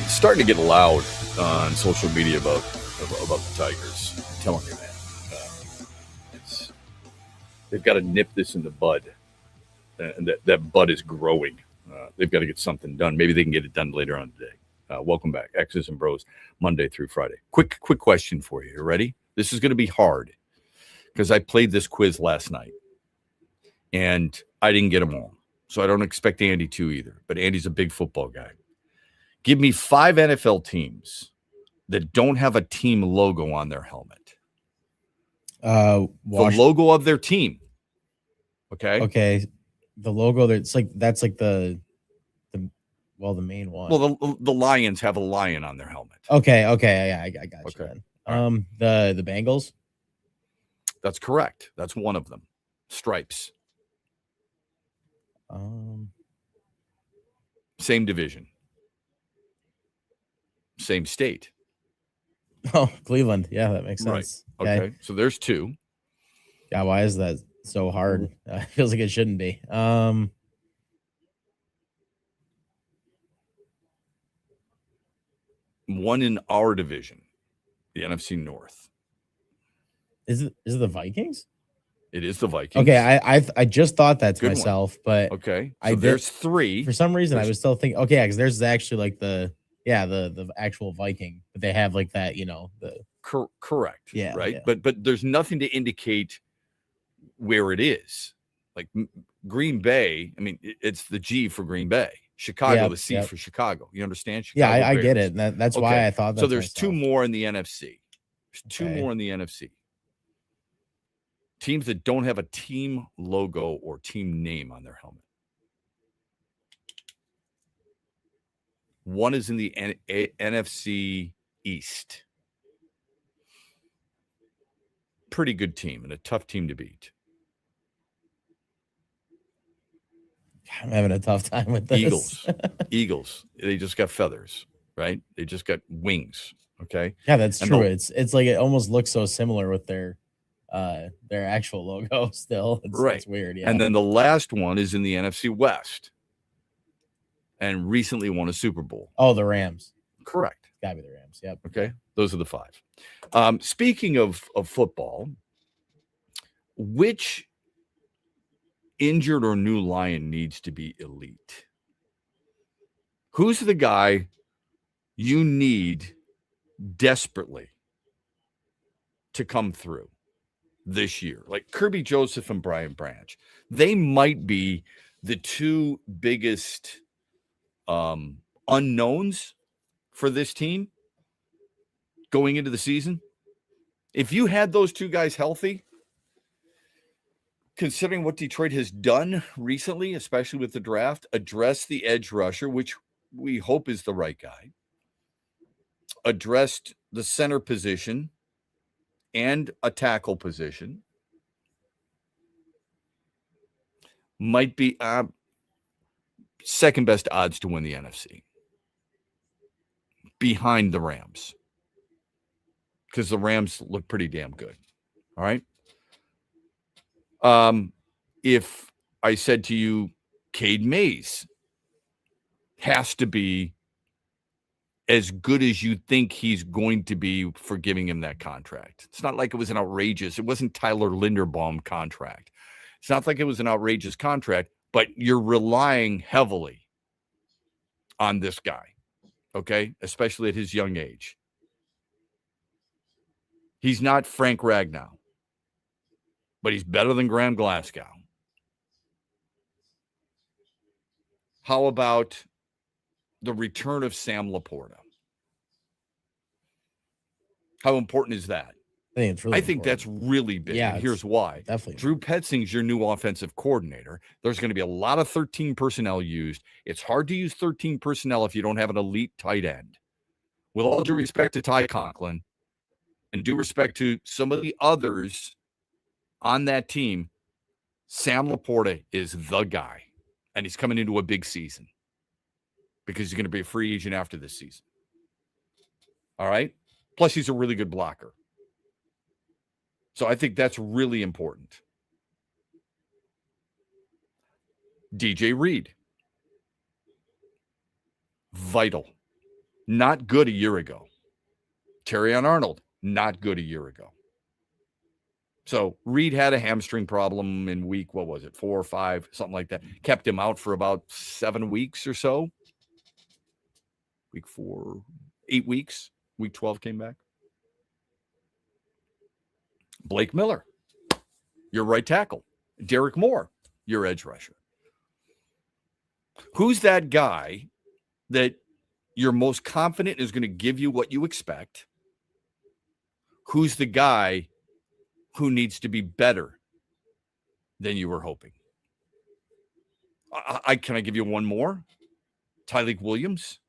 F: It's starting to get loud on social media about the Tigers. I'm telling you, man. They've got to nip this in the bud. And that bud is growing. They've got to get something done. Maybe they can get it done later on today. Welcome back. X's and Bros, Monday through Friday. Quick question for you. You ready? This is going to be hard because I played this quiz last night and I didn't get them all. So I don't expect Andy to either. But Andy's a big football guy. Give me 5 NFL teams that don't have a team logo on their helmet. The logo of their team. Okay.
G: Okay. The logo that's like the main one.
F: Well, the Lions have a lion on their helmet.
G: Okay, yeah, I got you.
F: Okay.
G: Then. The Bengals.
F: That's correct. That's one of them. Stripes. Same division. Same state.
G: Oh, Cleveland. Yeah, that makes sense.
F: Right. Okay. So there's 2.
G: Yeah, why is that so hard? Feels like it shouldn't be.
F: One in our division, the NFC North.
G: Is it the Vikings?
F: It is the Vikings.
G: Okay, I just thought that to
F: Good
G: myself, but
F: okay. So there's 3.
G: For some reason, I was still thinking, okay, because there's actually like the actual Viking, but they have like that, the
F: correct.
G: Yeah,
F: right.
G: yeah.
F: But there's nothing to indicate where it is. Like Green Bay. I mean, it's the G for Green Bay. Chicago, the C for Chicago. You understand? Chicago
G: I
F: Bears.
G: get it. That's why I thought that.
F: So there's 2 more in the NFC. There's 2 more in the NFC. Teams that don't have a team logo or team name on their helmet. One is in the NFC East. Pretty good team and a tough team to beat.
G: I'm having a tough time with this.
F: Eagles. They just got feathers, right? They just got wings. Okay.
G: Yeah, that's true. It's like it almost looks so similar with their actual logo still. It's weird. Yeah.
F: And then the last one is in the NFC West and recently won a Super Bowl.
G: Oh, the Rams.
F: Correct.
G: Gotta be the Rams. Yep.
F: Okay. Those are the 5. Speaking of football, which injured or new Lion needs to be elite? Who's the guy you need desperately to come through this year? Like Kirby Joseph and Brian Branch. They might be the 2 biggest unknowns for this team going into the season. If you had those 2 guys healthy, considering what Detroit has done recently, especially with the draft, address the edge rusher, which we hope is the right guy, addressed the center position and a tackle position, might be second best odds to win the NFC behind the Rams, because the Rams look pretty damn good. All right. If I said to you, Cade Mays has to be as good as you think he's going to be for giving him that contract. It's not like it was an outrageous, it wasn't Tyler Linderbaum contract. It's not like it was an outrageous contract, but you're relying heavily on this guy, okay? Especially at his young age. He's not Frank Ragnow, but he's better than Graham Glasgow. How about the return of Sam Laporta? How important is that?
G: I think
F: that's really big.
G: Yeah,
F: and here's why.
G: Definitely.
F: Drew Petzing's your new offensive coordinator. There's going to be a lot of 13 personnel used. It's hard to use 13 personnel if you don't have an elite tight end. With all due respect to Ty Conklin and due respect to some of the others on that team, Sam Laporta is the guy. And he's coming into a big season because he's going to be a free agent after this season. All right? Plus, he's a really good blocker. So I think that's really important. DJ Reed. Vital. not good a year ago. Terrion Arnold, not good a year ago. So Reed had a hamstring problem in week, 4 or 5, something like that. Kept him out for about 7 weeks or so. Week 4, 8 weeks. Week 12 came back. Blake Miller, your right tackle. Derek Moore, your edge rusher. Who's that guy that you're most confident is going to give you what you expect? Who's the guy who needs to be better than you were hoping? Can I give you one more? Tyleik Williams.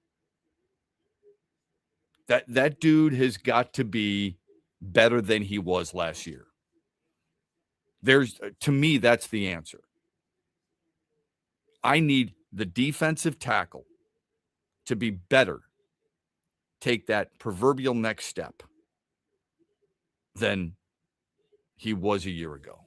F: That dude has got to be better than he was last year. To me, that's the answer. I need the defensive tackle to be better, take that proverbial next step than he was a year ago.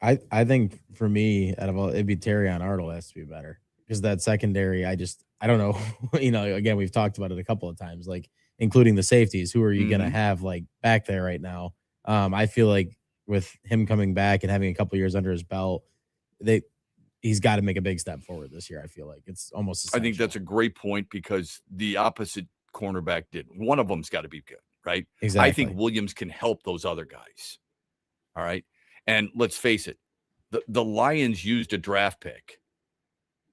G: I think for me, out of all, it'd be Terrion Arnold has to be better because that secondary, I don't know. Again, we've talked about it a couple of times, like including the safeties. Who are you going to have like back there right now? I feel like with him coming back and having a couple of years under his belt, he's got to make a big step forward this year. I feel like it's almost essential.
F: I think that's a great point because the opposite cornerback didn't. One of them's got to be good, right?
G: Exactly.
F: I think Williams can help those other guys. All right. And let's face it, the Lions used a draft pick.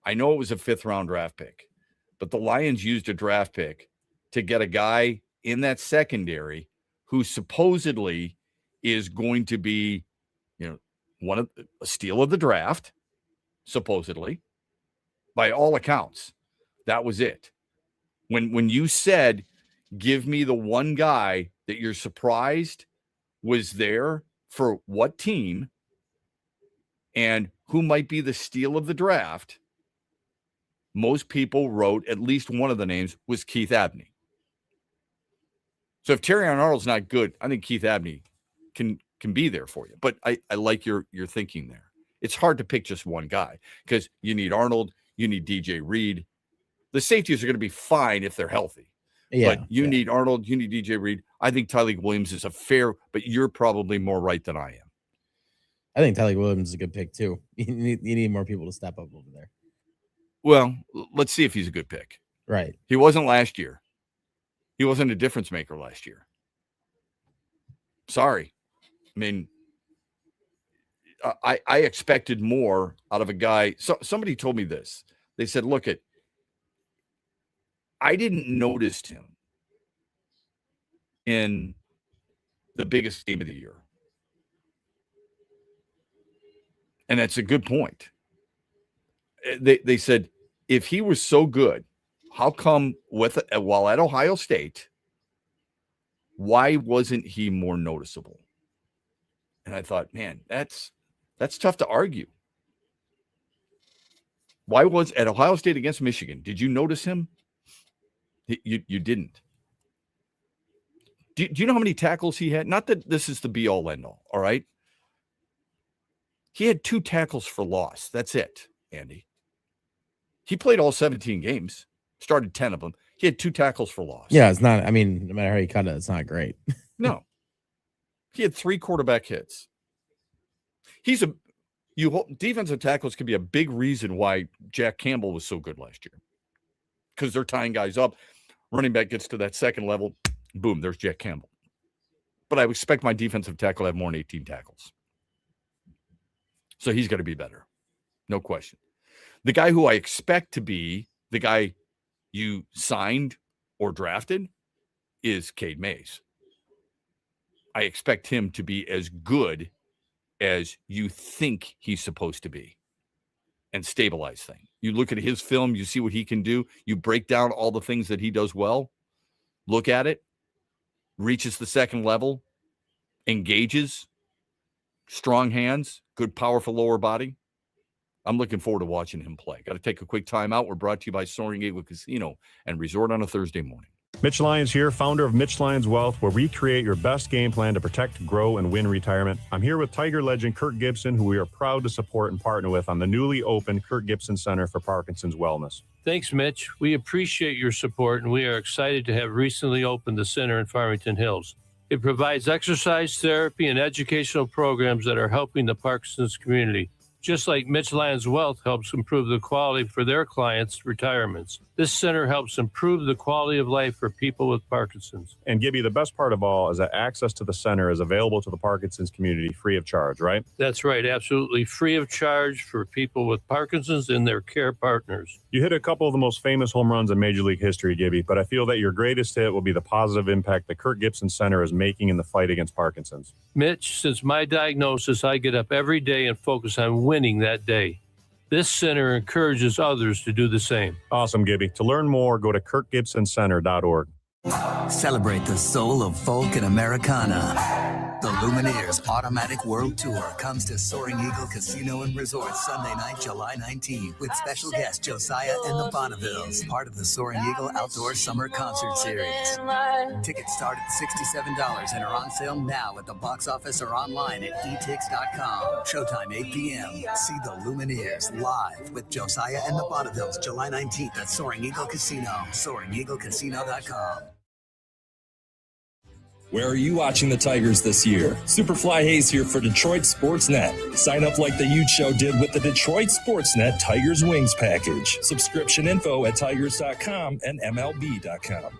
F: I know it was a 5th round draft pick, but the Lions used a draft pick to get a guy in that secondary who supposedly is going to be, a steal of the draft, supposedly, by all accounts. That was it. When you said, give me the one guy that you're surprised was there for what team and who might be the steal of the draft, most people wrote at least one of the names was Keith Abney. So if Terrion Arnold's not good, I think Keith Abney can be there for you. But I like your thinking there. It's hard to pick just one guy because you need Arnold, you need DJ Reed. The safeties are going to be fine if they're healthy.
G: Yeah,
F: but you need Arnold, you need DJ Reed. I think Tyleik Williams is a fair, but you're probably more right than I am.
G: I think Tyleik Williams is a good pick too. You need more people to step up over there.
F: Well, let's see if he's a good pick.
G: Right.
F: He wasn't last year. He wasn't a difference maker last year. Sorry. I mean, I expected more out of a guy. So somebody told me this. They said, look, I didn't notice him in the biggest game of the year. And that's a good point. They said, if he was so good, how come while at Ohio State, why wasn't he more noticeable? And I thought, man, that's tough to argue. Why was at Ohio State against Michigan? Did you notice him? You didn't. Do you know how many tackles he had? Not that this is the be all end all. All right. He had 2 tackles for loss. That's it, Andy. He played all 17 games, started 10 of them. He had 2 tackles for loss.
G: Yeah, it's not. I mean, no matter how you cut it, it's not great.
F: No. He had 3 quarterback hits. Defensive tackles could be a big reason why Jack Campbell was so good last year. Because they're tying guys up. Running back gets to that second level. Boom, there's Jack Campbell. But I would expect my defensive tackle to have more than 18 tackles. So he's got to be better. No question. The guy who I expect to be the guy you signed or drafted is Cade Mays. I expect him to be as good as you think he's supposed to be and stabilize things. You look at his film, you see what he can do. You break down all the things that he does well. Look at it. Reaches the second level. Engages. Strong hands. Good, powerful lower body. I'm looking forward to watching him play. Got to take a quick time out. We're brought to you by Soaring Eagle Casino and Resort on a Thursday morning.
N: Mitch Lyons here, founder of Mitch Lyons Wealth, where we create your best game plan to protect, grow, and win retirement. I'm here with Tiger legend Kirk Gibson, who we are proud to support and partner with on the newly opened Kirk Gibson Center for Parkinson's Wellness.
O: Thanks, Mitch. We appreciate your support, and we are excited to have recently opened the center in Farmington Hills. It provides exercise therapy and educational programs that are helping the Parkinson's community. Just like Mitch Lyons Wealth helps improve the quality for their clients' retirements, this center helps improve the quality of life for people with Parkinson's.
N: And Gibby, the best part of all is that access to the center is available to the Parkinson's community free of charge, right?
O: That's right, absolutely free of charge for people with Parkinson's and their care partners.
N: You hit a couple of the most famous home runs in Major League history, Gibby, but I feel that your greatest hit will be the positive impact the Kirk Gibson Center is making in the fight against Parkinson's.
O: Mitch, since my diagnosis, I get up every day and focus on winning that day. This center encourages others to do the same.
N: Awesome, Gibby. To learn more, go to kirkgibsoncenter.org.
H: Celebrate the soul of folk and Americana. The Lumineers Automatic World Tour comes to Soaring Eagle Casino and Resort Sunday night, July 19th, with special guest Josiah and the Bonnevilles, part of the Soaring Eagle Outdoor Summer Concert Series. Tickets start at $67 and are on sale now at the box office or online at etix.com. Showtime 8 p.m. See the Lumineers live with Josiah and the Bonnevilles, July 19th at Soaring Eagle Casino, SoaringEagleCasino.com.
T: Where are you watching the Tigers this year? Superfly Hayes here for Detroit Sportsnet. Sign up like the Ute Show did with the Detroit Sportsnet Tigers Wings package. Subscription info at tigers.com and MLB.com.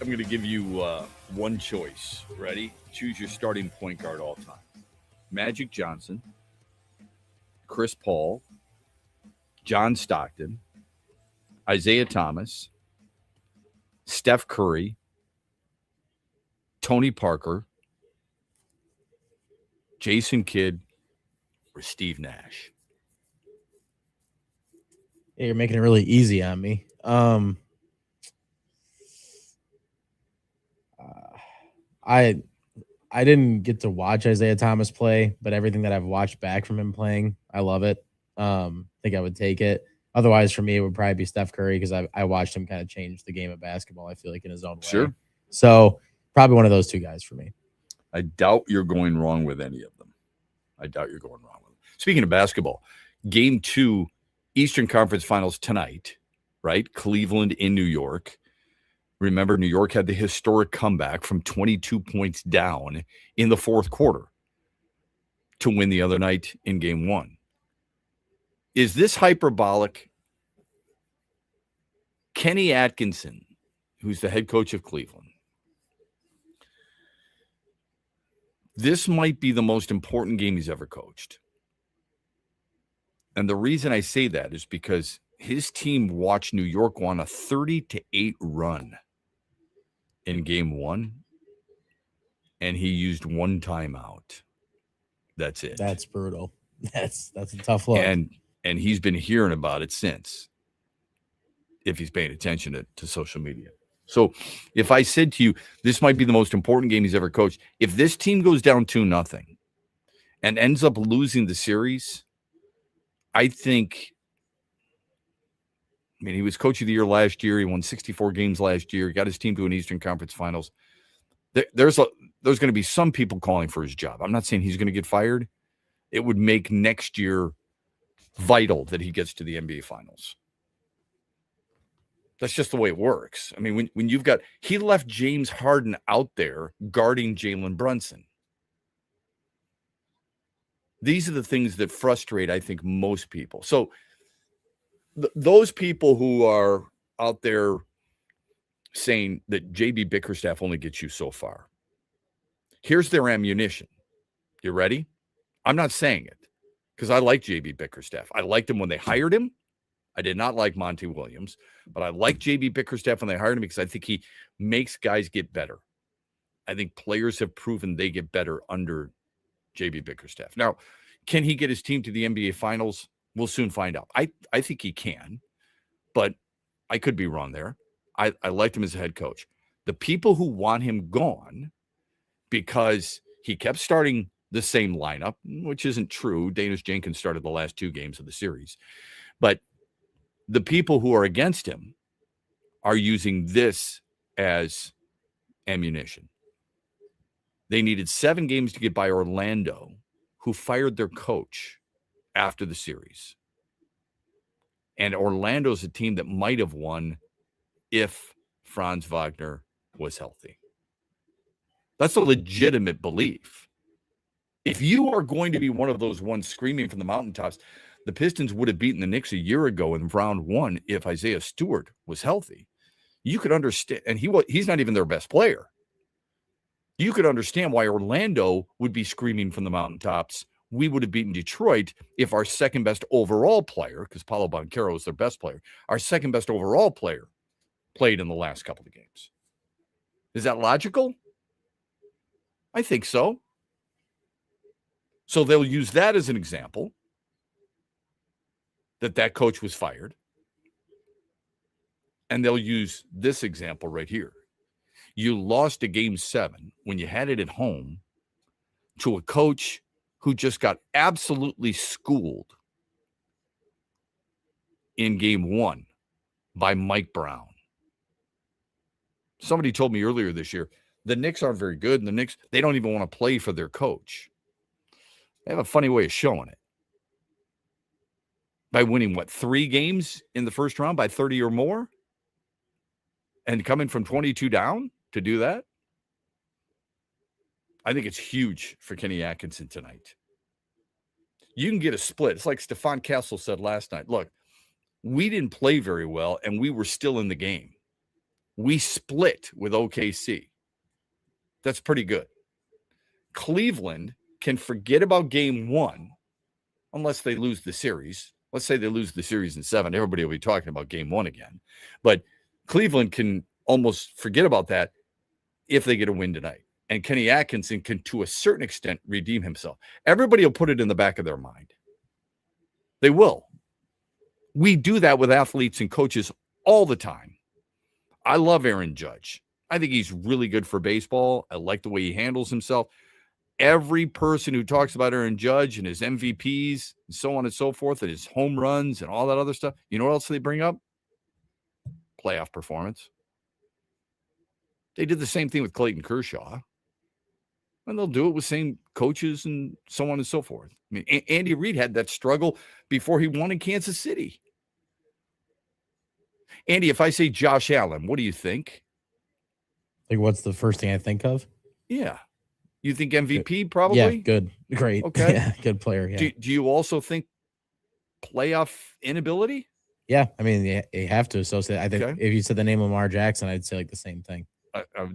F: I'm going to give you one choice. Ready? Choose your starting point guard all time. Magic Johnson, Chris Paul, John Stockton, Isaiah Thomas, Steph Curry, Tony Parker, Jason Kidd, or Steve Nash.
G: Yeah, you're making it really easy on me. I didn't get to watch Isaiah Thomas play, but everything that I've watched back from him playing, I love it. I think I would take it. Otherwise, for me, it would probably be Steph Curry because I watched him kind of change the game of basketball, I feel like, in his own way.
F: Sure.
G: So probably one of those two guys for me.
F: I doubt you're going wrong with any of them. Speaking of basketball, Game 2, Eastern Conference Finals tonight, right? Cleveland in New York. Remember, New York had the historic comeback from 22 points down in the fourth quarter to win the other night in Game 1. Is this hyperbolic? Kenny Atkinson, who's the head coach of Cleveland, this might be the most important game he's ever coached. And the reason I say that is because his team watched New York go on a 30-8 run in Game 1, and he used one timeout. That's it.
G: That's brutal. That's a tough look.
F: And he's been hearing about it since, if he's paying attention to social media. So if I said to you, this might be the most important game he's ever coached, if this team goes down 2-0 and ends up losing the series, I think, he was coach of the year last year. He won 64 games last year. He got his team to an Eastern Conference Finals. There's going to be some people calling for his job. I'm not saying he's going to get fired. It would make next year vital that he gets to the NBA Finals. That's just the way it works. When you've got, he left James Harden out there guarding Jalen Brunson. These are the things that frustrate, I think, most people. So those people who are out there saying that JB Bickerstaff only gets you so far, here's their ammunition. You ready? I'm not saying it because I like JB Bickerstaff. I liked him when they hired him. I did not like Monty Williams, but I like JB Bickerstaff when they hired him because I think he makes guys get better. I think players have proven they get better under JB Bickerstaff. Now, can he get his team to the NBA Finals? We'll soon find out. I think he can, but I could be wrong there. I liked him as a head coach. The people who want him gone because he kept starting the same lineup, which isn't true. Danius Jenkins started the last 2 games of the series. But the people who are against him are using this as ammunition. They needed 7 games to get by Orlando, who fired their coach after the series. And Orlando's a team that might have won if Franz Wagner was healthy. That's a legitimate belief. If you are going to be one of those ones screaming from the mountaintops, the Pistons would have beaten the Knicks a year ago in round 1 if Isaiah Stewart was healthy. You could understand, and he's not even their best player. You could understand why Orlando would be screaming from the mountaintops. We would have beaten Detroit if our second best overall player, because Paolo Banchero is their best player, our second best overall player played in the last couple of games. Is that logical? I think so. So they'll use that as an example that coach was fired. And they'll use this example right here. You lost a Game 7 when you had it at home to a coach who just got absolutely schooled in Game 1 by Mike Brown. Somebody told me earlier this year, the Knicks aren't very good, and the Knicks, they don't even want to play for their coach. They have a funny way of showing it. By winning, 3 games in the first round by 30 or more? And coming from 22 down to do that? I think it's huge for Kenny Atkinson tonight. You can get a split. It's like Stephon Castle said last night. Look, we didn't play very well, and we were still in the game. We split with OKC. That's pretty good. Cleveland can forget about game 1 unless they lose the series. Let's say they lose the series in 7. Everybody will be talking about game 1 again. But Cleveland can almost forget about that if they get a win tonight. And Kenny Atkinson can, to a certain extent, redeem himself. Everybody will put it in the back of their mind. They will. We do that with athletes and coaches all the time. I love Aaron Judge. I think he's really good for baseball. I like the way he handles himself. Every person who talks about Aaron Judge and his MVPs and so on and so forth, and his home runs and all that other stuff, you know what else they bring up? Playoff performance. They did the same thing with Clayton Kershaw. And they'll do it with same coaches and so on and so forth. I mean, Andy Reid had that struggle before he won in Kansas City. Andy, if I say Josh Allen, what do you think?
G: Like, what's the first thing I think of?
F: Yeah. You think MVP probably?
G: Yeah, good. Great.
F: Okay.
G: Yeah, good player. Yeah.
F: Do you also think playoff inability?
G: Yeah. I mean, you have to associate. I think
F: Okay.
G: if you said the name Lamar Jackson, I'd say like the same thing.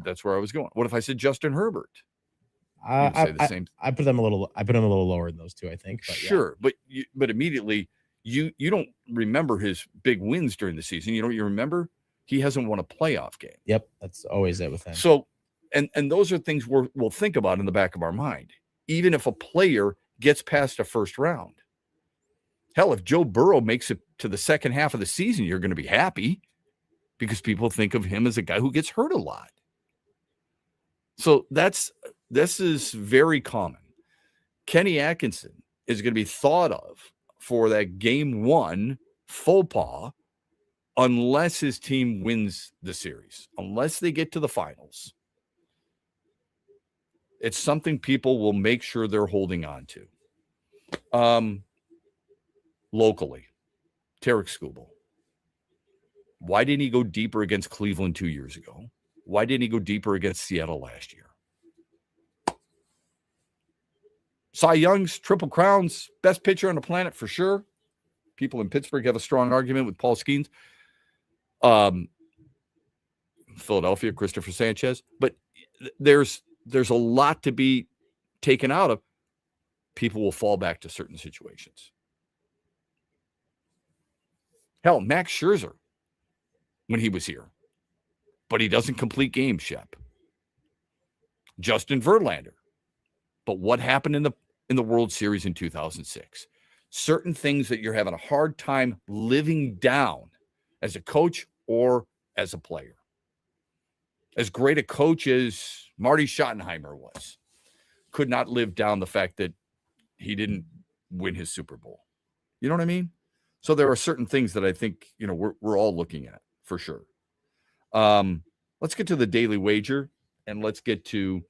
F: That's where I was going. What if I said Justin Herbert? You'd say the same.
G: I put them a little lower than those two, I think. But yeah.
F: Sure, but immediately you don't remember his big wins during the season. You know what you remember? He hasn't won a playoff game.
G: Yep, that's always it with him.
F: So, and those are things we'll think about in the back of our mind. Even if a player gets past a first round. Hell, if Joe Burrow makes it to the second half of the season, you're going to be happy because people think of him as a guy who gets hurt a lot. So this is very common. Kenny Atkinson is going to be thought of for that game 1 faux pas unless his team wins the series, unless they get to the finals. It's something people will make sure they're holding on to. Locally, Tarek Skubal. Why didn't he go deeper against Cleveland 2 years ago? Why didn't he go deeper against Seattle last year? Cy Young's Triple Crowns, best pitcher on the planet for sure. People in Pittsburgh have a strong argument with Paul Skeens. Philadelphia, Christopher Sanchez. But there's a lot to be taken out of. People will fall back to certain situations. Hell, Max Scherzer, when he was here. But he doesn't complete games, Shep. Justin Verlander. But what happened in the World Series in 2006? Certain things that you're having a hard time living down as a coach or as a player. As great a coach as Marty Schottenheimer was, could not live down the fact that he didn't win his Super Bowl. You know what I mean? So there are certain things that I think, we're all looking at for sure. Let's get to the daily wager and let's get to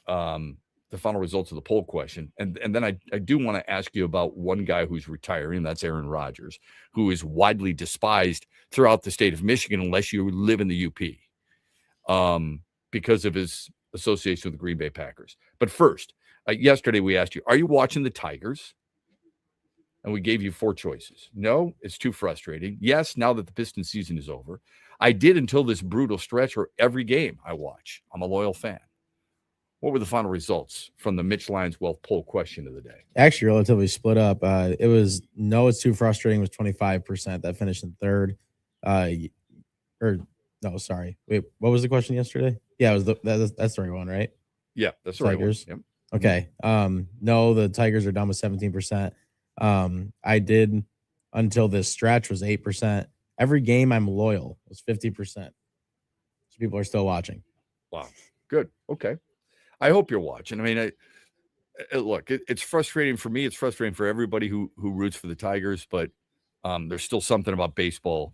F: the final results of the poll question. And then I do want to ask you about one guy who's retiring. That's Aaron Rodgers, who is widely despised throughout the state of Michigan unless you live in the UP because of his association with the Green Bay Packers. But first, yesterday we asked you, are you watching the Tigers? And we gave you 4 choices. No, it's too frustrating. Yes, now that the Pistons season is over. I did until this brutal stretch where every game I watch. I'm a loyal fan. What were the final results from the Mitch Lyons Wealth poll question of the day?
G: Actually, relatively split up. It was no, it's too frustrating. It was 25%. That finished in third. No, sorry. Wait, what was the question yesterday? Yeah, it was that's the right one, right?
F: Yeah, that's the right one.
G: Tigers.
F: Yep.
G: Okay. No, the Tigers are down with 17%. I did until this stretch was 8%. Every game I'm loyal was 50%. So people are still watching.
F: Wow. Good. Okay. I hope you're watching. I mean, look, it's frustrating for me. It's frustrating for everybody who roots for the Tigers, but there's still something about baseball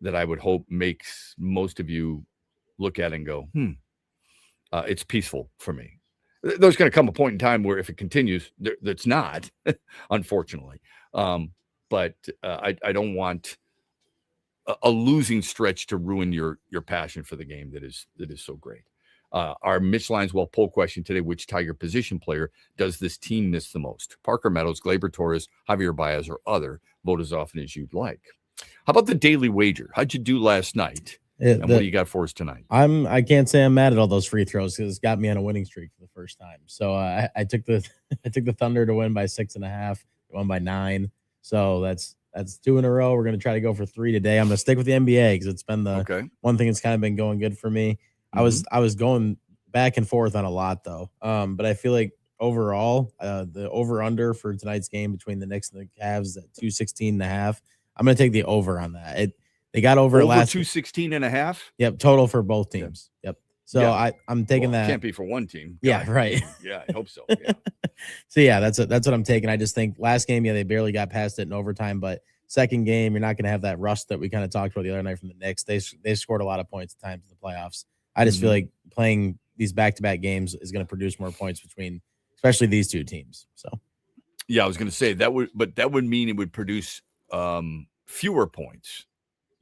F: that I would hope makes most of you look at it and go, it's peaceful for me. There's going to come a point in time where if it continues, that's not, unfortunately. But I don't want a losing stretch to ruin your passion for the game that is so great. Our Mitch Lyons Wealth poll question today: which Tiger position player does this team miss the most? Parker Meadows, Gleyber Torres, Javier Baez, or other? Vote as often as you'd like. How about the daily wager? How'd you do last night And what do you got for us tonight?
G: I can't say I'm mad at all those free throws because it's got me on a winning streak for the first time. So I took the Thunder to win by 6.5, won by 9. So that's 2 in a row. We're gonna try to go for 3 today. I'm gonna stick with the NBA because it's been the one thing that's kind of been going good for me.
F: Mm-hmm.
G: I was going back and forth on a lot though. But I feel like overall, the over under for tonight's game between the Knicks and the Cavs is at 216.5. I'm gonna take the over on that. They got over last
F: 216.5.
G: Yep, total for both teams. Yep. So
F: Yeah.
G: I'm taking that.
F: Can't be for one team.
G: Yeah, right.
F: Yeah, I hope so. Yeah.
G: So yeah, that's what I'm taking. I just think last game, they barely got past it in overtime, but second game, you're not going to have that rust that we kind of talked about the other night from the Knicks. They scored a lot of points at times in the playoffs. I just feel like playing these back-to-back games is going to produce more points between, especially these two teams. So
F: yeah, I was going to say that would mean it would produce fewer points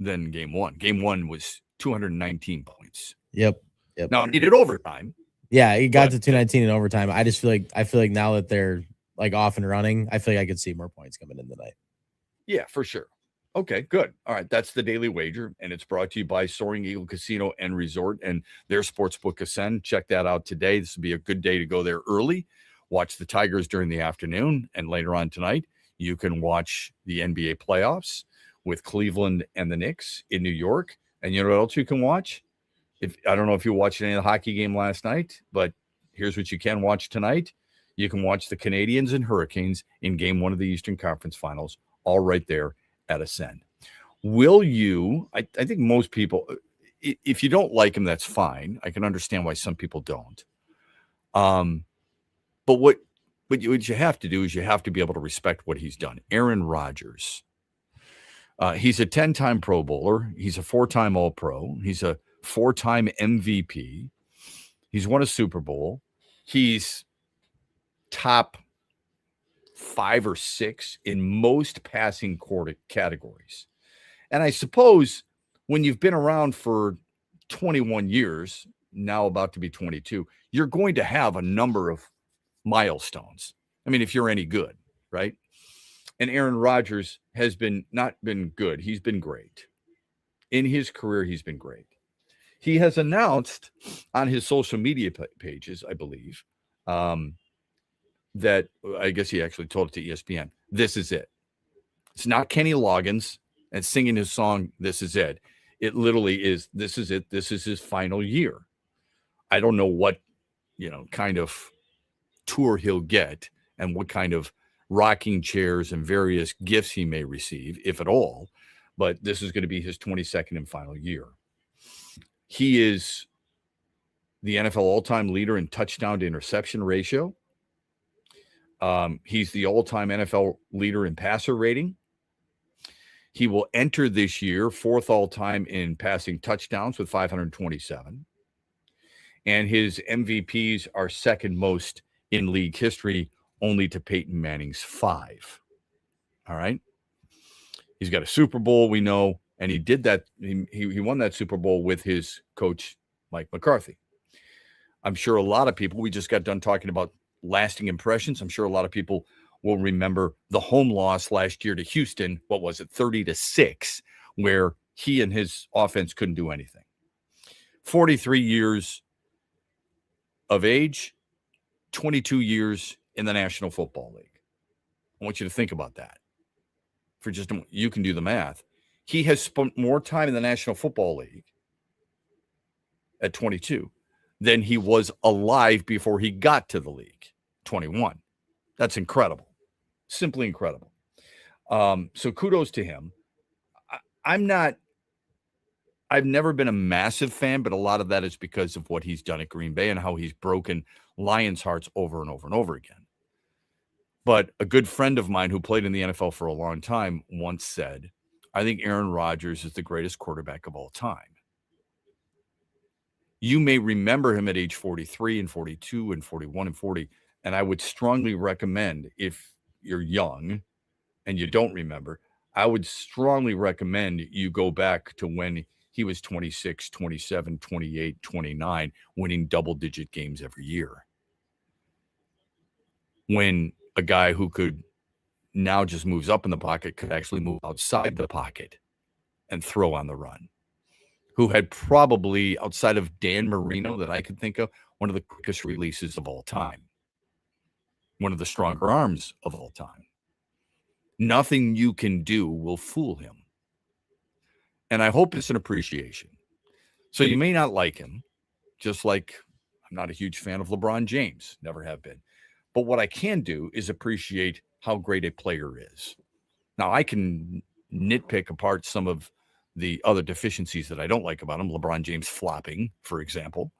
F: than game one. Game one was 219 points.
G: Yep.
F: Now it needed overtime.
G: Yeah, it got to 219 in overtime. I feel like now that they're like off and running, I feel like I could see more points coming in tonight.
F: Yeah, for sure. Okay, good. All right, that's the Daily Wager, and it's brought to you by Soaring Eagle Casino and Resort and their Sportsbook Ascend. Check that out today. This would be a good day to go there early. Watch the Tigers during the afternoon, and later on tonight, you can watch the NBA playoffs with Cleveland and the Knicks in New York. And you know what else you can watch? I don't know if you watched any of the hockey game last night, but here's what you can watch tonight. You can watch the Canadians and Hurricanes in game 1 of the Eastern Conference Finals, all right there at Ascend. Will you, I think most people, if you don't like him, that's fine. I can understand why some people don't. But what you have to do is you have to be able to respect what he's done. Aaron Rodgers. He's a 10-time Pro Bowler. He's a 4-time All-Pro. He's a 4-time MVP. He's won a Super Bowl. He's top 5 or 6 in most passing categories. And I suppose when you've been around for 21 years, now about to be 22, you're going to have a number of milestones. I mean, if you're any good, right? And Aaron Rodgers has not been good. He's been great. In his career, he's been great. He has announced on his social media pages, I believe, that I guess he actually told it to ESPN. This is it. It's not Kenny Loggins and singing his song, This Is It. It literally is, this is it. This is his final year. I don't know what, kind of tour he'll get and what kind of rocking chairs and various gifts he may receive, if at all. But this is going to be his 22nd and final year. He is the NFL all-time leader in touchdown to interception ratio. He's the all-time NFL leader in passer rating. He will enter this year 4th all-time in passing touchdowns with 527. And his MVPs are second most in league history, only to Peyton Manning's 5. All right. He's got a Super Bowl, we know, and he did that. He won that Super Bowl with his coach, Mike McCarthy. I'm sure a lot of people, we just got done talking about lasting impressions. I'm sure a lot of people will remember the home loss last year to Houston. What was it? 30-6, where he and his offense couldn't do anything. 43 years of age, 22 years in the National Football League. I want you to think about that. For just a moment, you can do the math. He has spent more time in the National Football League at 22 than he was alive before he got to the league, 21. That's incredible. Simply incredible. So kudos to him. I've never been a massive fan, but a lot of that is because of what he's done at Green Bay and how he's broken Lions' hearts over and over and over again. But a good friend of mine who played in the NFL for a long time once said, I think Aaron Rodgers is the greatest quarterback of all time. You may remember him at age 43 and 42 and 41 and 40. And I would strongly recommend, if you're young and you don't remember, I would strongly recommend you go back to when he was 26, 27, 28, 29, winning double-digit games every year. When a guy who could now just moves up in the pocket could actually move outside the pocket and throw on the run. who had probably, outside of Dan Marino that I could think of, one of the quickest releases of all time. One of the stronger arms of all time. Nothing you can do will fool him. And I hope it's an appreciation. So you may not like him, just like I'm not a huge fan of LeBron James, never have been. But what I can do is appreciate how great a player is. Now, I can nitpick apart some of the other deficiencies that I don't like about him. LeBron James flopping, for example,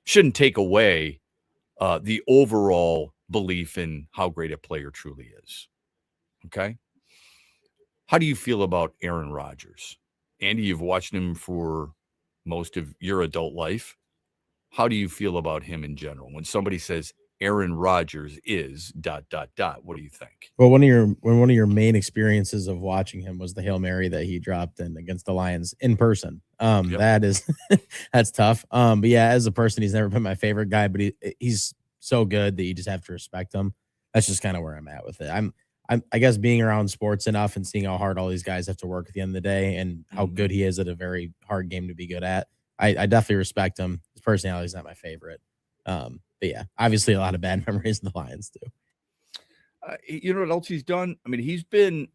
F: shouldn't take away the overall belief in how great a player truly is. Okay? How do you feel about Aaron Rodgers? Andy, you've watched him for most of your adult life. How do you feel about him in general? When somebody says Aaron Rodgers is ... what do you think?
G: Well, one of your main experiences of watching him was the Hail Mary that he dropped in against the Lions in person. That is that's tough. But yeah, as a person, he's never been my favorite guy, but he's so good that you just have to respect him. That's just kind of where I'm at with it. I guess being around sports enough and seeing how hard all these guys have to work at the end of the day and how good he is at a very hard game to be good at. I definitely respect him. His personality is not my favorite. But yeah, obviously a lot of bad memories of the Lions too.
F: You know what else he's done? I mean, he's been,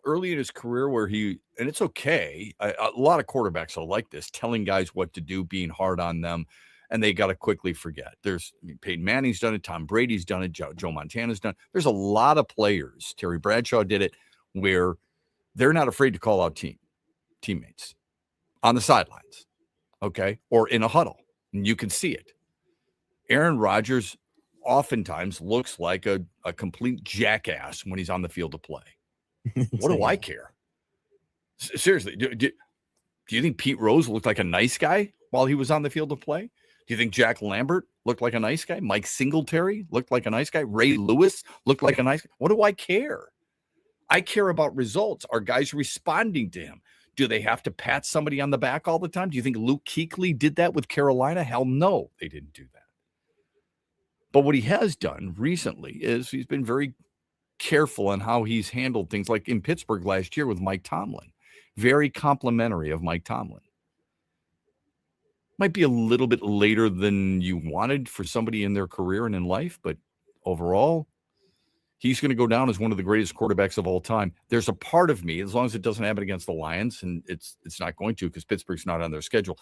F: early in his career where and it's okay. A lot of quarterbacks are like this, telling guys what to do, being hard on them, and they got to quickly forget. Peyton Manning's done it. Tom Brady's done it. Joe Montana's done it. There's a lot of players. Terry Bradshaw did it where they're not afraid to call out teammates on the sidelines, okay, or in a huddle, and you can see it. Aaron Rodgers oftentimes looks like a complete jackass when he's on the field of play. What do I care? Seriously, do you think Pete Rose looked like a nice guy while he was on the field of play? Do you think Jack Lambert looked like a nice guy? Mike Singletary looked like a nice guy? Ray Lewis looked like a nice guy? What do I care? I care about results. Are guys responding to him? Do they have to pat somebody on the back all the time? Do you think Luke Kuechly did that with Carolina? Hell no, they didn't do that. But what he has done recently is he's been very careful on how he's handled things, like in Pittsburgh last year with Mike Tomlin. Very complimentary of Mike Tomlin. Might be a little bit later than you wanted for somebody in their career and in life, but overall, he's going to go down as one of the greatest quarterbacks of all time. There's a part of me, as long as it doesn't happen against the Lions, and it's not going to because Pittsburgh's not on their schedule,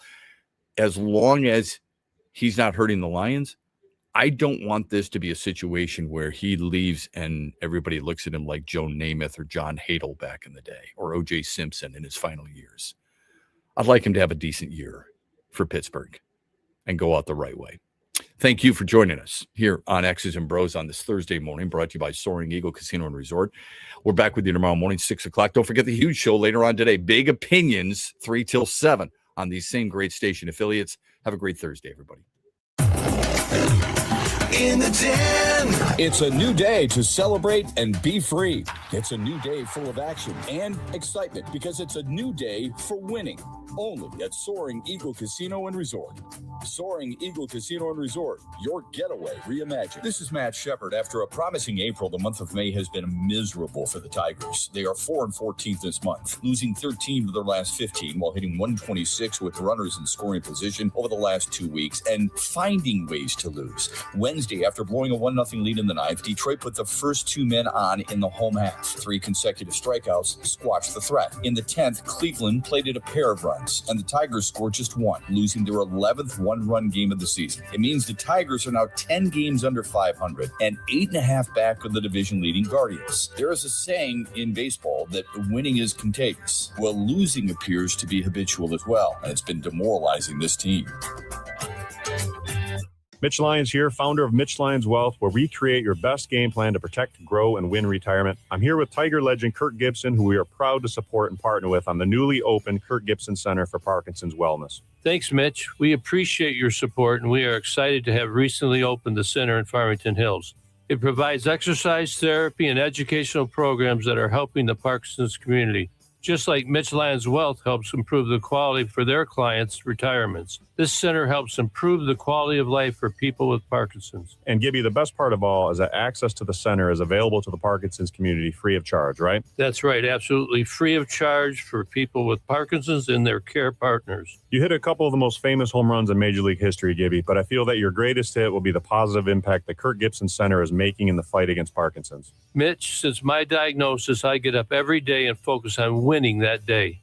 F: as long as he's not hurting the Lions, I don't want this to be a situation where he leaves and everybody looks at him like Joe Namath or John Hadle back in the day, or O.J. Simpson in his final years. I'd like him to have a decent year for Pittsburgh and go out the right way. Thank you for joining us here on X's and Bros on this Thursday morning, brought to you by Soaring Eagle Casino and Resort. We're back with you tomorrow morning, 6 o'clock. Don't forget the huge show later on today. Big Opinions, 3 till 7 on these same great station affiliates. Have a great Thursday, everybody.
S: In the Den.
P: It's a new day to celebrate and be free. It's a new day full of action and excitement because it's a new day for winning. Only at Soaring Eagle Casino and Resort. Soaring Eagle Casino and Resort, your getaway reimagined. This is Matt Shepard. After a promising April, the month of May has been miserable for the Tigers. They are 4-14 this month, losing 13 of their last 15 while hitting 126 with runners in scoring position over the last 2 weeks and finding ways to lose. Wednesday, after blowing a 1-0 lead in the ninth, Detroit put the first 2 men on in the home half. 3 consecutive strikeouts squashed the threat. In the 10th, Cleveland plated a pair of runs, and the Tigers scored just 1, losing their 11th one-run game of the season. It means the Tigers are now 10 games under 500 and 8.5 back of the division-leading Guardians. There is a saying in baseball that winning is contagious. Well, losing appears to be habitual as well, and it's been demoralizing this team.
N: Mitch Lyons here, founder of Mitch Lyons Wealth, where we create your best game plan to protect, grow, and win retirement. I'm here with Tiger legend Kirk Gibson, who we are proud to support and partner with on the newly opened Kirk Gibson Center for Parkinson's Wellness.
O: Thanks, Mitch. We appreciate your support, and we are excited to have recently opened the center in Farmington Hills. It provides exercise therapy and educational programs that are helping the Parkinson's community. just like Mitch Lyons Wealth helps improve the quality for their clients' retirements. This center helps improve the quality of life for people with Parkinson's.
U: And Gibby, the best part of all is that access to the center is available to the Parkinson's community free of charge, right?
O: That's right, absolutely free of charge for people with Parkinson's and their care partners.
U: You hit a couple of the most famous home runs in Major League history, Gibby, but I feel that your greatest hit will be the positive impact the Kirk Gibson Center is making in the fight against Parkinson's.
O: Mitch, since my diagnosis, I get up every day and focus on winning that day.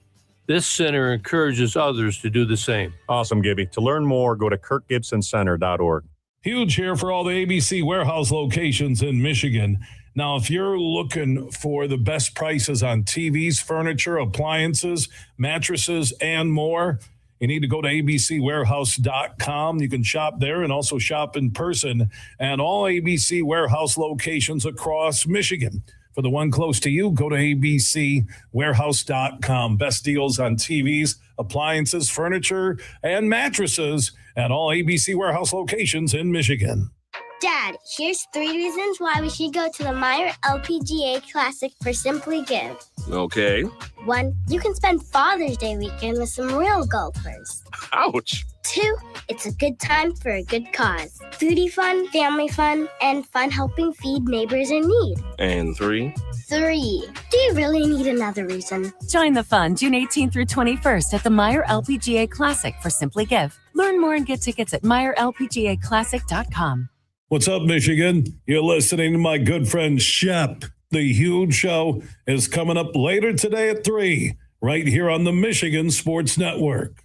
O: This center encourages others to do the same.
U: Awesome, Gibby. To learn more, go to kirkgibsoncenter.org.
E: Huge here for all the ABC warehouse locations in Michigan. Now, if you're looking for the best prices on TVs, furniture, appliances, mattresses, and more, you need to go to abcwarehouse.com. You can shop there and also shop in person at all ABC warehouse locations across Michigan. For the one close to you, go to abcwarehouse.com. Best deals on TVs, appliances, furniture, and mattresses at all ABC warehouse locations in Michigan.
J: Dad, here's 3 reasons why we should go to the Meyer LPGA Classic for Simply Give.
K: Okay.
J: 1, you can spend Father's Day weekend with some real golfers.
K: Ouch.
J: 2, it's a good time for a good cause. Foodie fun, family fun, and fun helping feed neighbors in need.
K: And 3.
J: 3, do you really need another reason?
L: Join the fun June 18th through 21st at the Meyer LPGA Classic for Simply Give. Learn more and get tickets at MeyerLPGAClassic.com.
E: What's up, Michigan? You're listening to my good friend Shep. The Huge Show is coming up later today at 3, right here on the Michigan Sports Network.